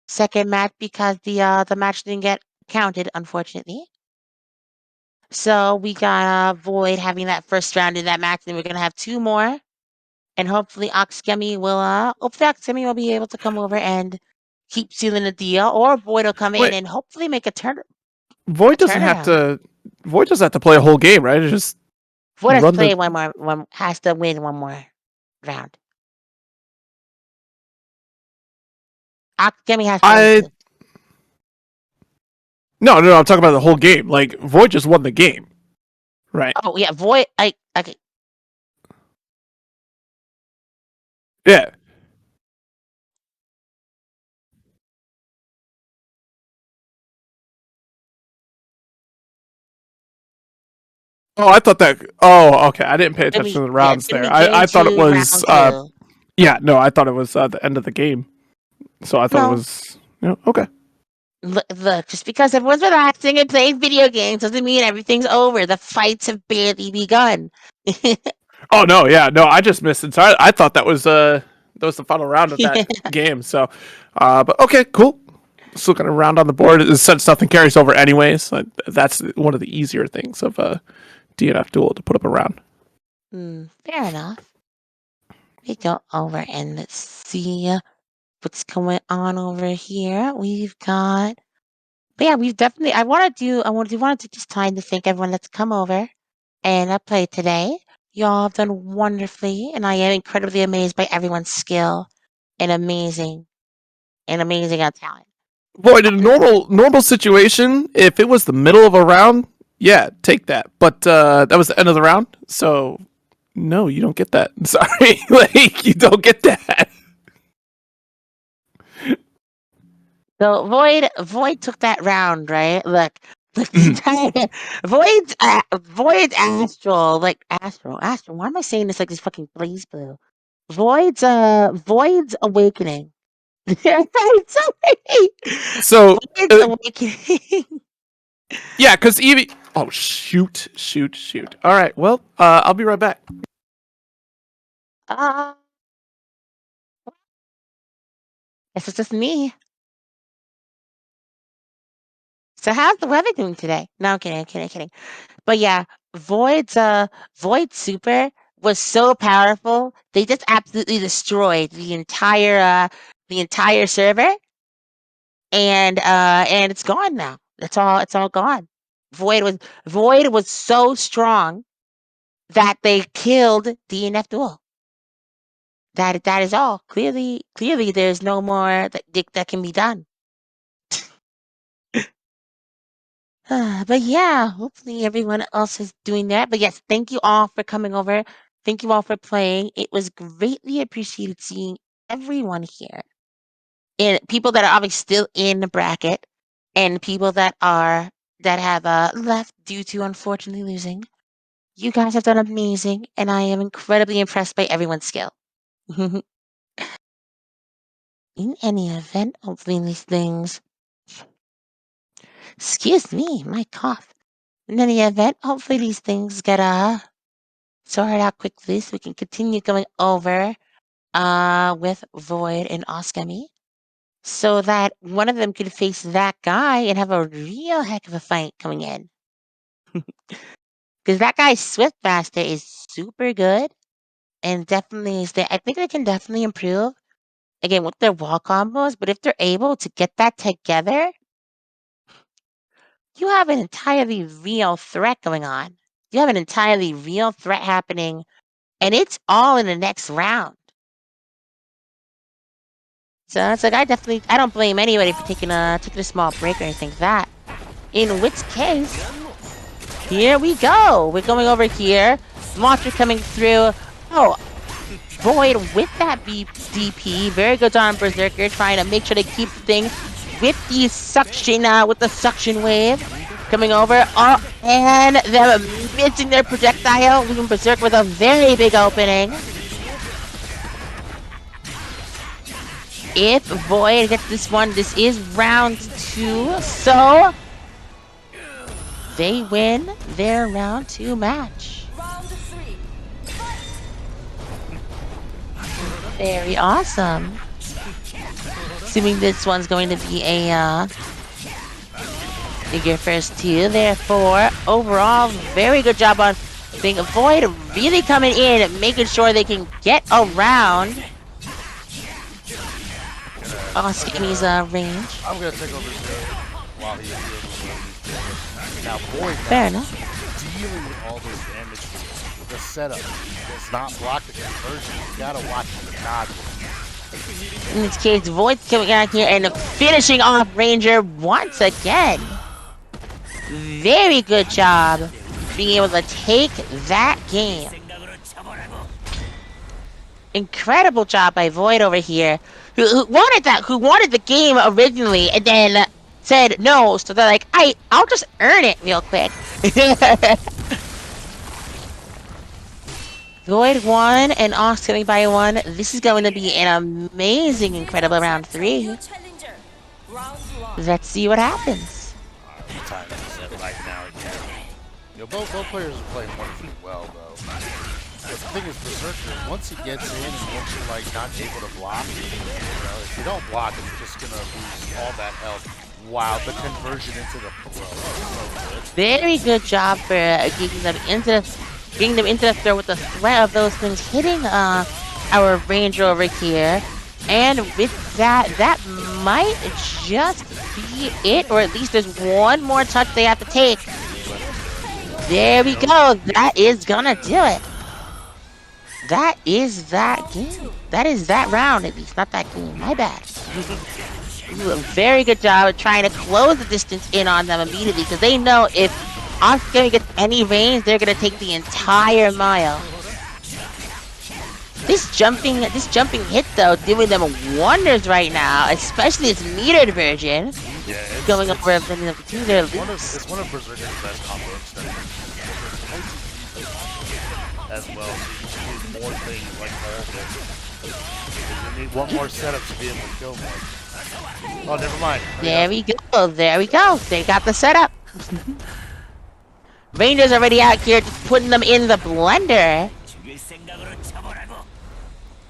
second match because the match didn't get counted, unfortunately. So we got Void having that first round in that match, and we're gonna have two more. And hopefully Oxgummy will be able to come over and keep sealing the deal, or Void will come in Wait, and hopefully make a Void doesn't have turnaround. to. Void doesn't have to play a whole game, right? It's just Void has to run the. play has to win one more round. Oxgummy has to win I too. no. I'm talking about the whole game. Like Void just won the game, right? Oh yeah, Void. Okay. Yeah. Oh, I thought that. Oh, okay. I didn't pay attention to the It's rounds gonna there. be game I thought it two, was. round two. Yeah. No, I thought it was the end of the game. So I thought it No, was. Okay. look, just because everyone's relaxing and playing video games doesn't mean everything's over. The fights have barely begun. Oh no, yeah, no. I just missed it. So I thought that was the final round of that game. So, but okay, cool. Just looking around on the board, since nothing carries over anyways. That's one of the easier things of a DNF duel to put up around. Fair enough. We go over and let's see what's going on over here. But yeah, we've definitely. Wanted to just time to thank everyone that's come over and played today. Y'all have done wonderfully, and I am incredibly amazed by everyone's skill and amazing talent. Void in a normal situation, if it was the middle of a round, yeah, take that. But that was the end of the round, so no, you don't get that. Sorry, like you don't get that. So Void took that round, right? Look, the entire Void's astral. Why am I saying this like this fucking blaze blue? Void's awakening. Sorry. So Void's awakening. yeah, because Evie. Oh shoot! All right, well, I'll be right back. uh, guess it's just me. So how's the weather doing today? No, I'm kidding. But yeah, Void Super was so powerful. They just absolutely destroyed the entire server, and it's gone now. It's all gone. Void was so strong that they killed DNF Duel. That is all. Clearly there's no more that can be done. But yeah, hopefully everyone else is doing that. But yes, thank you all for coming over. Thank you all for playing. It was greatly appreciated seeing everyone here. And people that are obviously still in the bracket and people that have left due to unfortunately losing. You guys have done amazing, and I am incredibly impressed by everyone's skill. In any event, hopefully these things. Excuse me, my cough. In any event, hopefully these things get sorted out quickly so we can continue going over with Void and Oskami, so that one of them could face that guy and have a real heck of a fight coming in. Because that guy's Swift Master is super good and definitely is there. I think they can definitely improve again with their wall combos, but if they're able to get that together, you have an entirely real threat going on. You have an entirely real threat happening, and it's all in the next round. So it's like I don't blame anybody for taking a small break or anything like that. In which case, here we go. We're going over here. Monster coming through. Oh, Void with that DP. Very good on Berserker, trying to make sure to keep the thing with the suction, with the suction wave coming over. Oh, and them missing their projectile, leaving Berserk with a very big opening. If Void gets this one, this is round 2, so they win their round 2 match. Very awesome. Assuming this one's going to be a figure first 2, therefore, overall, very good job on being Void really coming in and making sure they can get around Oskami's range. I'm gonna take over here while he deals with now Void Fair enough. dealing with all this damage with the setup. Does not block the conversion. You gotta watch the dodge. In this case, Void coming out here and finishing off Ranger once again. Very good job being able to take that game. Incredible job by Void over here, who wanted the game originally and then said no, so they're like, I'll just earn it real quick. Void 1 and Oskami by 1. This is going to be an amazing, incredible round 3. Let's see what happens. Time to set right now again. You know, both players are playing wonderfully well, though. But the thing is, Berserker, once he gets in and once you're like not able to block, you know, if you don't block him, you're just gonna lose all that health. Wow, the conversion into the throw. So good. Very good job for getting them into the throw with the threat of those things hitting our ranger over here. And with that might just be it, or at least there's one more touch they have to take. There we go. That is gonna do it. That is that game. That is that round, at least. Not that game. My bad. Do a very good job of trying to close the distance in on them immediately, because they know if Oskami gets any range, they're gonna take the entire mile. This jumping hit though, doing them wonders right now, especially its metered version. Yeah, Going over everything of the two there. It's one of Berserker's best combo extensions. As well, so you need more things like all this. You need one more setup to be able to kill more. Oh, never mind. There we go. There we go. They got the setup. Ranger's already out here just putting them in the blender.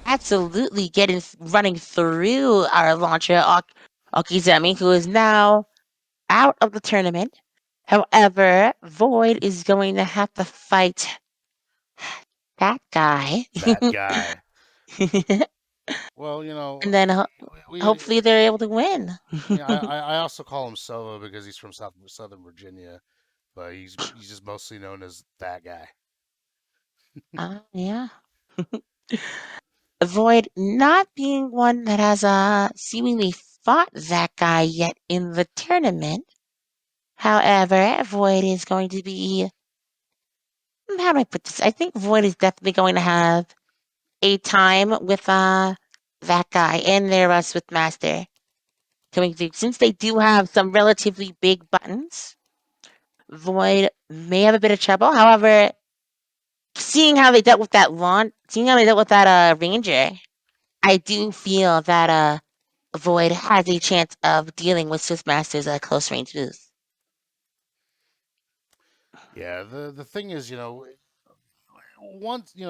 Absolutely running through our launcher, Okizemi, who is now out of the tournament. However, Void is going to have to fight that guy. That guy. Well, you know, And then hopefully they're able to win. Yeah, I also call him Sova because he's from Southern Virginia, but he's just mostly known as that guy. Yeah. Void not being one that has seemingly fought that guy yet in the tournament. However, Void is going to be, how do I put this? I think Void is definitely going to have a time with that guy and their Swift Master coming through. Since they do have some relatively big buttons, Void may have a bit of trouble. However, seeing how they dealt with that Ranger, I do feel that Void has a chance of dealing with Swiftmaster's close range moves. Yeah, the thing is,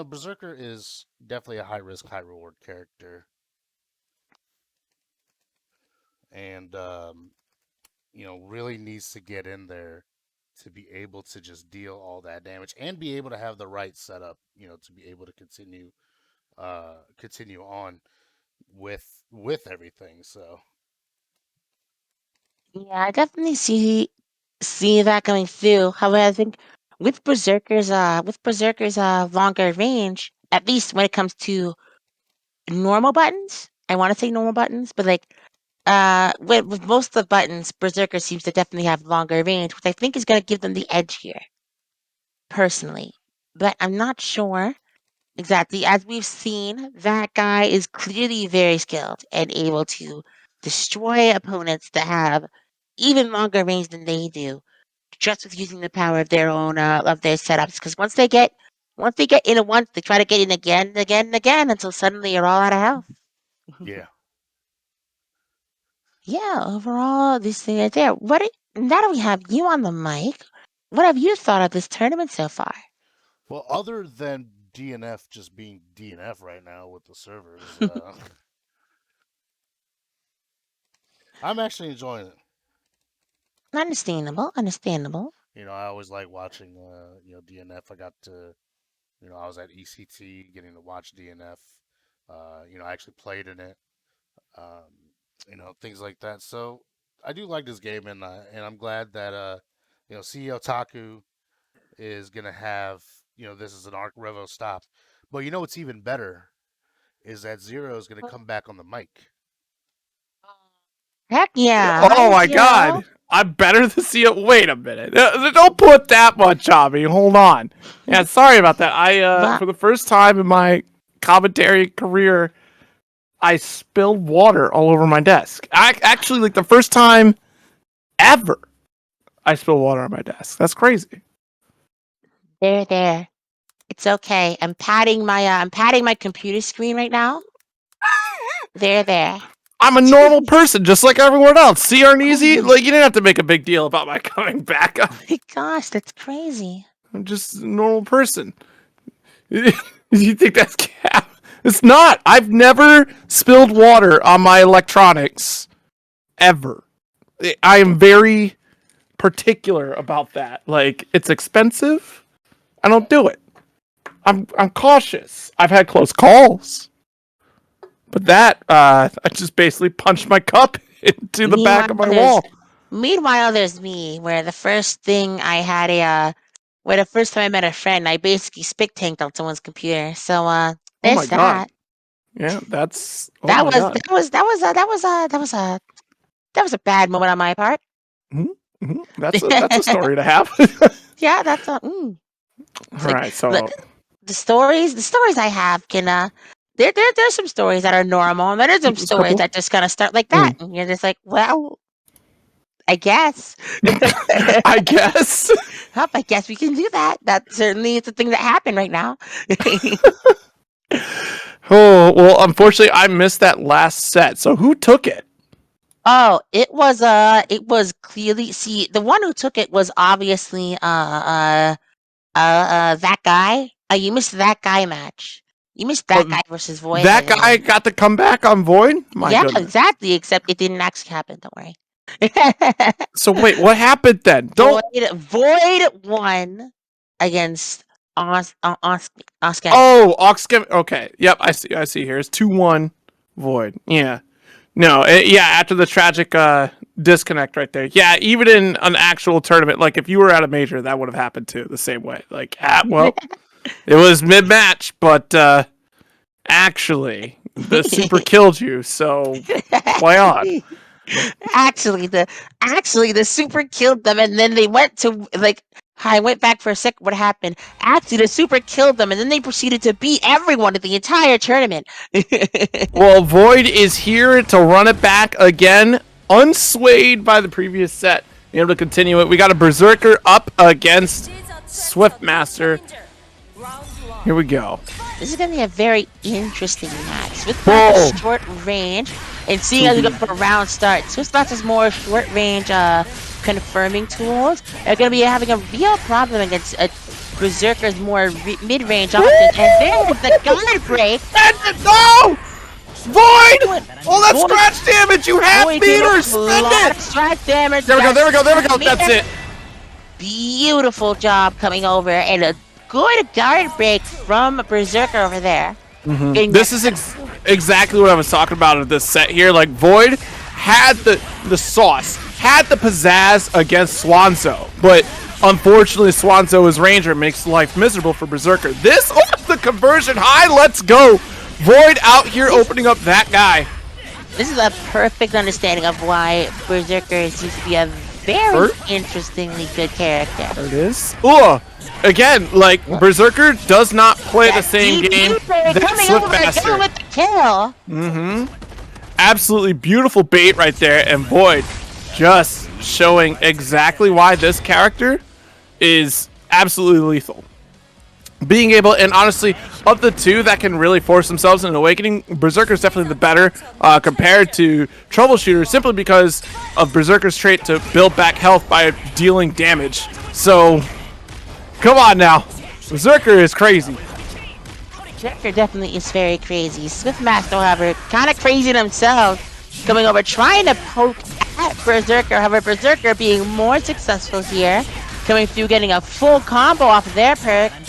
Berserker is definitely a high risk, high reward character, and really needs to get in there to be able to just deal all that damage and be able to have the right setup, to be able to continue on with everything. So Yeah, I definitely see that going through. However, I think with Berserker's longer range, at least when it comes to normal buttons, I want to say normal buttons, but like with most of the buttons, Berserker seems to definitely have longer range, which I think is going to give them the edge here, personally. But I'm not sure exactly. As we've seen, that guy is clearly very skilled and able to destroy opponents that have even longer range than they do, just with using the power of their own of their setups. Because once they get in it once, they try to get in again and again and again until suddenly you're all out of health. yeah. Yeah, overall, this thing right there. Now that we have you on the mic, what have you thought of this tournament so far? Well, other than DNF just being DNF right now with the servers, I'm actually enjoying it. Understandable. I always like watching, DNF. I got to, I was at ECT getting to watch DNF. I actually played in it. Things like that. So I do like this game, and I'm glad that CEO Taku is gonna have this is an Arc Revo stop. But what's even better is that Zero is gonna come back on the mic. Heck yeah! Oh Hi, my Zero. god. I'm better to see it. Wait a minute. Don't put that much on me. Hold on. Yeah, sorry about that. Wow. For the first time in my commentary career, I spilled water all over my desk. Actually, like the first time ever I spilled water on my desk. That's crazy. There. It's okay. I'm patting my computer screen right now. There. I'm a normal person, just like everyone else. See, Arneezy? Like, you didn't have to make a big deal about my coming back. Oh my gosh, that's crazy. I'm just a normal person. You think that's cap? It's not. I've never spilled water on my electronics. Ever. I am very particular about that. Like, it's expensive. I don't do it. I'm cautious. I've had close calls. But that, I just basically punched my cup into the back of my wall. Meanwhile, there's me, where the first time I met a friend, I basically spit tanked on someone's computer. So, there's Oh my god. that. Yeah, that's. Oh That my was god. that was a bad moment on my part. Mm-hmm. That's a story to have. Yeah, that's a. All right, so The stories I have can there's some stories that are normal, and then there's some stories that just kind of start like that, and you're just like, well, I guess. I guess. I guess we can do that. That certainly is a thing that happened right now. Oh, well, unfortunately, I missed that last set. So who took it? Oh, it was clearly, see, the one who took it was obviously that guy. You missed that guy match. You missed that guy versus Void. That guy got to come back on Void? My goodness. Exactly. Except it didn't actually happen. Don't worry. So wait, what happened then? Void won against Oscar. Oh, Oxcam. Okay. Yep, I see here. It's 2-1 Void. Yeah. No, after the tragic disconnect right there. Yeah, even in an actual tournament, like if you were at a major, that would have happened too, the same way. Like, well, it was mid-match, but actually, the super killed you, so play on. Actually, the super killed them, and then they went to I went back for a sec. What happened? Actually, the super killed them, and then they proceeded to beat everyone at the entire tournament. Well, Void is here to run it back again, unswayed by the previous set. Able to continue it. We got a Berserker up against Swiftmaster. Here we go. This is going to be a very interesting match. With the short range, and seeing as we go for a round start, Swissbox is more short range confirming tools. They're going to be having a real problem against Berserker's more mid-range options. And there's the guard break. No! Void! All that scratch damage, you half meter! Spend it! Scratch damage. There we go, there we go, there we go. That's it. Beautiful job coming over, and a good guard break from Berserker over there. This is exactly what I was talking about in this set here. Like, Void had the sauce, had the pizzazz against Swanzo, but unfortunately Swanzo's Ranger makes life miserable for Berserker. This, the conversion high, let's go. Void out here opening up that guy. This is a perfect understanding of why Berserker seems to be a very interestingly good character. There it is. Ooh, again, like, Berserker does not play the same game that Swiftmaster. With the kill. Absolutely beautiful bait right there, and Void just showing exactly why this character is absolutely lethal. Being able, and honestly, of the two that can really force themselves in an awakening, Berserker's definitely the better compared to Troubleshooter, simply because of Berserker's trait to build back health by dealing damage. So, come on now. Berserker is crazy. Berserker definitely is very crazy. Swiftmaster, however, kind of crazy themselves, coming over trying to poke at Berserker. However, Berserker being more successful here, coming through getting a full combo off of their perks.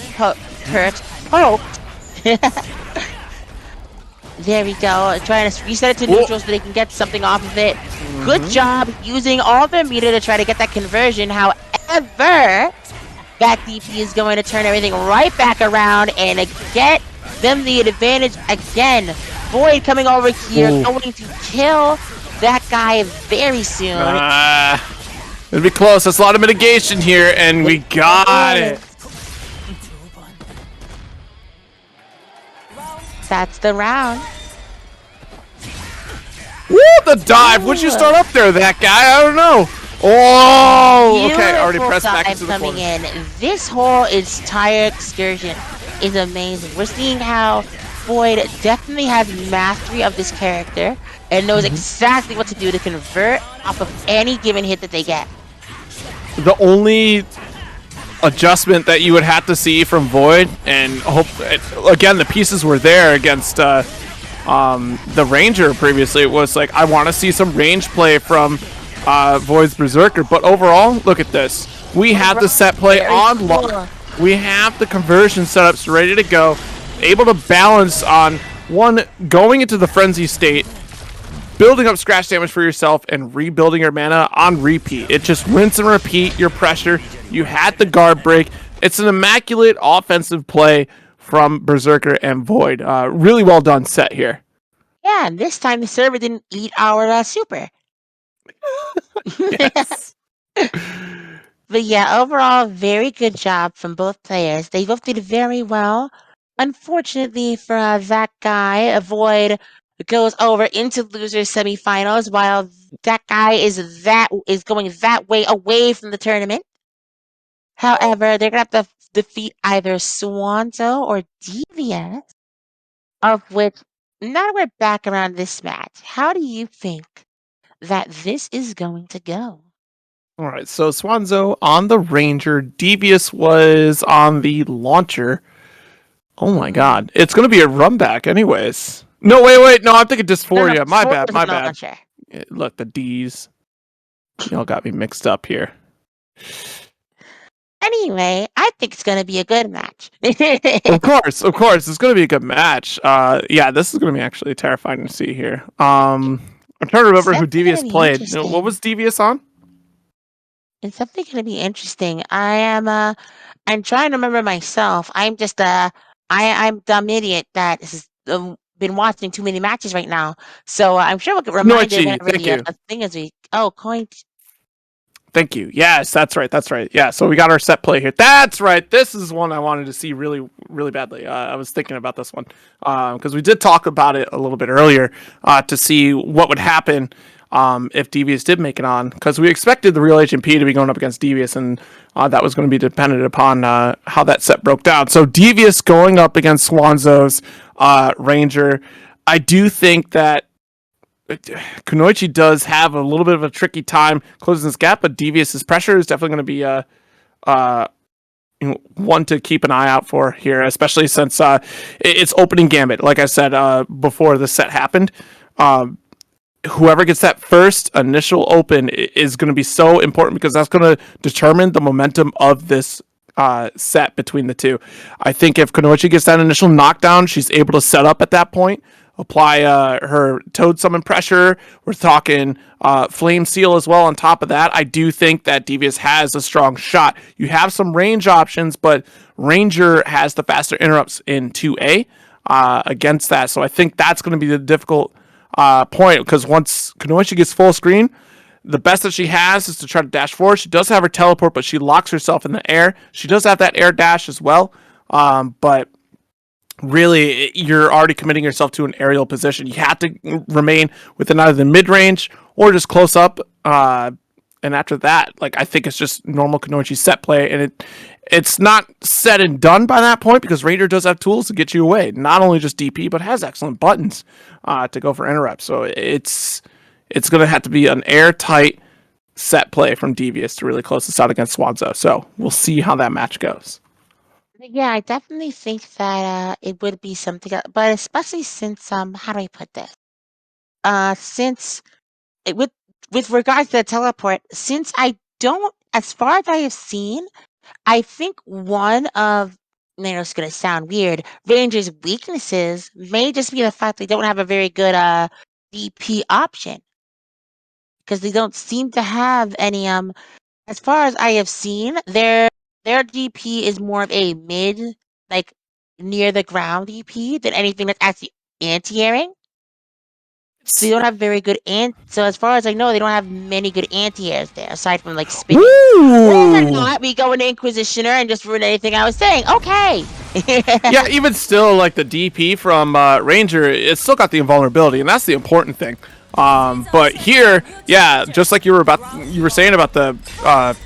There we go. Trying to reset it to neutral so they can get something off of it. Good job using all their meter to try to get that conversion. However, that DP is going to turn everything right back around and get them the advantage again. Void coming over here, going to kill that guy very soon. It'll be close. That's a lot of mitigation here, and we got it. That's the round. Woo, the dive. Would you start up there, that guy? I don't know. Oh, okay. Already pressed back into the coming corner. in. This whole entire excursion is amazing. We're seeing how Void definitely has mastery of this character and knows exactly what to do to convert off of any given hit that they get. The only adjustment that you would have to see from Void, and hope again the pieces were there against the Ranger previously, it was like, I want to see some range play from Void's Berserker. But overall, look at this. We have the set play on lock. We have the conversion setups ready to go, able to balance on one, going into the frenzy state, building up scratch damage for yourself, and rebuilding your mana on repeat. It just rinse and repeat your pressure. You had the guard break. It's an immaculate offensive play from Berserker and Void. Really well done set here. Yeah, and this time the server didn't eat our super. Yes. But yeah, overall, very good job from both players. They both did very well. Unfortunately for that guy, Void goes over into losers semifinals, while that guy is going that way away from the tournament. However, they're gonna have to defeat either Swanzo or Devious, of which now we're back around this match. How do you think that this is going to go? All right, so Swanzo on the Ranger, Devious was on the Launcher. Oh my God, it's gonna be a run back, anyways. No, wait, no, I'm thinking Dysphoria. No, my bad. Launcher. Look, the D's. Y'all got me mixed up here. Anyway, I think it's gonna be a good match. Of course, it's gonna be a good match. Yeah, this is gonna be actually terrifying to see here. I'm trying to remember who Devious played. What was Devious on? It's something gonna be interesting. I'm trying to remember myself. I'm just I'm dumb idiot that has been watching too many matches right now. So I'm sure we'll get reminded whenever the thing is coin. Thank you. Yes, that's right. Yeah, so we got our set play here. That's right. This is one I wanted to see really, really badly. I was thinking about this one because we did talk about it a little bit earlier to see what would happen if Devious did make it on, because we expected the real HMP to be going up against Devious, and that was going to be dependent upon how that set broke down. So Devious going up against Swanzo's Ranger. I do think that Kunoichi does have a little bit of a tricky time closing this gap, but Devious's pressure is definitely going to be one to keep an eye out for here, especially since it's opening gambit. Like I said before the set happened, whoever gets that first initial open is going to be so important because that's going to determine the momentum of this set between the two. I think if Kunoichi gets that initial knockdown, she's able to set up at that point, apply her Toad Summon pressure. We're talking Flame Seal as well on top of that. I do think that Devious has a strong shot. You have some range options, but Ranger has the faster interrupts in 2A against that. So I think that's going to be the difficult point, because once Kunoichi gets full screen, the best that she has is to try to dash forward. She does have her teleport, but she locks herself in the air. She does have that air dash as well, but really, you're already committing yourself to an aerial position. You have to remain within either the mid-range or just close up, and after that, like, I think it's just normal Kunoichi set play, and it's not said and done by that point, because Ranger does have tools to get you away. Not only just DP, but has excellent buttons to go for interrupts. So it's going to have to be an airtight set play from Devious to really close this out against Swanzo. So we'll see how that match goes. Yeah, I definitely think that it would be something, but especially since how do I put this? Since it with regards to the teleport, since I don't, as far as I have seen, I think one of, it's gonna sound weird, Ranger's weaknesses may just be the fact they don't have a very good DP option, because they don't seem to have any as far as I have seen, their DP is more of a mid, like near the ground DP than anything that's actually anti-airing. So they don't have very good so as far as I know, they don't have many good anti-airs there, aside from like spinning. Whether or not we go into Inquisitioner and just ruin anything I was saying, okay. Yeah, even still, like the DP from Ranger, it's still got the invulnerability, and that's the important thing. But here, yeah, just like you were saying about the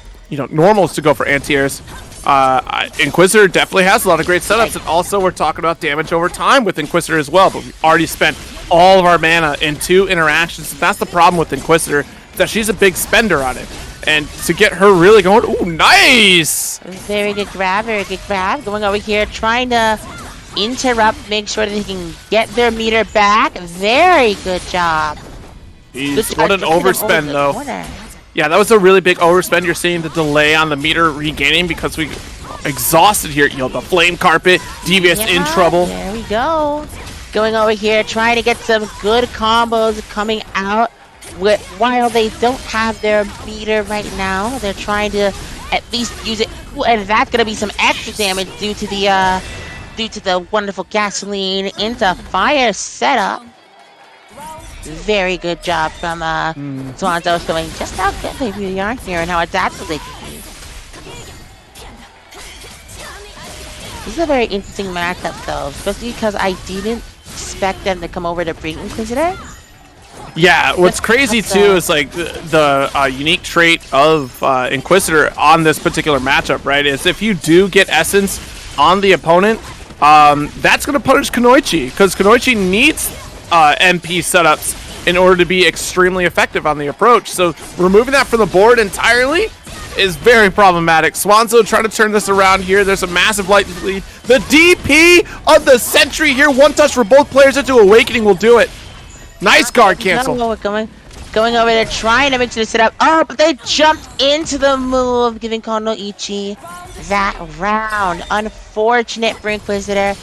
normals to go for anti-airs, Inquisitor definitely has a lot of great setups, and also we're talking about damage over time with Inquisitor as well, but we've already spent all of our mana in 2 interactions. That's the problem with Inquisitor, that she's a big spender on it. And to get her really going, ooh, nice! Very good grab, going over here, trying to interrupt, make sure that they can get their meter back. Very good job. Jeez, what an overspend, though. Yeah, that was a really big overspend. You're seeing the delay on the meter regaining because we exhausted here. The flame carpet, Devious in trouble. There we go. Going over here, trying to get some good combos coming out while they don't have their meter right now. They're trying to at least use it. Ooh, and that's going to be some extra damage due to the wonderful gasoline into fire setup. Very good job from Swanzo, showing just how good they really are here and how adaptable they can be. This is a very interesting matchup, though, especially because I didn't expect them to come over to bring Inquisitor. Yeah, what's crazy too is like the unique trait of Inquisitor on this particular matchup, right? Is if you do get Essence on the opponent, that's going to punish Kunoichi, because Kunoichi needs MP setups in order to be extremely effective on the approach. So removing that from the board entirely is very problematic. Swanzo trying to turn this around here. There's a massive light lead. The DP of the Sentry here. One touch for both players into Awakening will do it. Nice guard cancel. Going over there, trying to make sure to set up. Oh, but they jumped into the move, giving Konoichi that round. Unfortunate for Inquisitor.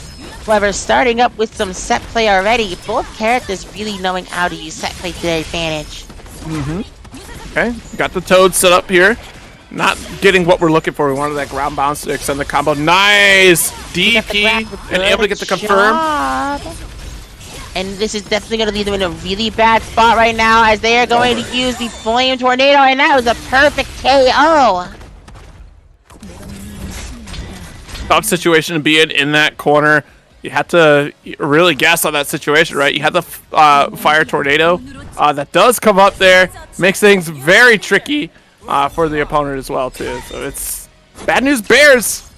However, starting up with some set play already, both characters really knowing how to use set play to their advantage. Okay, got the Toad set up here. Not getting what we're looking for. We wanted that ground bounce to extend the combo. Nice DP and able to get the confirm. And this is definitely going to leave them in a really bad spot right now, as they are going to use the Flame Tornado, and that was a perfect KO. Tough situation to be in that corner. You had to really guess on that situation, right? You had the fire tornado that does come up there, makes things very tricky for the opponent as well too. So it's bad news bears.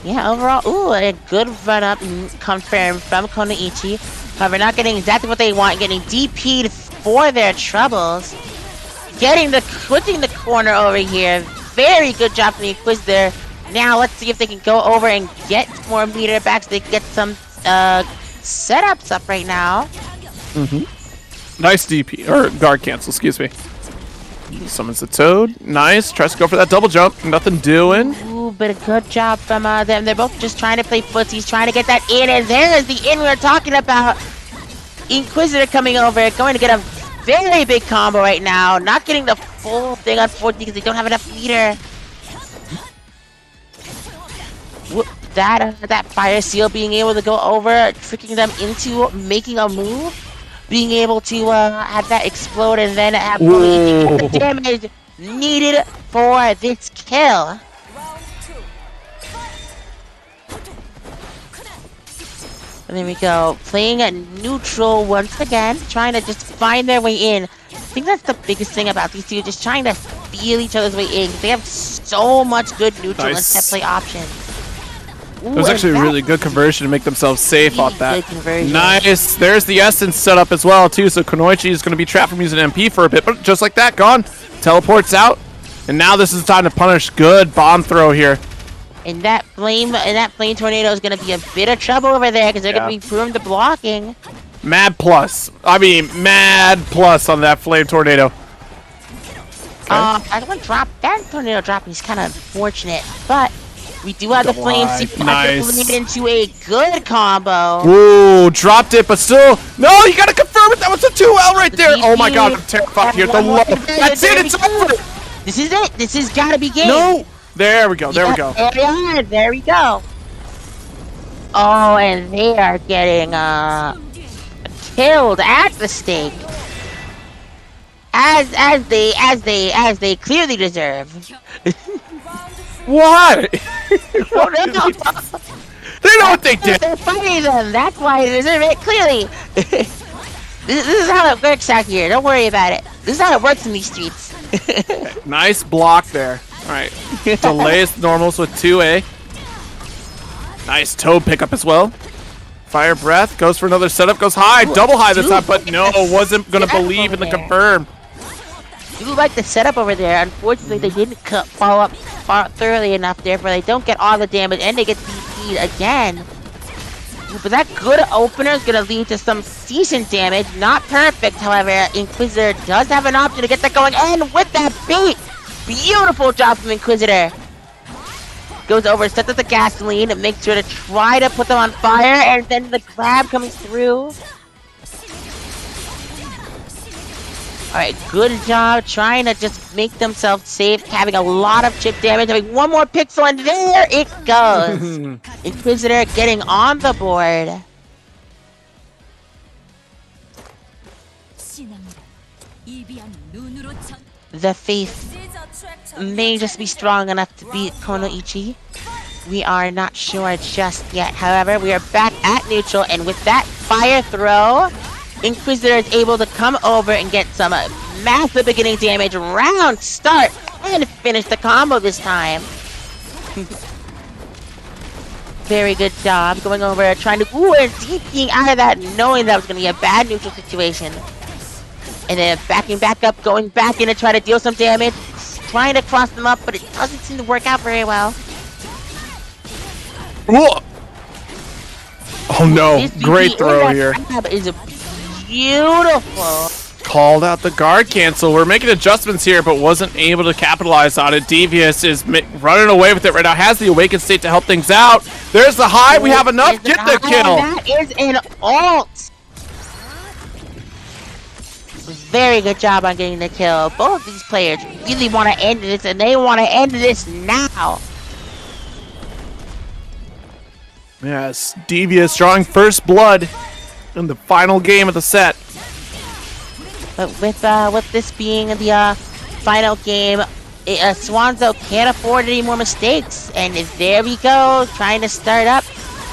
Yeah, overall, ooh, a good run up confirmed from Konoichi. However, not getting exactly what they want, getting DP'd for their troubles. Switching the corner over here. Very good job from the Inquisitor. Now let's see if they can go over and get more meter back so they can get some setups up right now. Nice DP, or guard cancel, excuse me. Summons the Toad. Nice. Tries to go for that double jump. Nothing doing. Ooh, but a good job from them. They're both just trying to play footsies, trying to get that in, and there is the in we're talking about. Inquisitor coming over, going to get a very big combo right now. Not getting the full thing, unfortunately, because they don't have enough meter. That fire seal being able to go over, tricking them into making a move, being able to have that explode and then have the damage needed for this kill. And there we go, playing at neutral once again, trying to just find their way in. I think that's the biggest thing about these two, just trying to feel each other's way in. They have so much good neutral and set play options. Ooh, it was actually a really good conversion to make themselves safe really off that. Conversion. Nice. There's the essence set up as well too. So Konoichi is going to be trapped from using MP for a bit, but just like that, gone. Teleports out, and now this is time to punish. Good bomb throw here. And that flame tornado is going to be a bit of trouble over there because they're going to be prone to blocking. Mad plus. I mean, mad plus on that flame tornado. That tornado dropping is kind of unfortunate, but we do have the flame nice. into a good combo. Ooh, dropped it, but still, no, you gotta confirm it. That was a 2L right there. Oh my god, I'm terrified here. The low. That's it. It's over. This is it. This has got to be game. No. There we go. There we go. There we go. Oh, and they are getting killed at the stake, as they clearly deserve. What? Oh, no. They know what they did. They're fighting them. That's why they deserve it. Clearly, this is how it works out here. Don't worry about it. This is how it works in these streets. Nice block there. All right. Delays normals with 2A. Nice toe pickup as well. Fire breath goes for another setup. Goes high, double high this time, but no, wasn't gonna believe in the confirm. You like the setup over there. Unfortunately, they didn't follow up thoroughly enough, therefore they don't get all the damage and they get DP'd again. But that good opener is going to lead to some decent damage. Not perfect, however. Inquisitor does have an option to get that going. And with that bait, beautiful job from Inquisitor. Goes over, sets up the gasoline, and makes sure to try to put them on fire. And then the grab comes through. Alright, good job trying to just make themselves safe, having a lot of chip damage, having one more pixel, and there it goes! Inquisitor getting on the board. The faith may just be strong enough to beat Konoichi. We are not sure just yet. However, we are back at neutral, and with that fire throw, Inquisitor is able to come over and get some massive beginning damage, round start, and finish the combo this time. Very good job going over, trying to and DPing out of that, knowing that was going to be a bad neutral situation. And then backing back up, going back in to try to deal some damage, trying to cross them up, but it doesn't seem to work out very well. Whoa. Oh no, great throw here. Is beautiful. Called out the guard cancel. We're making adjustments here, but wasn't able to capitalize on it. Devious is running away with it right now. Has the awakened state to help things out. There's the high. We have enough. Get the kill. That is an ult. Very good job on getting the kill. Both of these players really want to end this, and they want to end this now. Yes, Devious drawing first blood in the final game of the set. But with this being the final game, Swanzo can't afford any more mistakes. And there we go, trying to start up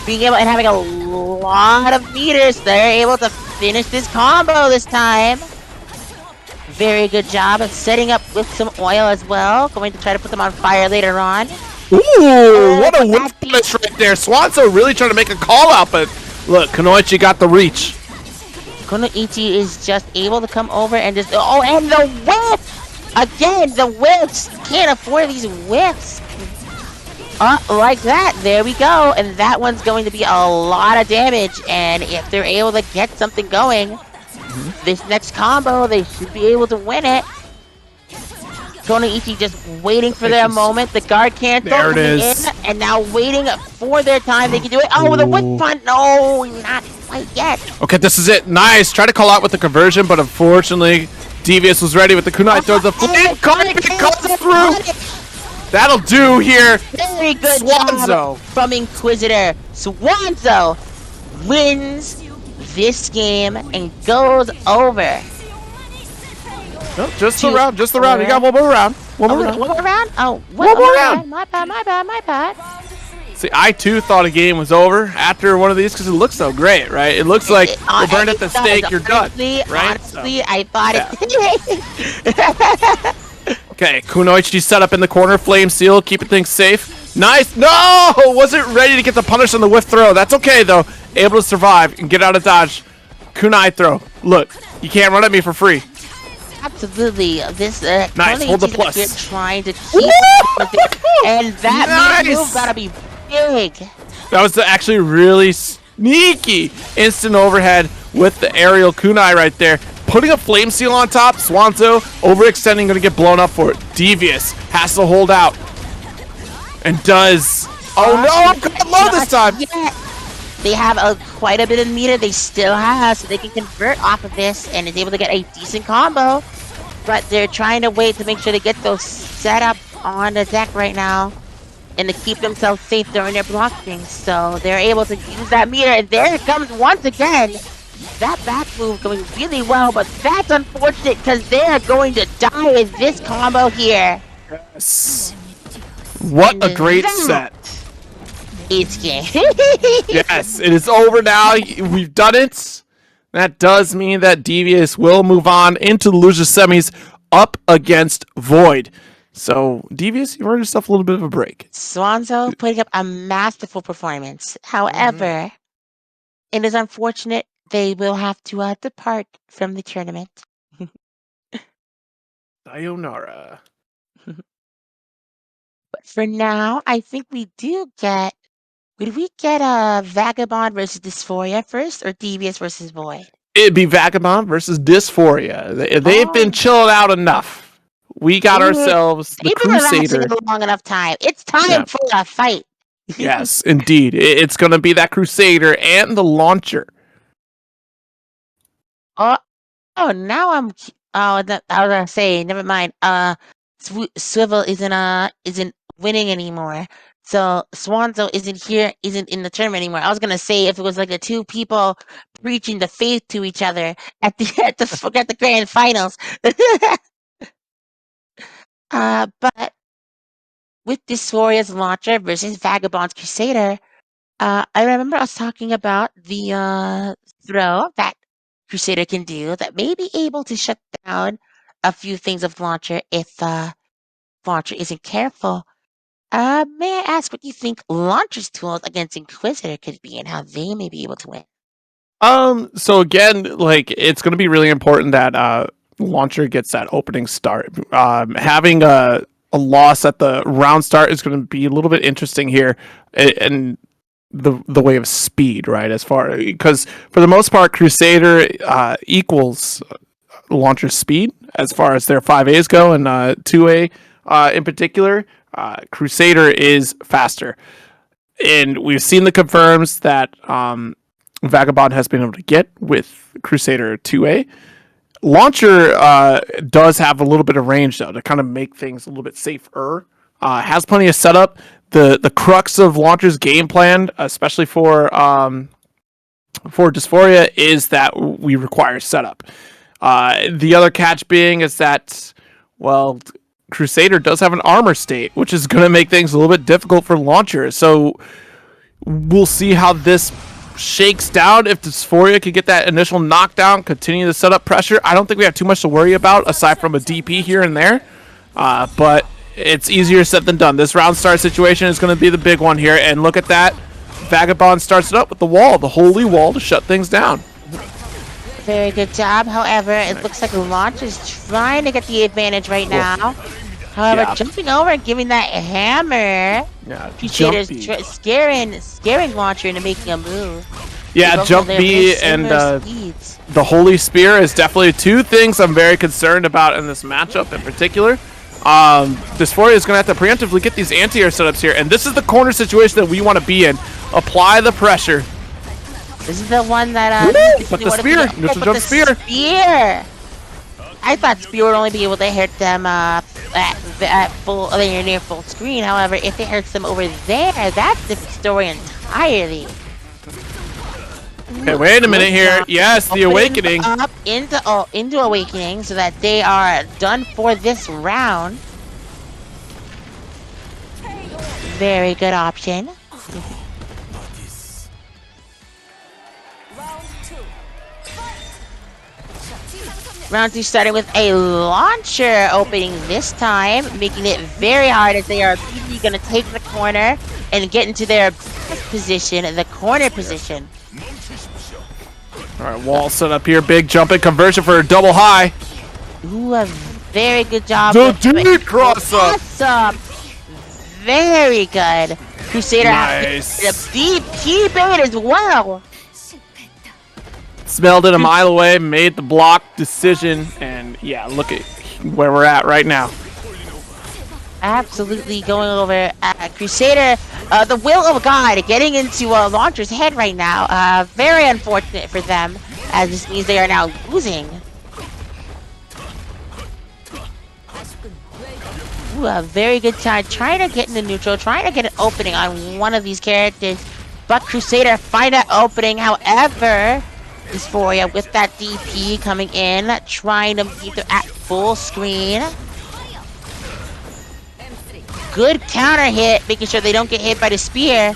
being able and having a lot of meters, they're able to finish this combo this time. Very good job of setting up with some oil as well. Going to try to put them on fire later on. Ooh, what a whiff finish right there. Swanzo really trying to make a call out, but look, Kunoichi got the reach. Kunoichi is just able to come over and just... Oh, and the whiff! Again, the whiffs! Can't afford these whiffs. Like that. There we go. And that one's going to be a lot of damage. And if they're able to get something going, this next combo, they should be able to win it. Kunoichi just waiting for their moment. The guard can't there it is. And now waiting for their time. They can do it. Oh, with a whip front. No, not quite yet. Okay, this is it. Nice. Try to call out with the conversion, but unfortunately, Devious was ready with the kunai. Throws the flame. Carpet comes through. That'll do here. Very good Swanzo job from Inquisitor. Swanzo wins this game and goes over. No, just the round, just the round. You got one more round. One more round. One more round? Oh, one more round. My bad. See, I too thought a game was over after one of these because it looks so great, right? It looks like you're burned at the stake, you're done. Right? Honestly, I thought it. Okay, Kunoichi set up in the corner, flame seal, keeping things safe. Nice. No! Wasn't ready to get the punish on the whiff throw. That's okay, though. Able to survive and get out of dodge. Kunai throw. Look, you can't run at me for free. Absolutely. This nice. Hold the plus. You're trying to keep and that move gotta be big. That was actually really sneaky instant overhead with the aerial kunai right there. Putting a flame seal on top. Swanzo overextending, gonna get blown up for it. Devious has to hold out and does. Oh no! I'm caught low this time. They have quite a bit of meter. They still have, so they can convert off of this and is able to get a decent combo. But they're trying to wait to make sure they get those set up on the deck right now and to keep themselves safe during their blocking. So they're able to use that meter. And there it comes once again. That back move going really well, but that's unfortunate because they're going to die in this combo here. Yes. What a great set. It's game. Yes, it is over now. We've done it. That does mean that Devious will move on into the loser semis up against Void. So, Devious, you earned yourself a little bit of a break. Swanzo putting up a masterful performance. However, it is unfortunate they will have to depart from the tournament. Sayonara. But for now, I think we do get... Would we get a Vagabond versus Dysphoria first, or Devious versus Void? It'd be Vagabond versus Dysphoria. They've been chilled out enough. We got ourselves the Crusader. A long enough time. It's time for a fight. Yes, indeed. It's going to be that Crusader and the Launcher. Oh, now I'm... Oh, I was gonna say, never mind. Swivel isn't winning anymore. So Swanzo isn't in the tournament anymore. I was gonna say if it was like the two people preaching the faith to each other at the grand finals. But with Dysphoria's Launcher versus Vagabond's Crusader, I remember us talking about the throw that Crusader can do that may be able to shut down a few things of Launcher if Launcher isn't careful. May I ask what you think Launcher's tools against Inquisitor could be and how they may be able to win? So again, like, it's going to be really important that Launcher gets that opening start. Having a loss at the round start is going to be a little bit interesting here, and the way of speed, right? As far because for the most part, Crusader equals Launcher's speed as far as their 5As go, and 2A in particular. Crusader is faster, and we've seen the confirms that Vagabond has been able to get with Crusader 2A. Launcher does have a little bit of range though to kind of make things a little bit safer. Has plenty of setup. The crux of Launcher's game plan, especially for Dysphoria, is that we require setup. The other catch being is that, well, Crusader does have an armor state, which is going to make things a little bit difficult for Launcher. So we'll see how this shakes down. If Dysphoria could get that initial knockdown, continue to set up pressure, I don't think we have too much to worry about aside from a DP here and there. But it's easier said than done. This round start situation is going to be the big one here, and look at that. Vagabond starts it up with the wall, the holy wall, to shut things down. Very good job. However, it looks like Launch is trying to get the advantage right now. However, jumping over and giving that hammer. Yeah, Crusader's scaring Launcher into making a move. Yeah, jump B and the Holy Spear is definitely two things I'm very concerned about in this matchup in particular. Dysphoria is going to have to preemptively get these anti-air setups here, and this is the corner situation that we want to be in. Apply the pressure. This is the one that but the spear, neutral jump spear. I thought Spear would only be able to hit them at full, near full screen. However, if it hurts them over there, that's a different story entirely. Okay, wait a minute here. Yes, the awakening. Up into awakening, so that they are done for this round. Very good option. Round 2 started with a launcher opening this time, making it very hard as they are immediately going to take the corner and get into their best position, the corner position. Alright, wall set up here. Big jumping conversion for a double high. Ooh, a very good job. The deep cross up. Very good. Crusader nice. has a deep key bait as well. Smelled it a mile away, made the block decision, and yeah, look at where we're at right now. Absolutely going over Crusader, the will of God, getting into Launcher's head right now. Very unfortunate for them, as this means they are now losing. Ooh, a very good time trying to get into neutral, trying to get an opening on one of these characters, but Crusader find that opening. However, Dysphoria with that DP coming in, trying to meet them at full screen. Good counter hit, making sure they don't get hit by the spear.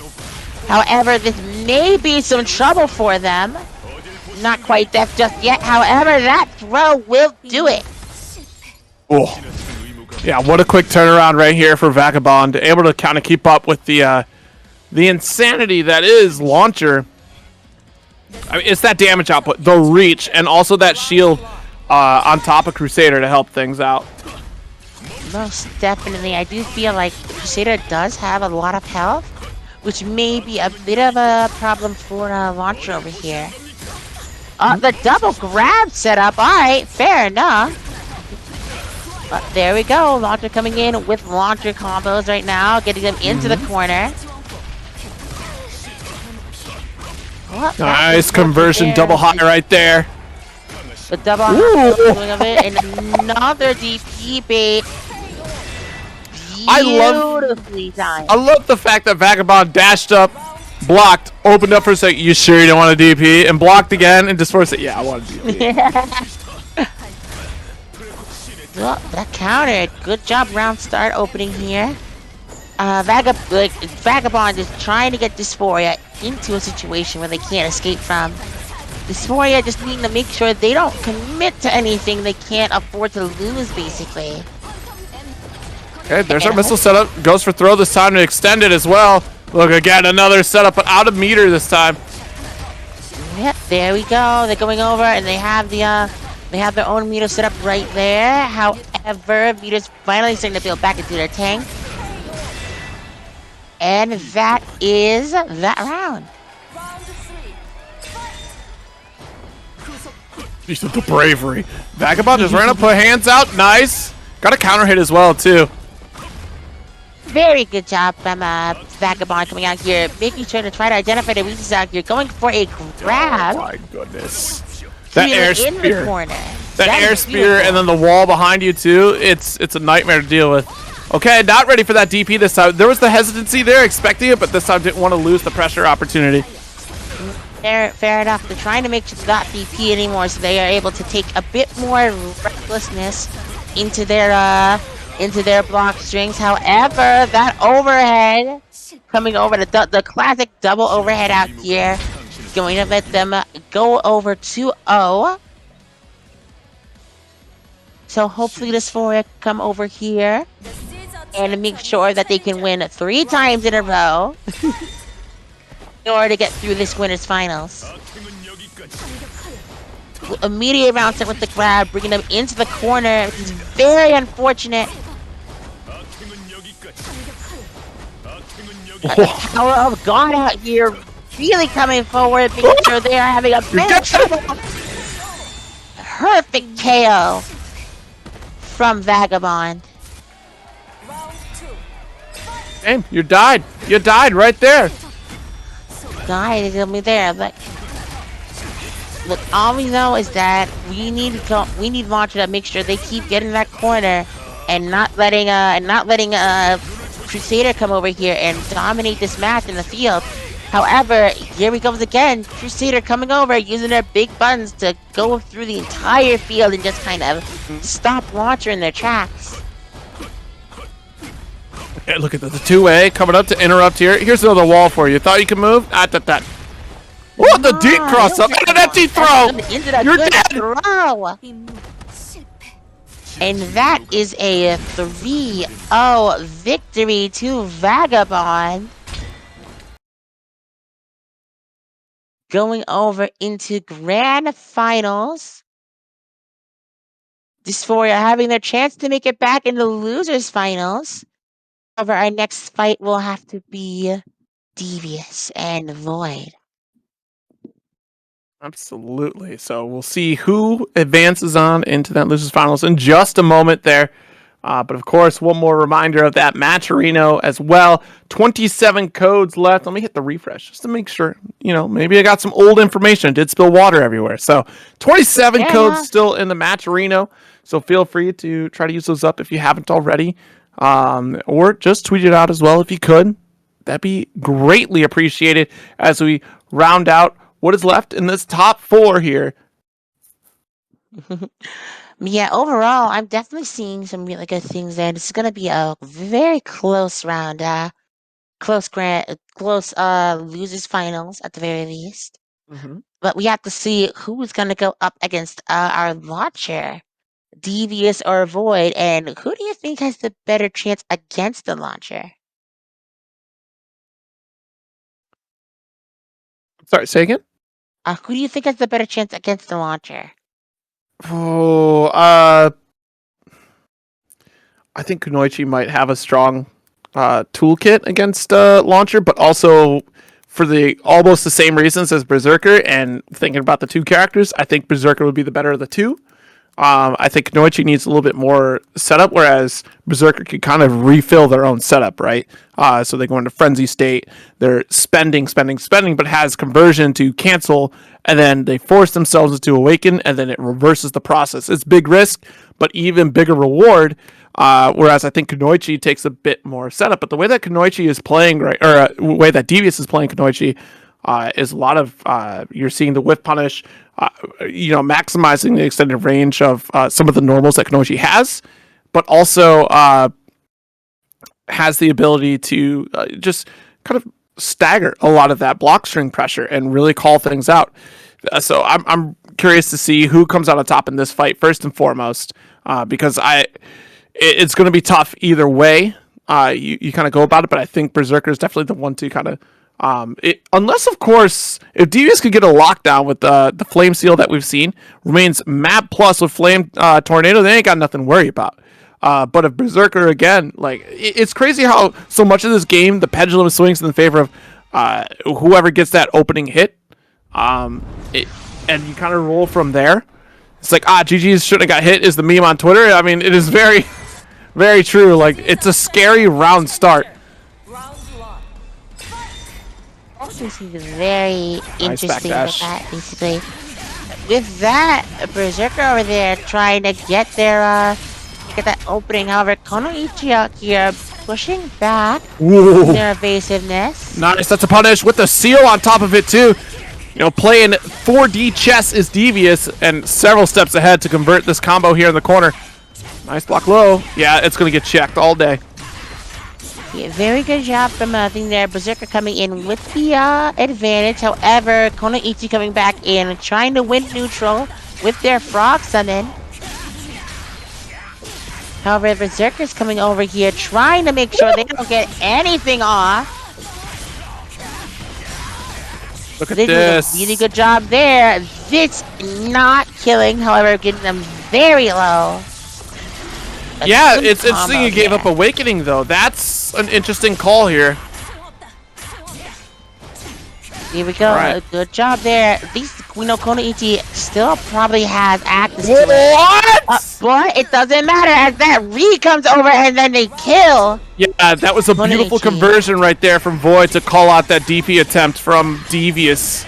However, this may be some trouble for them. Not quite death just yet. However, that throw will do it. Oh, yeah! What a quick turnaround right here for Vagabond, able to kind of keep up with the insanity that is Launcher. I mean, it's that damage output, the reach, and also that shield on top of Crusader to help things out. Most definitely. I do feel like Crusader does have a lot of health, which may be a bit of a problem for Launcher over here. The double grab setup. Alright, fair enough. But there we go. Launcher coming in with Launcher combos right now, getting them into the corner. Well, nice conversion, double high right there. The double high of it, and another DP bait. I love the fact that Vagabond dashed up, blocked, opened up for a second. You sure you don't want a DP? And blocked again, and Dysphoria said, yeah, I want a DP. Well, that countered. Good job, round start opening here. Vagabond is trying to get Dysphoria into a situation where they can't escape from. Dysphoria just needing to make sure they don't commit to anything they can't afford to lose, basically. Okay, there's our missile setup. Goes for throw this time to extend it as well. Look, again, another setup, but out of meter this time. Yep, there we go. They're going over, and they have their own meter set up right there. However, meter's finally starting to build back into their tank. And that is that round. The bravery. Vagabond just ran up, put hands out. Nice. Got a counter hit as well, too. Very good job from Vagabond coming out here, making sure to try to identify the weaknesses out here, going for a grab. Oh my goodness. That air spear. That air spear and then the wall behind you, too. It's a nightmare to deal with. Okay, not ready for that DP this time. There was the hesitancy there, expecting it, but this time didn't want to lose the pressure opportunity. Fair enough. They're trying to make sure it's not DP anymore, so they are able to take a bit more recklessness into their into their block strings. However, that overhead coming over the classic double overhead out here, going to let them go over 2-0. So hopefully Dysphoria come over here and make sure that they can win 3 times in a row in order to get through this winners finals. Immediate round set with the grab, bringing them into the corner, which is very unfortunate. The power of God out here really coming forward, making sure they are having a bit of trouble. Perfect KO from Vagabond. Hey, you died. You died right there. Died is gonna be there, but look, all we know is that we need Launcher to make sure they keep getting that corner and not letting Crusader come over here and dominate this match in the field. However, here he comes again. Crusader coming over, using their big buttons to go through the entire field and just kind of stop Launcher in their tracks. Okay, look at the 2A coming up to interrupt here. Here's another wall for you. Thought you could move? That. What the deep cross up and an empty throw? You're dead. Throw. And that is a 3-0 victory to Vagabond. Going over into grand finals. Dysphoria having their chance to make it back in the losers finals. However, our next fight will have to be Devious and Void. Absolutely. So we'll see who advances on into that losers finals in just a moment there. But of course, one more reminder of that Matcherino as well. 27 codes left. Let me hit the refresh just to make sure, maybe I got some old information. I did spill water everywhere. So 27 codes still in the Matcherino. So feel free to try to use those up if you haven't already. Or just tweet it out as well if you could. That'd be greatly appreciated as we round out what is left in this top 4 here. Yeah, overall, I'm definitely seeing some really good things there. This is going to be a very close round, close losers finals at the very least. But we have to see who's going to go up against our Launcher, Devious or Void, and who do you think has the better chance against the Launcher? Sorry, say again? Who do you think has the better chance against the Launcher? Oh, I think Kunoichi might have a strong toolkit against Launcher, but also for almost the same reasons as Berserker. And thinking about the 2 characters, I think Berserker would be the better of the 2. I think Kunoichi needs a little bit more setup, whereas Berserker can kind of refill their own setup, right? So they go into frenzy state, they're spending, but has conversion to cancel, and then they force themselves into awaken, and then it reverses the process. It's big risk, but even bigger reward. Whereas I think Kunoichi takes a bit more setup. But the way that Kunoichi is playing, the way that Devious is playing Kunoichi, is a lot of you're seeing the whiff punish, maximizing the extended range of some of the normals that Kunoichi has, but also has the ability to just kind of stagger a lot of that block string pressure and really call things out. So I'm curious to see who comes out on top in this fight first and foremost, because it's going to be tough either way. You kind of go about it, but I think Berserker is definitely the one to kind of unless, of course, if Devious could get a lockdown with the Flame Seal that we've seen, remains map plus with Flame Tornado, they ain't got nothing to worry about. But if Berserker, again, it's crazy how so much of this game, the pendulum swings in the favor of whoever gets that opening hit. And you kind of roll from there. It's like, GG's shouldn't have got hit is the meme on Twitter. I mean, it is very, very true. It's a scary round start. This is very interesting with that, basically. With that, Berserker over there trying to get that opening. However, Kunoichi out here pushing back their evasiveness. Nice, that's a punish with the seal on top of it too. Playing 4D chess is Devious and several steps ahead to convert this combo here in the corner. Nice block low. Yeah, it's going to get checked all day. Yeah, very good job from thing there. Berserker coming in with the advantage. However, Konoichi coming back in and trying to win neutral with their frog summon. However, Berserker's coming over here trying to make sure they don't get anything off. Look at They this. did a really good job there. This not killing, however, getting them very low. Yeah, it's interesting you gave up Awakening, though. That's an interesting call here. Here we go. Right. Good job there. At least we know Konoichi still probably has access to What? it. But it doesn't matter as that Re comes over and then they kill. Yeah, that was a beautiful Konoichi. conversion right there from Void to call out that DP attempt from Devious.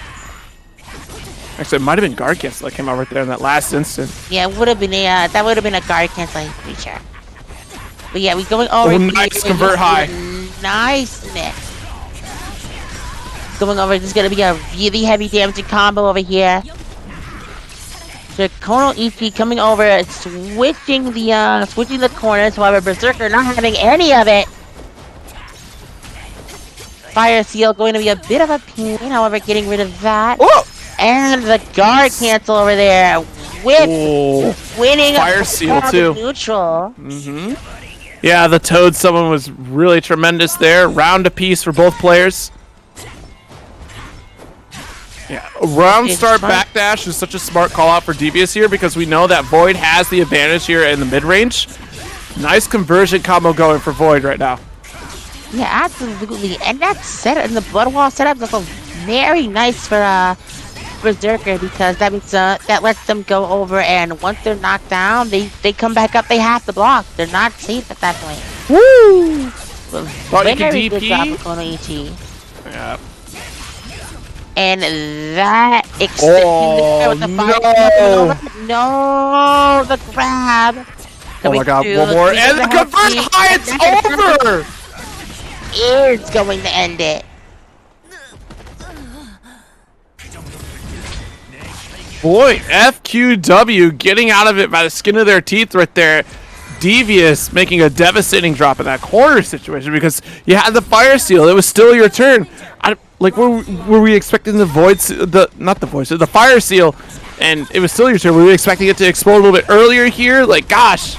Actually, it might have been Guard Cancel that came out right there in that last instant. Yeah, it would have been a that would have been a guard cancel, I'm pretty sure. But yeah, we going over. Oh, nice convert high. Nice mix. Going over. This is gonna be a really heavy damaging combo over here. So Konoichi coming over, switching the corners. However, Berserker not having any of it. Fire Seal going to be a bit of a pain. However, getting rid of that. Oh! And the guard cancel over there with winning Fire Seal too. Neutral. Yeah, the Toad summon was really tremendous there. Round apiece for both players. Yeah, round start backdash is such a smart call out for Devious here because we know that Void has the advantage here in the mid range. Nice conversion combo going for Void right now. Yeah, absolutely. And that setup in the Blood Wall setup is also very nice for Berserker because that means that lets them go over, and once they're knocked down, they come back up. They have to block. They're not safe at that point. Woo! Thought you could very good job DP. of Konoichi. Yeah. And that extending with the fire. No, the grab. Oh my god, one more. And the convert high, it's over! Is going to end it. Boy, FQW getting out of it by the skin of their teeth right there. Devious making a devastating drop in that corner situation because you had the Fire Seal. It was still your turn. Were we expecting the the Fire Seal, and it was still your turn. Were we expecting it to explode a little bit earlier here? Like, gosh,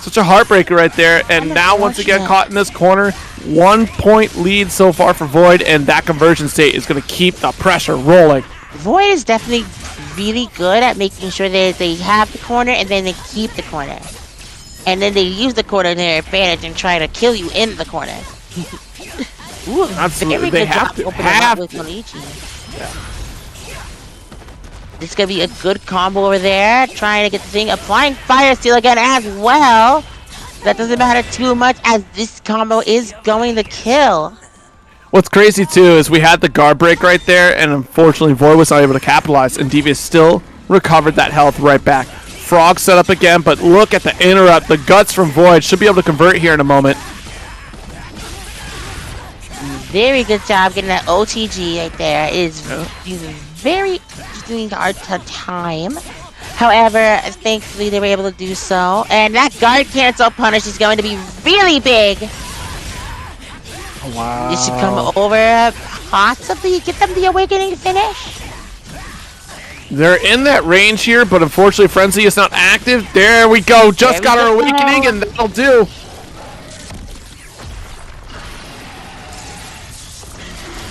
such a heartbreaker right there. And now once again caught in this corner, 1 point lead so far for Void, and that conversion state is going to keep the pressure rolling. Void is definitely really good at making sure that they have the corner and then they keep the corner. And then they use the corner to their advantage and try to kill you in the corner. Ooh, absolutely. Very They good have job to. opening up with Konoichi. This is going to be a good combo over there. Trying to get the thing. Applying Fire Steel again as well. That doesn't matter too much as this combo is going to kill. What's crazy too is we had the guard break right there, and unfortunately Void was not able to capitalize, and Devious still recovered that health right back. Frog set up again, but look at the interrupt. The guts from Void should be able to convert here in a moment. Very good job getting that OTG right there. It is very doing hard to time. However, thankfully they were able to do so. And that guard cancel punish is going to be really big. Wow. This should come over, possibly get them the Awakening finish. They're in that range here, but unfortunately Frenzy is not active. There we go. Just got our Awakening, and that'll do.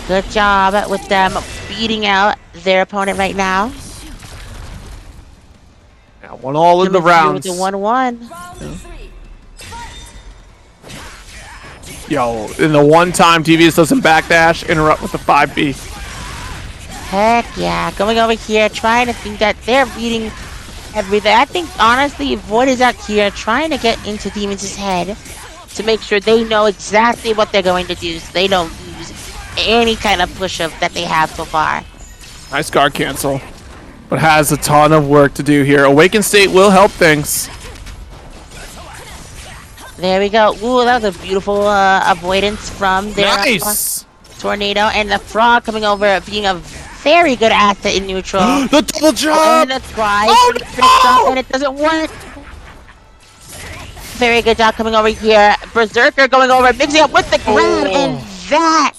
Good job with them beating out their opponent right now. Yeah, 1-1 in the rounds. With the 1-1. Yo, in the one time Devious doesn't backdash, interrupt with the 5B. Heck yeah. Going over here, trying to think that they're beating everything. I think, honestly, Void is out here trying to get into Demon's head to make sure they know exactly what they're going to do so they don't lose any kind of push-up that they have so far. Nice guard cancel, but has a ton of work to do here. Awakened State will help things. There we go. Ooh, that was a beautiful avoidance from their tornado. And the Frog coming over, being a very good asset in neutral. The double jump! And the try. Oh, no! And it doesn't work. Very good job coming over here. Berserker going over, mixing up with the grab, and that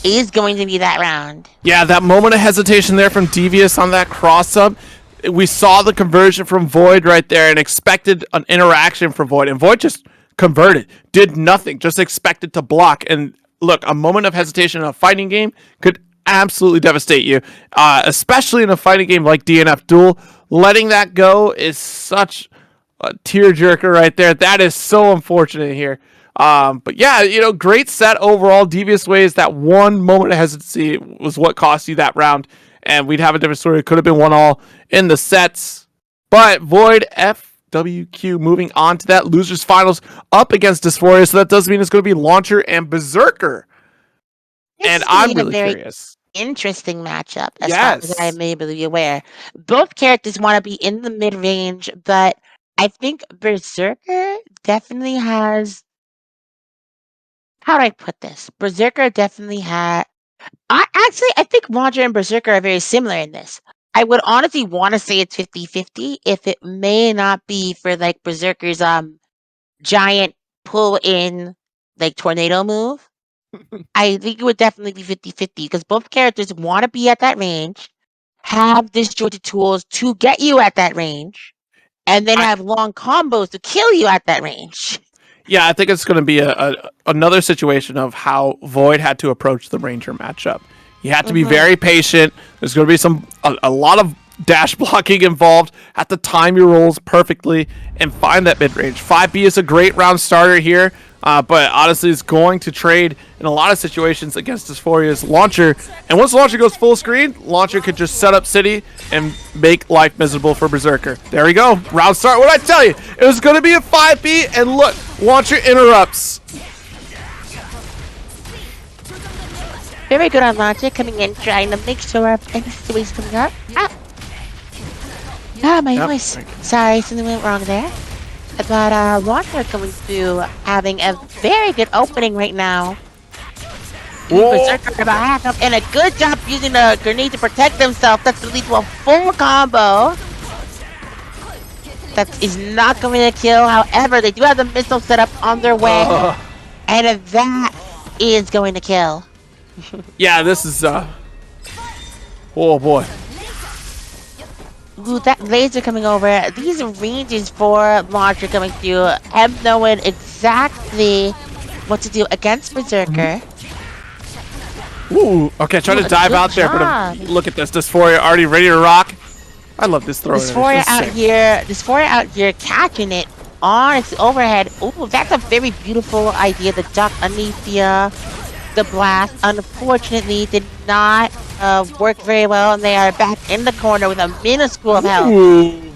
is going to be that round. Yeah, that moment of hesitation there from Devious on that cross-up. We saw the conversion from Void right there and expected an interaction from Void. And Void just converted, did nothing, just expected to block. And look, a moment of hesitation in a fighting game could absolutely devastate you, especially in a fighting game like DNF Duel. Letting that go is such a tearjerker right there. That is so unfortunate here. But yeah, great set overall. Devious Ways, that one moment of hesitancy was what cost you that round, and we'd have a different story. It could have been 1-1 in the sets, but Void FWQ moving on to that losers finals up against Dysphoria, so that does mean it's going to be Launcher and Berserker. And I'm really curious. Interesting matchup, as far as I may be aware. Both characters want to be in the mid-range, but I think Berserker definitely has... How do I put this? Berserker definitely had... I think Launcher and Berserker are very similar in this. I would honestly want to say it's 50-50 if it may not be for like Berserker's giant pull-in like tornado move. I think it would definitely be 50-50 because both characters want to be at that range, have disjointed tools to get you at that range, and then have long combos to kill you at that range. Yeah, I think it's going to be another situation of how Void had to approach the Ranger matchup. You had to be very patient. There's going to be a lot of dash blocking involved. Have to time your rolls perfectly and find that mid-range. 5B is a great round starter here, but honestly is going to trade in a lot of situations against Dysphoria's Launcher. And once Launcher goes full screen, Launcher could just set up City and make life miserable for Berserker. There we go. Round start. What did I tell you? It was going to be a 5B, and look, Launcher interrupts. Very good on Launcher coming in, trying to make sure any situation coming up. My voice. Sorry, something went wrong there. But Launcher coming through, having a very good opening right now. Berserker about half up, and a good job using the grenade to protect himself. That's going to lead to a full combo. That is not going to kill. However, they do have the missile set up on their way. And that is going to kill. Yeah, this is, oh boy. Ooh, that laser coming over. These ranges for Launcher coming through. Him knowing exactly what to do against Berserker. Ooh, okay, trying to dive out there, but look at this. Dysphoria already ready to rock. I love this throw. Dysphoria out here catching it on its overhead. Ooh, that's a very beautiful idea. The duck underneath the blast, unfortunately, did not work very well, and they are back in the corner with a minuscule of health. Ooh.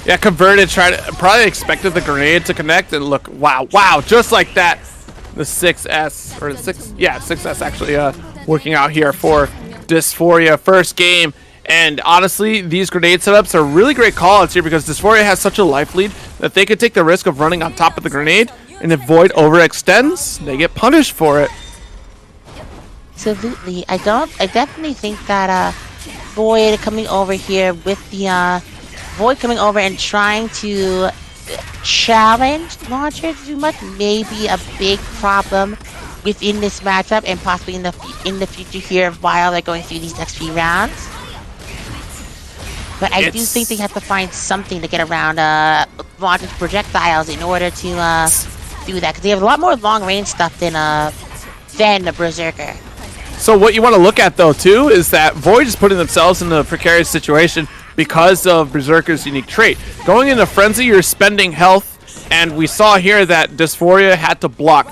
Yeah, converted, probably expected the grenade to connect, and look, wow, just like that. The 6S, or 6S actually working out here for Dysphoria. First game, and honestly, these grenade setups are really great call-outs here because Dysphoria has such a life lead that they could take the risk of running on top of the grenade, and if Void overextends, they get punished for it. Absolutely. I definitely think that Void coming over here with the Void coming over and trying to challenge Launcher too much may be a big problem within this matchup and possibly in the future here while they're going through these next few rounds. But I do think they have to find something to get around Launcher's projectiles in order to do that, because they have a lot more long-range stuff than the Berserker. So what you want to look at, though, too, is that Void is putting themselves in a precarious situation because of Berserker's unique trait. Going into Frenzy, you're spending health, and we saw here that Dysphoria had to block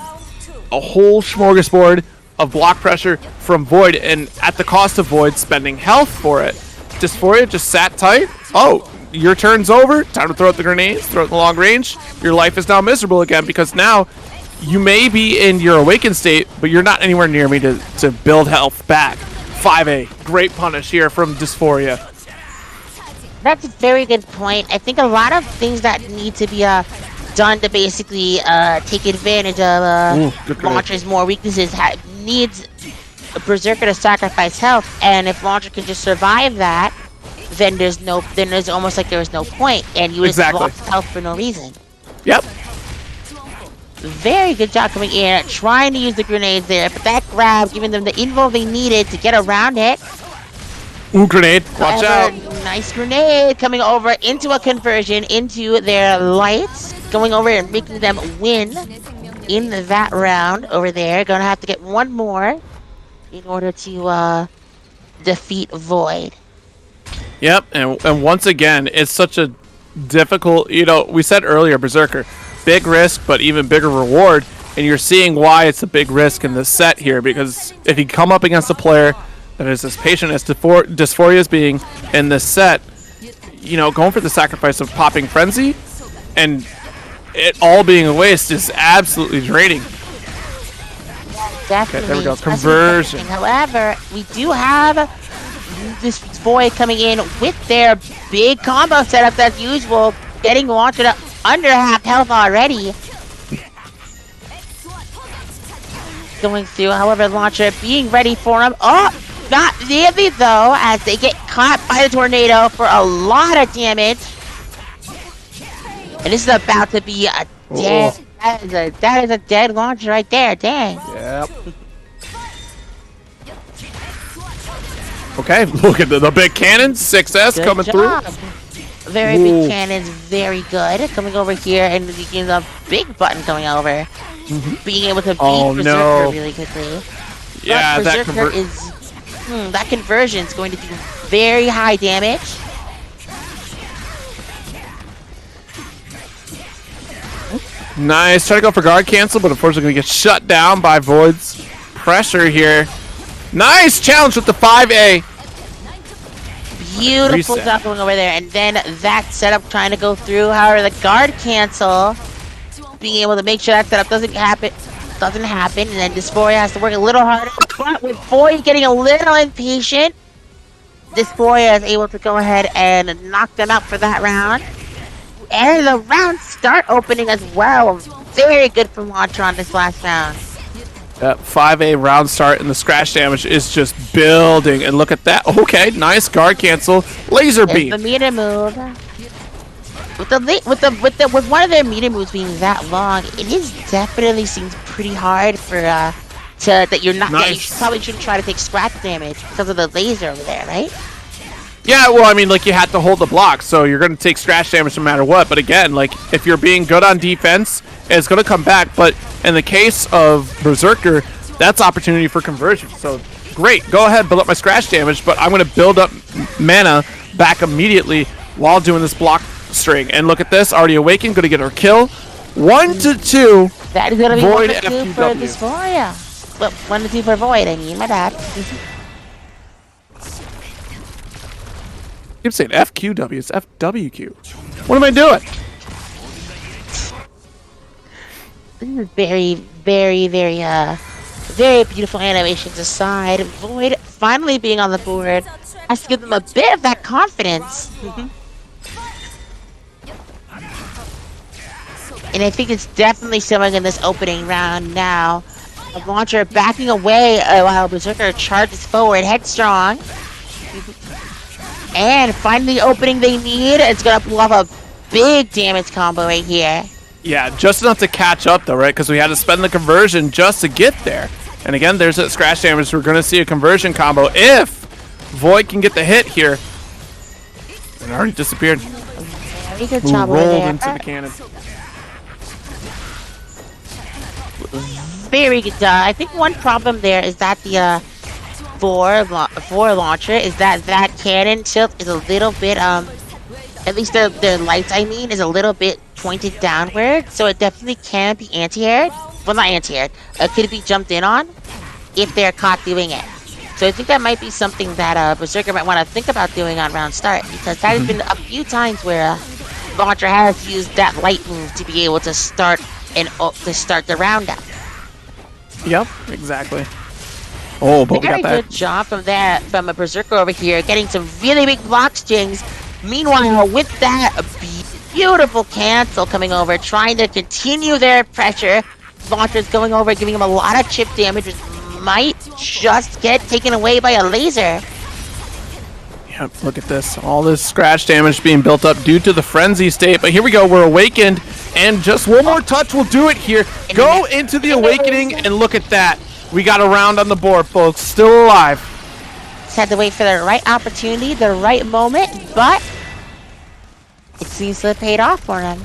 a whole smorgasbord of block pressure from Void, and at the cost of Void spending health for it. Dysphoria just sat tight. Oh, your turn's over. Time to throw out the grenades, throw out the long range. Your life is now miserable again because now you may be in your awakened state, but you're not anywhere near me to build health back. 5A. Great punish here from Dysphoria. That's a very good point. I think a lot of things that need to be done to basically take advantage of Launcher's more weaknesses needs Berserker to sacrifice health, and if Launcher can just survive that, then there's almost like there was no point, and you just lost health for no reason. Yep. Very good job coming in, trying to use the grenades there, but that grab giving them the info they needed to get around it. Ooh, grenade. Watch out. Nice grenade coming over into a conversion into their lights, going over and making them win in that round over there. Gonna have to get one more in order to defeat Void. Yep, and once again, it's such a difficult, you know, we said earlier, Berserker, big risk, but even bigger reward, and you're seeing why it's a big risk in this set here, because if you come up against a player that is as patient as Dysphoria is being in this set, you know, going for the sacrifice of popping Frenzy, and it all being a waste is absolutely draining. Definitely. Okay, there we go, conversion. However, we do have this Void coming in with their big combo setup as usual, getting launched up under half health already. Going through, however, Launcher being ready for him. Oh, not nearly though, as they get caught by the tornado for a lot of damage. And this is about to be a dead. That is a dead Launcher right there. Dang. Yep. Okay, look at the big cannons. 6S Good coming job. through. Very big cannons, very good. Coming over here, and getting a big button coming over. Being able to beat Berserker really quickly. Yeah, but Berserker is that conversion is going to do very high damage. Nice. Try to go for guard cancel, but unfortunately going to get shut down by Void's pressure here. Nice challenge with the 5A. Beautiful job going over there, and then that setup trying to go through. However, the guard cancel, being able to make sure that setup doesn't happen, and then Dysphoria has to work a little harder. But with Void getting a little impatient, Dysphoria is able to go ahead and knock them out for that round. And the round start opening as well. Very good from Launcher on this last round. 5A round start, and the scratch damage is just building. And look at that. Okay, nice guard cancel. Laser beam. The meter move. With one of their meter moves being that long, it is definitely seems pretty hard for that you're not. Nice. Yeah, you probably shouldn't try to take scratch damage because of the laser over there, right? Yeah, well, I mean, like, you had to hold the block, so you're going to take scratch damage no matter what. But again, like, if you're being good on defense, it's going to come back. But in the case of Berserker, that's opportunity for conversion. So, great. Go ahead, build up my scratch damage, but I'm going to build up mana back immediately while doing this block string. And look at this. Already awakened. Going to get her kill. 1-2. That is going to be Void 1-2 for Dysphoria. Well, 1-2 for Void, I mean, my bad. I keep saying FQW, it's FWQ. What am I doing? This is very, very, very beautiful animations aside. Void finally being on the board has to give them a bit of that confidence. And I think it's definitely showing in this opening round now. The Launcher backing away while Berserker charges forward headstrong. And finding the opening they need. It's going to pull off a big damage combo right here. Yeah, just enough to catch up, though, right? Because we had to spend the conversion just to get there. And again, there's that scratch damage. We're going to see a conversion combo if Void can get the hit here. And already disappeared. Very good job over rolled there. into the cannon. Very good job. I think one problem there is that the for Launcher is that cannon tilt is a little bit at least their lights is a little bit pointed downward, so it definitely can be anti-aired. Well, not anti-aired. It could be jumped in on if they're caught doing it. So I think that might be something that Berserker might want to think about doing on round start, because that has been a few times where Launcher has used that light move to be able to start the round out. Yep, exactly. Oh, but we got that. Very good job from a Berserker over here, getting some really big block strings. Meanwhile, with that beautiful cancel coming over, trying to continue their pressure. Launcher's going over, giving him a lot of chip damage, which might just get taken away by a laser. Yep, look at this. All this scratch damage being built up due to the frenzy state. But here we go, we're awakened. And just one more touch will do it here. Go into the awakening and look at that. We got a round on the board, folks. Still alive. Just had to wait for the right opportunity, the right moment, but it seems to have paid off for him.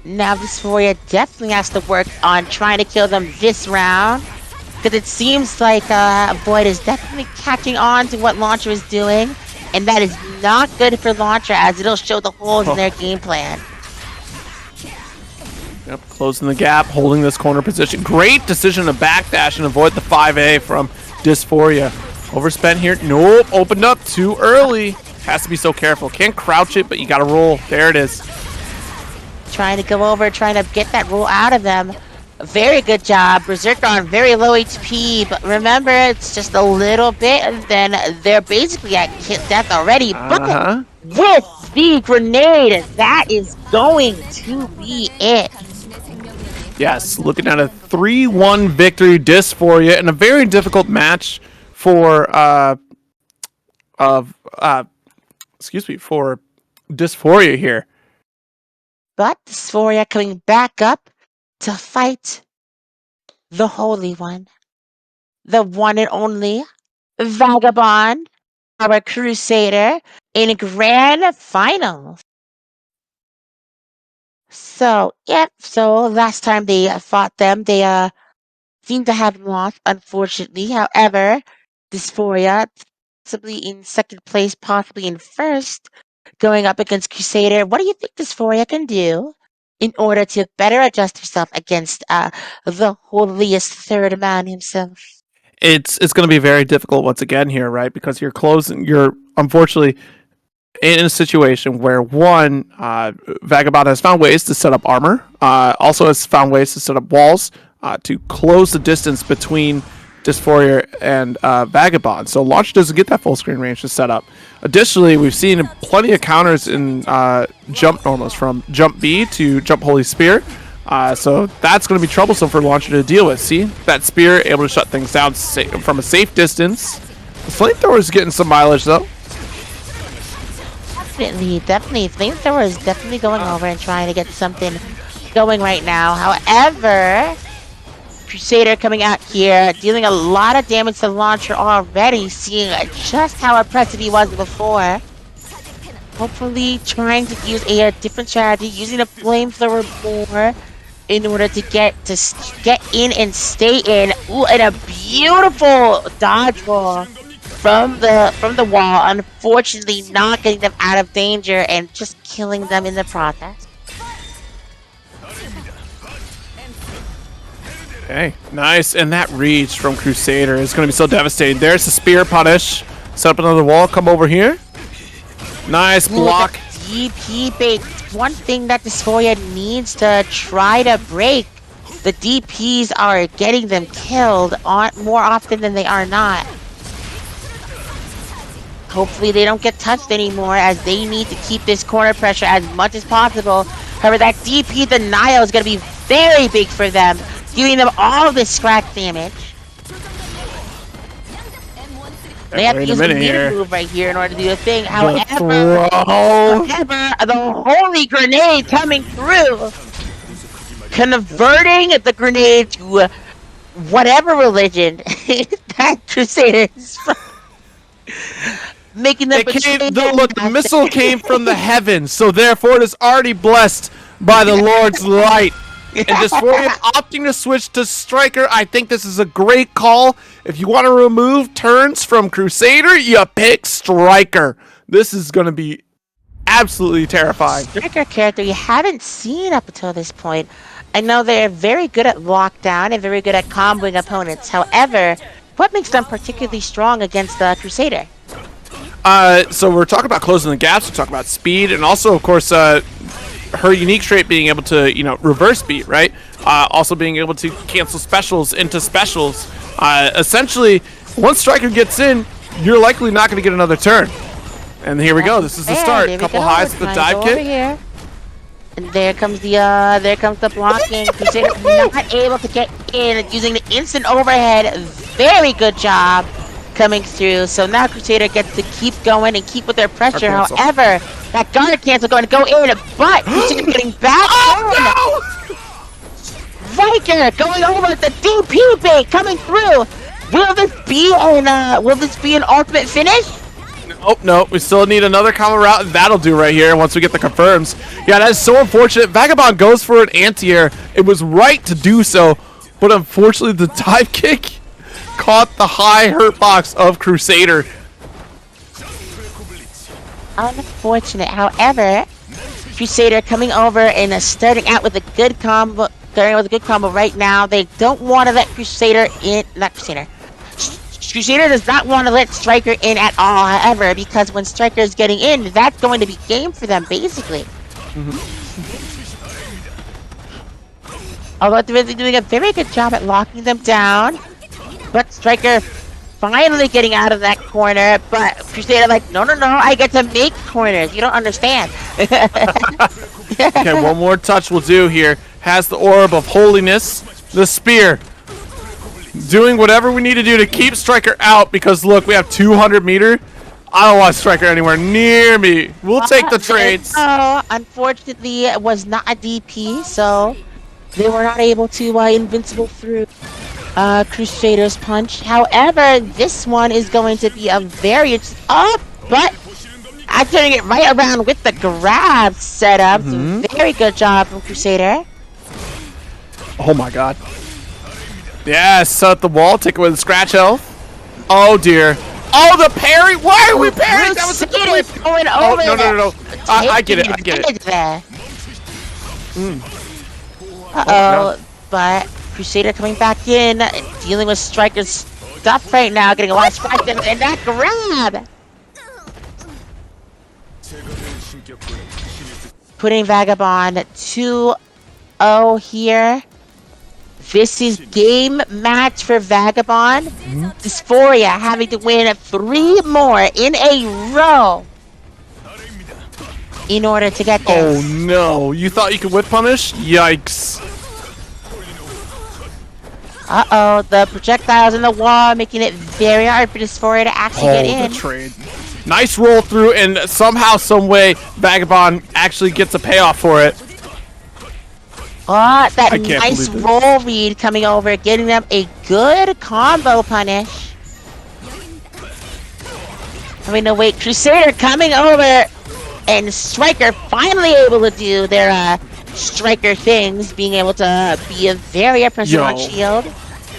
Now Dysphoria definitely has to work on trying to kill them this round, because it seems like Void is definitely catching on to what Launcher is doing, and that is not good for Launcher, as it'll show the holes in their game plan. Yep, closing the gap, holding this corner position. Great decision to backdash and avoid the 5A from Dysphoria. Overspent here. Nope, opened up too early. Has to be so careful. Can't crouch it, but you gotta roll. There it is. Trying to go over, trying to get that roll out of them. Very good job. Berserker on very low HP, but remember, it's just a little bit, and then they're basically at death already. But with the grenade, that is going to be it. Yes, looking at a 3-1 victory, Dysphoria, in a very difficult match for for Dysphoria here. But Dysphoria coming back up to fight the Holy One, the one and only Vagabond, our Crusader, in grand finals. So, yep, so last time they fought them, they seem to have lost, unfortunately. However, Dysphoria, possibly in second place, possibly in first, going up against Crusader. What do you think Dysphoria can do in order to better adjust herself against the holiest third man himself? It's going to be very difficult once again here, right? Because you're unfortunately in a situation where one, Vagabond has found ways to set up armor, also has found ways to set up walls to close the distance between Dysphoria and Vagabond. So Launch doesn't get that full screen range to set up. Additionally, we've seen plenty of counters in jump normals, from jump B to jump Holy Spear. So that's going to be troublesome for Launcher to deal with. See, that spear able to shut things down from a safe distance. The flamethrower is getting some mileage though. Definitely. Flamethrower is definitely going over and trying to get something going right now. However, Crusader coming out here, dealing a lot of damage to Launcher already, seeing just how impressive he was before. Hopefully trying to use a different strategy, using a flamethrower more in order to get in and stay in. Ooh, and a beautiful dodge roll from the wall. Unfortunately, not getting them out of danger and just killing them in the process. Okay, nice. And that reach from Crusader is going to be so devastating. There's the spear punish. Set up another wall. Come over here. Nice block. DP bait. One thing that Dysphoria needs to try to break. The DPs are getting them killed more often than they are not. Hopefully they don't get touched anymore, as they need to keep this corner pressure as much as possible. However, that DP denial is going to be very big for them, giving them all this scratch damage. They have to use a meter move right here in order to do a thing. However, the holy grenade coming through, converting the grenade to whatever religion that Crusader is from. Making them the missile came from the heavens, so therefore it is already blessed by the Lord's light. And Dysphoria opting to switch to Striker. I think this is a great call. If you want to remove turns from Crusader, you pick Striker. This is going to be absolutely terrifying. Striker character you haven't seen up until this point. I know they're very good at lockdown and very good at comboing opponents. However, what makes them particularly strong against the Crusader? So we're talking about closing the gaps, we're talking about speed, and also, of course, her unique trait being able to, reverse beat, right? Also being able to cancel specials into specials. Essentially, once Striker gets in, you're likely not going to get another turn. And here we go. This is the start. Couple highs with the dive kick. Here. And there comes the blocking. Crusader not able to get in using the instant overhead. Very good job. coming through. So now Crusader gets to keep going and keep with their pressure. Cancel. However, that guard cancel going to go in, but Crusader getting back. Oh, Viker going over the DP bait coming through. Will this be an ultimate finish? Nope, nope. We still need another combo route, and that'll do right here once we get the confirms. Yeah, that is so unfortunate. Vagabond goes for an anti-air. It was right to do so, but unfortunately the dive kick caught the high hurt box of Crusader. Unfortunate. However, Crusader coming over and starting out with a good combo. Starting with a good combo right now. They don't want to let Crusader in. Not Crusader. Crusader does not want to let Striker in at all, however, because when Striker is getting in, that's going to be game for them, basically. Although they're really doing a very good job at locking them down, but Striker finally getting out of that corner, but Crusader like, no, I get to make corners. You don't understand. Okay, one more touch will do here. Has the orb of holiness, the spear. Doing whatever we need to do to keep Striker out, because look, we have 200 meter. I don't want Striker anywhere near me. We'll take the trades. Oh, unfortunately, it was not a DP, so they were not able to invincible through Crusader's punch. However, this one is going to be a very but I'm turning it right around with the grab setup. Very good job from Crusader. Oh my god. Yeah, set up the wall, take away the scratch health. Oh dear. Oh, the parry! Why are we parrying? That was a good play. Going Oh, over no. I get it, I get it. Uh-oh, but Crusader coming back in, dealing with Striker's stuff right now, getting a lot of scratch and that grab! Putting Vagabond 2-0 here. This is game match for Vagabond. Dysphoria having to win 3 more in a row in order to get this. Oh no, you thought you could whip punish? Yikes. Uh-oh, the projectiles in the wall making it very hard for Dysphoria to actually get in. The trade. Nice roll through, and somehow, some way, Vagabond actually gets a payoff for it. Oh, that nice roll read coming over, getting them a good combo punish. I mean, no, wait, Crusader coming over, and Striker finally able to do their Striker things, being able to be a very oppressive on shield.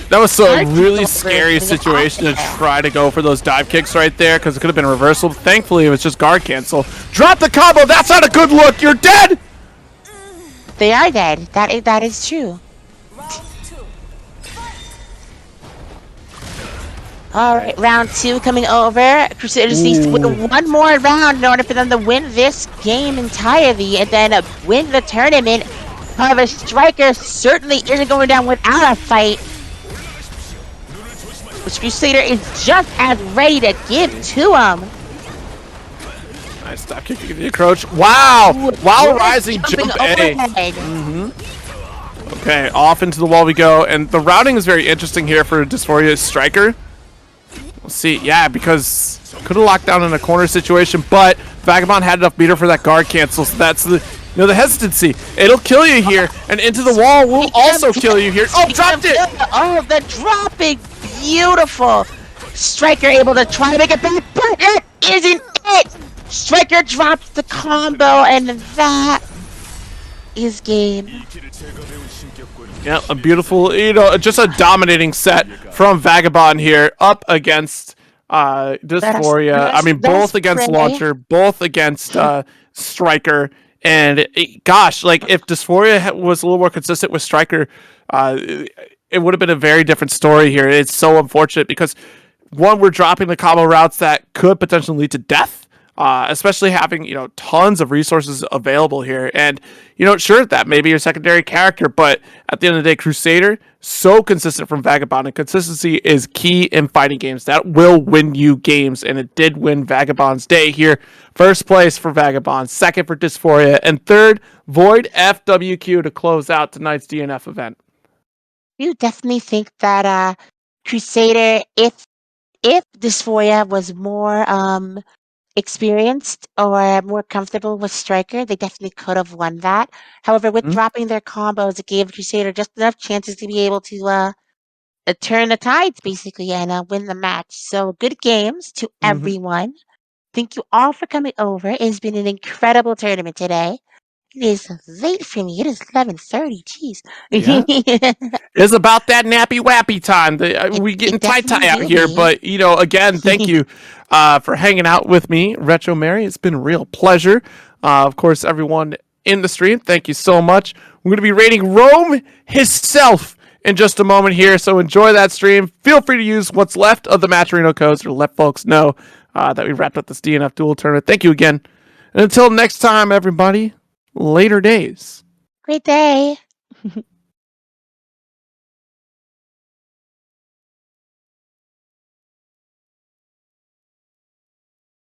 That was a really scary situation to try to go for those dive kicks right there, because it could have been a reversal. Thankfully, it was just guard cancel. Drop the combo! That's not a good look! You're dead! They are dead. That is true. Alright, round 2 coming over. Crusaders needs to win one more round in order for them to win this game entirely and then win the tournament. However, Striker certainly isn't going down without a fight. Which Crusader is just as ready to give to him. Nice stop kick to the approach. Wow! While rising jump A. Okay, off into the wall we go. And the routing is very interesting here for Dysphoria's Striker. We'll see. Yeah, because could have locked down in a corner situation, but Vagabond had enough meter for that guard cancel, so that's the the hesitancy. It'll kill you here, and into the wall will also kill you here. Oh, dropped it! Oh, the dropping. Beautiful. Striker able to try to make it back, but it isn't it. Striker drops the combo, and that is game. Yeah, a beautiful, just a dominating set from Vagabond here up against Dysphoria. I mean, both against Launcher, both against Striker. And gosh, like if Dysphoria was a little more consistent with Striker, it would have been a very different story here. It's so unfortunate because one, we're dropping the combo routes that could potentially lead to death. Especially having, tons of resources available here. And, sure, that may be your secondary character, but at the end of the day, Crusader, so consistent from Vagabond, and consistency is key in fighting games. That will win you games, and it did win Vagabond's day here. First place for Vagabond, second for Dysphoria, and third, Void FWQ to close out tonight's DNF event. You definitely think that Crusader, if if Dysphoria was more experienced or more comfortable with Striker, they definitely could have won that. However, with dropping their combos, it gave Crusader just enough chances to be able to turn the tides, basically, and win the match. So good games to everyone. Thank you all for coming over. It's been an incredible tournament today. It is late for me. It is 11:30. Jeez. Yeah. It's about that nappy wappy time. We getting it tie definitely out will here, be. but again, thank you for hanging out with me, RetroMary. It's been a real pleasure. Of course, everyone in the stream, thank you so much. We're gonna be rating Rome himself in just a moment here, so enjoy that stream. Feel free to use what's left of the Matcherino codes to let folks know that we wrapped up this DNF Duel tournament. Thank you again, and until next time, everybody. Later days. Great day.